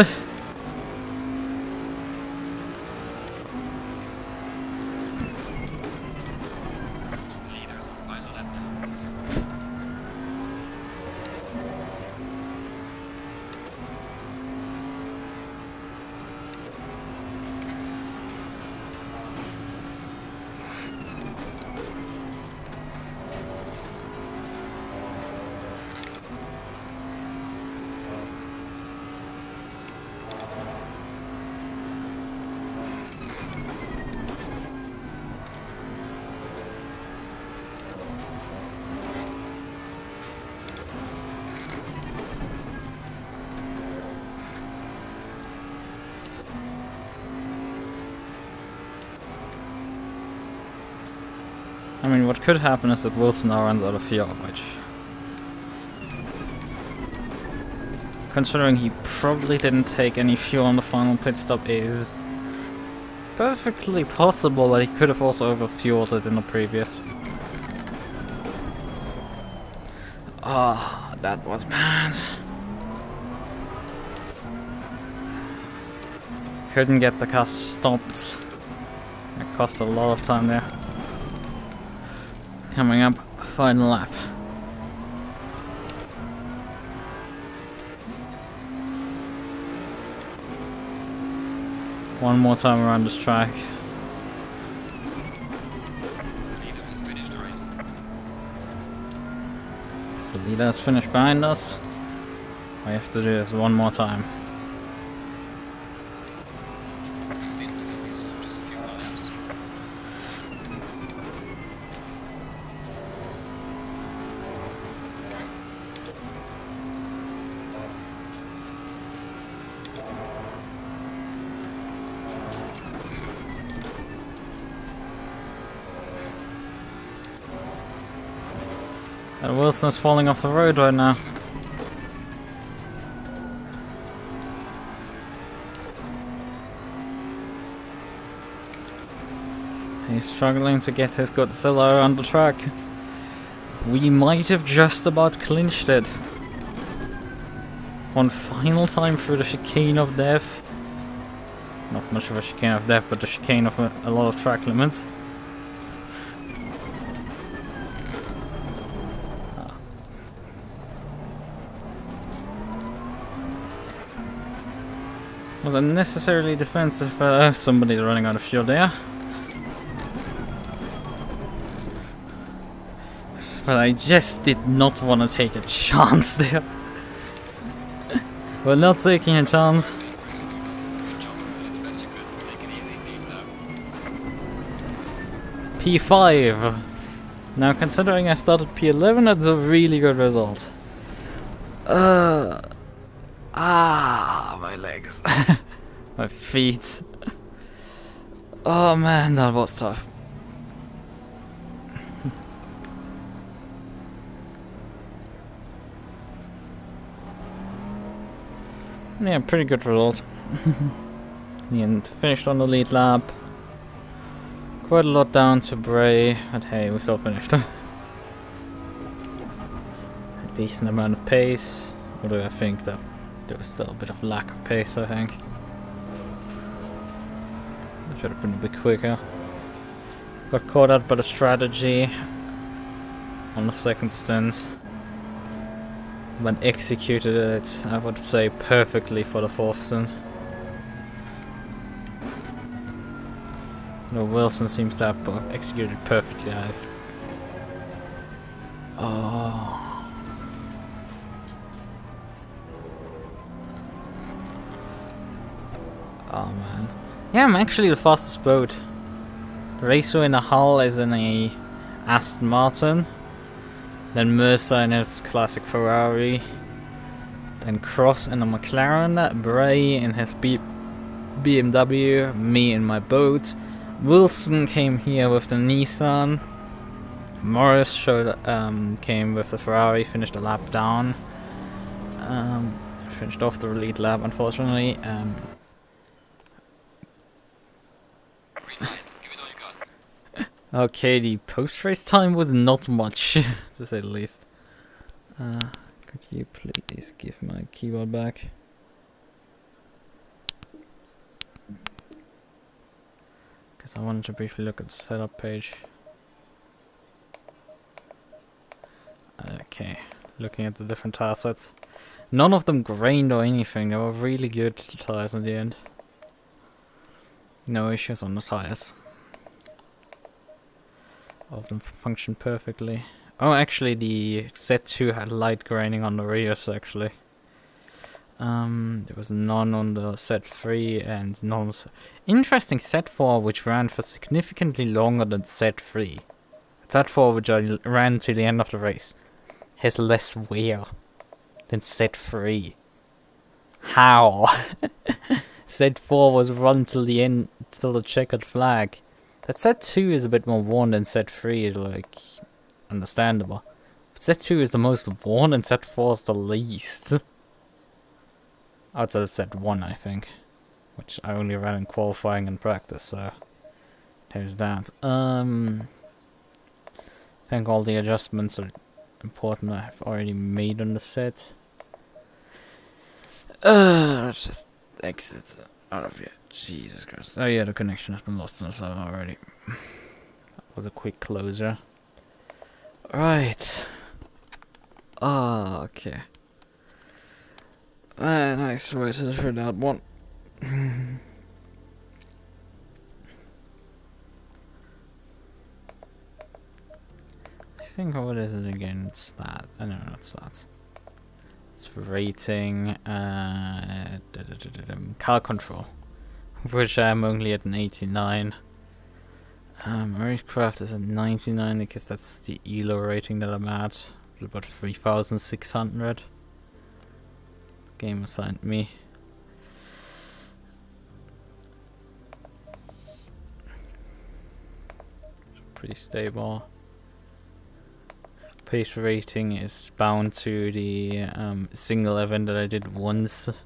I mean, what could happen is that Wilson now runs out of fuel, which... Considering he probably didn't take any fuel on the final pit stop, is perfectly possible that he could have also overfueled it in the previous. Ah, that was bad. Couldn't get the car stopped. That cost a lot of time there. Coming up, final lap. One more time around this track. Leader has finished the race. So the leader has finished behind us. All we have to do is one more time. Stint is at least just a few more laps. And Wilson's falling off the road right now. He's struggling to get his Godzilla on the track. We might have just about clinched it. One final time through the chicane of death. Not much of a chicane of death, but the chicane of a lot of track limits. Was unnecessarily defensive. Somebody's running out of fuel there. But I just did not want to take a chance there. We're not taking a chance. Good job, the best you could. Take it easy indeed now. P5. Now, considering I started P11, that's a really good result. My legs. My feet. Oh man, that was tough. Yeah, pretty good result. And finished on the lead lap. Quite a lot down to Bray, but hey, we still finished. A decent amount of pace, although I think that there was still a bit of lack of pace, I think. I should have been a bit quicker. Got caught out by the strategy on the second stint. But executed it, I would say, perfectly for the fourth stint. No, Wilson seems to have both executed perfectly. Oh man. Yeah, I'm actually the fastest boat. The racer in the hull is in a Aston Martin. Then Mercer in his classic Ferrari. Then Cross in a McLaren. Bray in his BMW. Me in my boat. Wilson came here with the Nissan. Morris came with the Ferrari, finished a lap down. Finished off the lead lap, unfortunately. Give it all you got. Okay, the post-race time was not much, to say the least. Could you please give my keyboard back? Because I wanted to briefly look at the setup page. Okay, looking at the different tire sets. None of them grained or anything, they were really good tires in the end. No issues on the tires. All of them function perfectly. Oh, actually the Z2 had light graining on the rears, actually. There was none on the Z3 and none on interesting Z4, which ran for significantly longer than Z3. Z4, which I ran to the end of the race, has less wear than Z3. How? Z4 was run till the end, till the checkered flag. That Z2 is a bit more worn than Z3 is, like, understandable. But Z2 is the most worn and Z4 is the least. Outside of Z1, I think. Which I only ran in qualifying and practice, so there's that. I think all the adjustments are important I have already made on the set. Let's just exit out of here. Jesus Christ. Oh yeah, the connection has been lost on us already. That was a quick closer. Right. Ah, okay. Nice way to for that one. I think what is it again? It's that. I don't know, it's that. It's rating, car control, which I'm only at an 89. Racecraft is at 99 because that's the ELO rating that I'm at. About 3,600. Game assigned me. Pretty stable. pace rating is bound to the single event that I did once.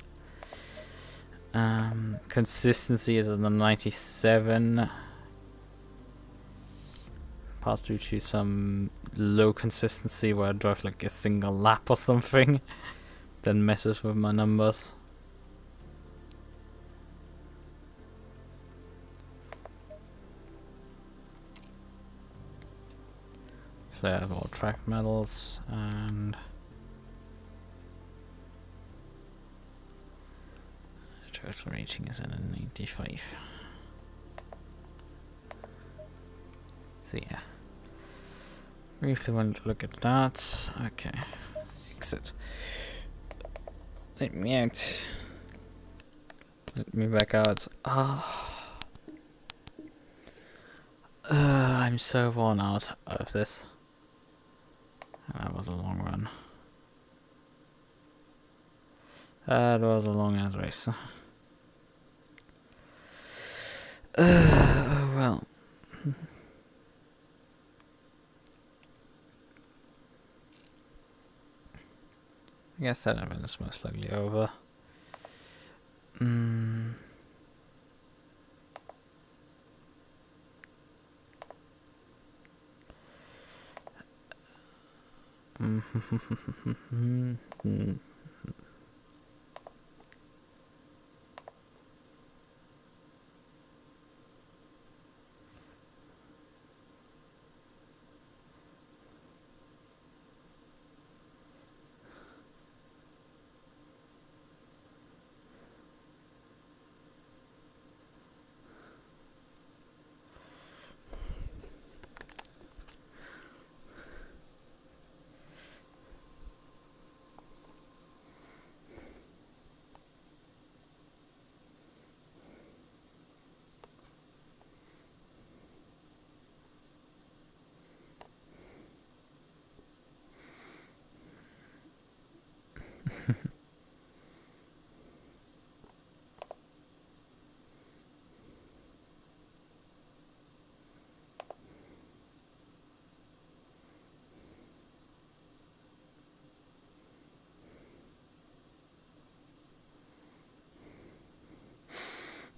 Consistency is in the 97. Part due to some low consistency where I drive like a single lap or something. Then messes with my numbers. So I have all track medals and total rating is at a 95. So yeah. Briefly want to look at that. Okay. Exit. Let me out. Let me back out. I'm so worn out of this. That was a long run. That was a long ass race. Well. I guess that event is most likely over.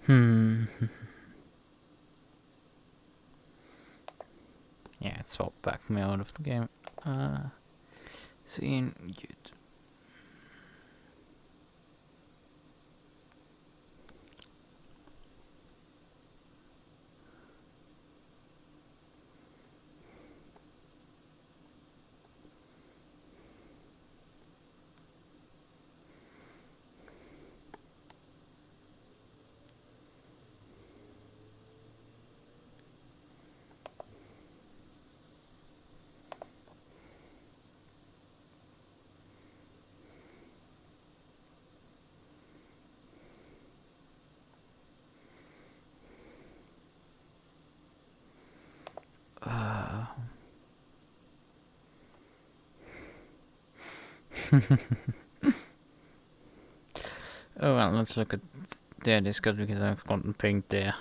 Yeah, it swapped back me out of the game. Seeing good. Oh well, let's look at their Discord because I've gotten pinged there.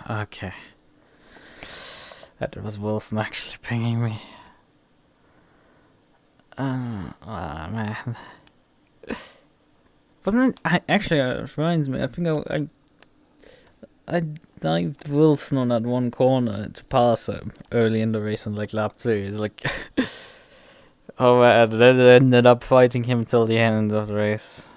Okay. That was Wilson actually pinging me. Man. Wasn't it? Actually, it reminds me. I think I dived Wilson on that one corner to pass him early in the race on like lap 2. It's like, oh man, then I ended up fighting him till the end of the race.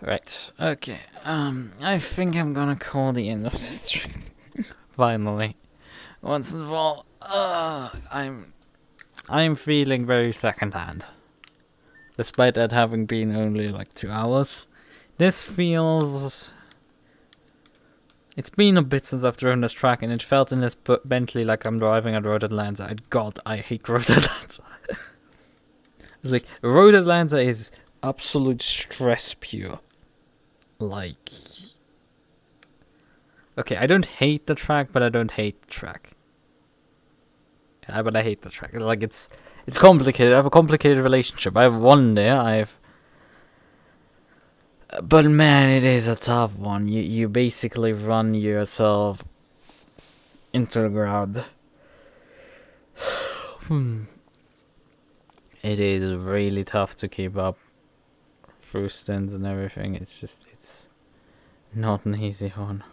Right, okay. I think I'm gonna call the end of this stream. Finally. Once and for all, I'm feeling very secondhand. Despite that having been only like 2 hours. This feels... It's been a bit since I've driven this track, and it felt in this Bentley like I'm driving at Road Atlanta. God, I hate Road Atlanta. It's like, Road Atlanta is absolute stress pure. Like... Okay, I don't hate the track, but I don't hate the track. Yeah, but I hate the track. Like, it's complicated. I have a complicated relationship. I have one there, but man, it is a tough one. You basically run yourself into the ground. It is really tough to keep up through stints and everything. It's not an easy one.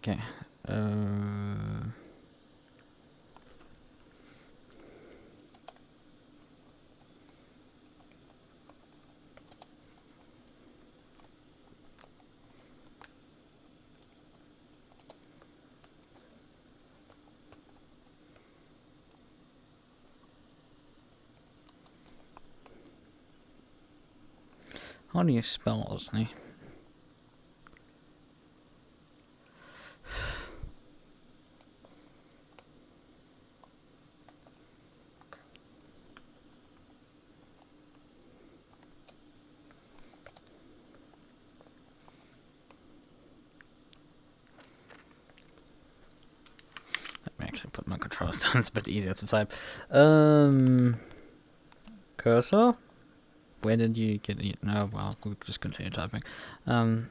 Okay. How do you spell Osney? Let me actually put my controls down, it's a bit easier to type. Cursor? Where did you get it? No, well, we'll just continue typing. Although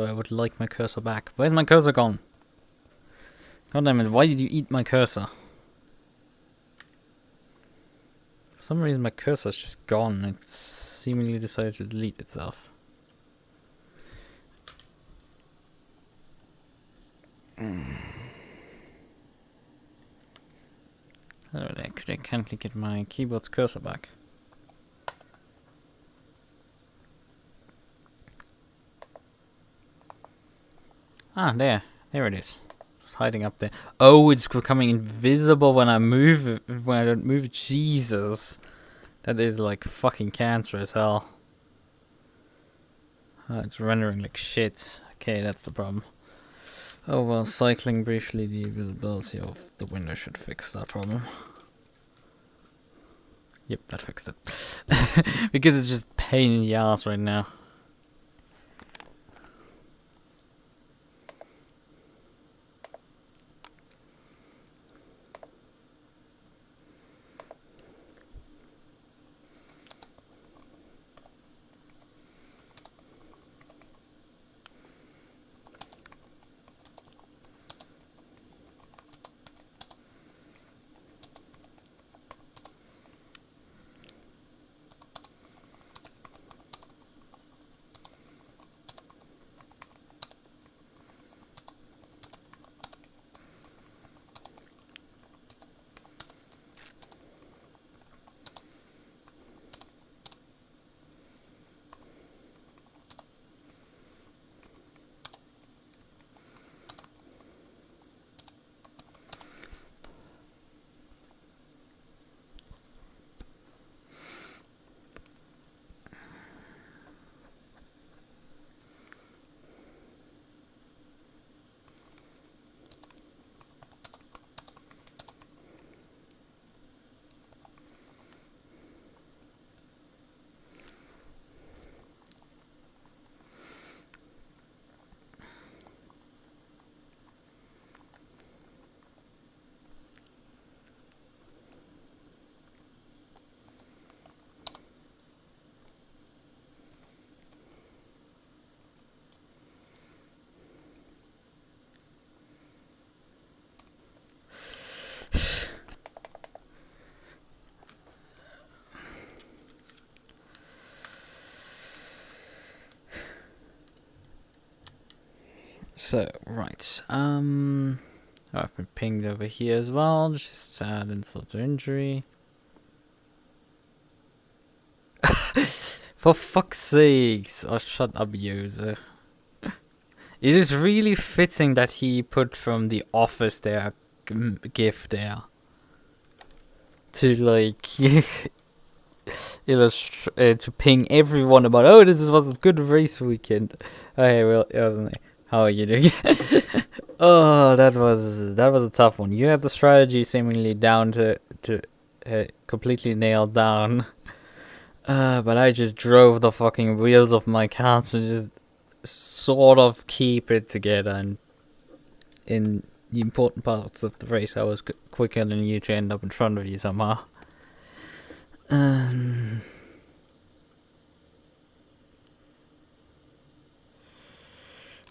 I would like my cursor back. Where's my cursor gone? God damn it, why did you eat my cursor? For some reason my cursor's just gone. It seemingly decided to delete itself. Actually, I can't get my keyboard's cursor back. Ah, there it is. It's hiding up there. Oh, it's becoming invisible when I move it, when I don't move it. Jesus, that is like fucking cancerous hell. It's rendering like shit. Okay, that's the problem. Oh well, cycling briefly the visibility of the window should fix that problem. Yep, that fixed it. Because it's just pain in the ass right now. So, right. I've been pinged over here as well. Just add insult to injury. For fuck's sakes. Oh, shut up, user. It is really fitting that he put from the office there GIF there. To like to ping everyone about, oh, this was a good race weekend. Okay, well, it wasn't. How are you doing? Oh, that was a tough one. You had the strategy seemingly down to completely nailed down. But I just drove the fucking wheels of my car to just sort of keep it together, and in the important parts of the race I was quicker than you to end up in front of you somehow.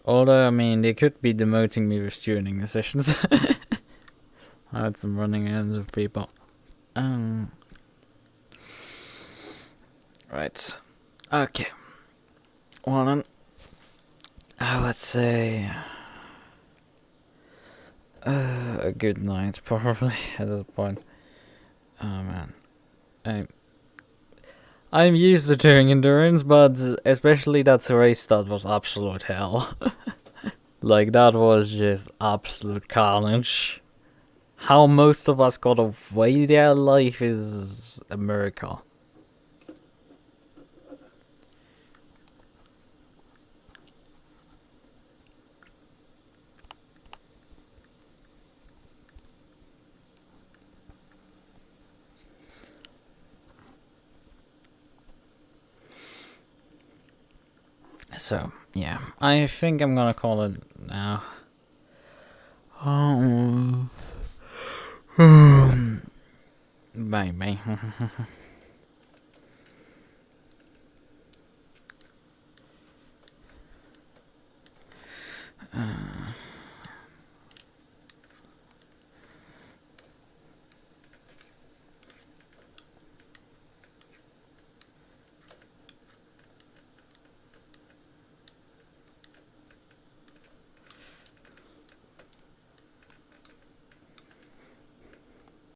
Although, I mean, they could be demoting me with tuning the sessions. I had some running ends of people. Right. Okay. Well then, I would say a good night, probably, at this point. Oh man. I'm used to doing endurance, but especially that race, that was absolute hell. Like, that was just absolute carnage. How most of us got away their life is a miracle. So, yeah, I think I'm gonna call it now. Oh. Bye bye.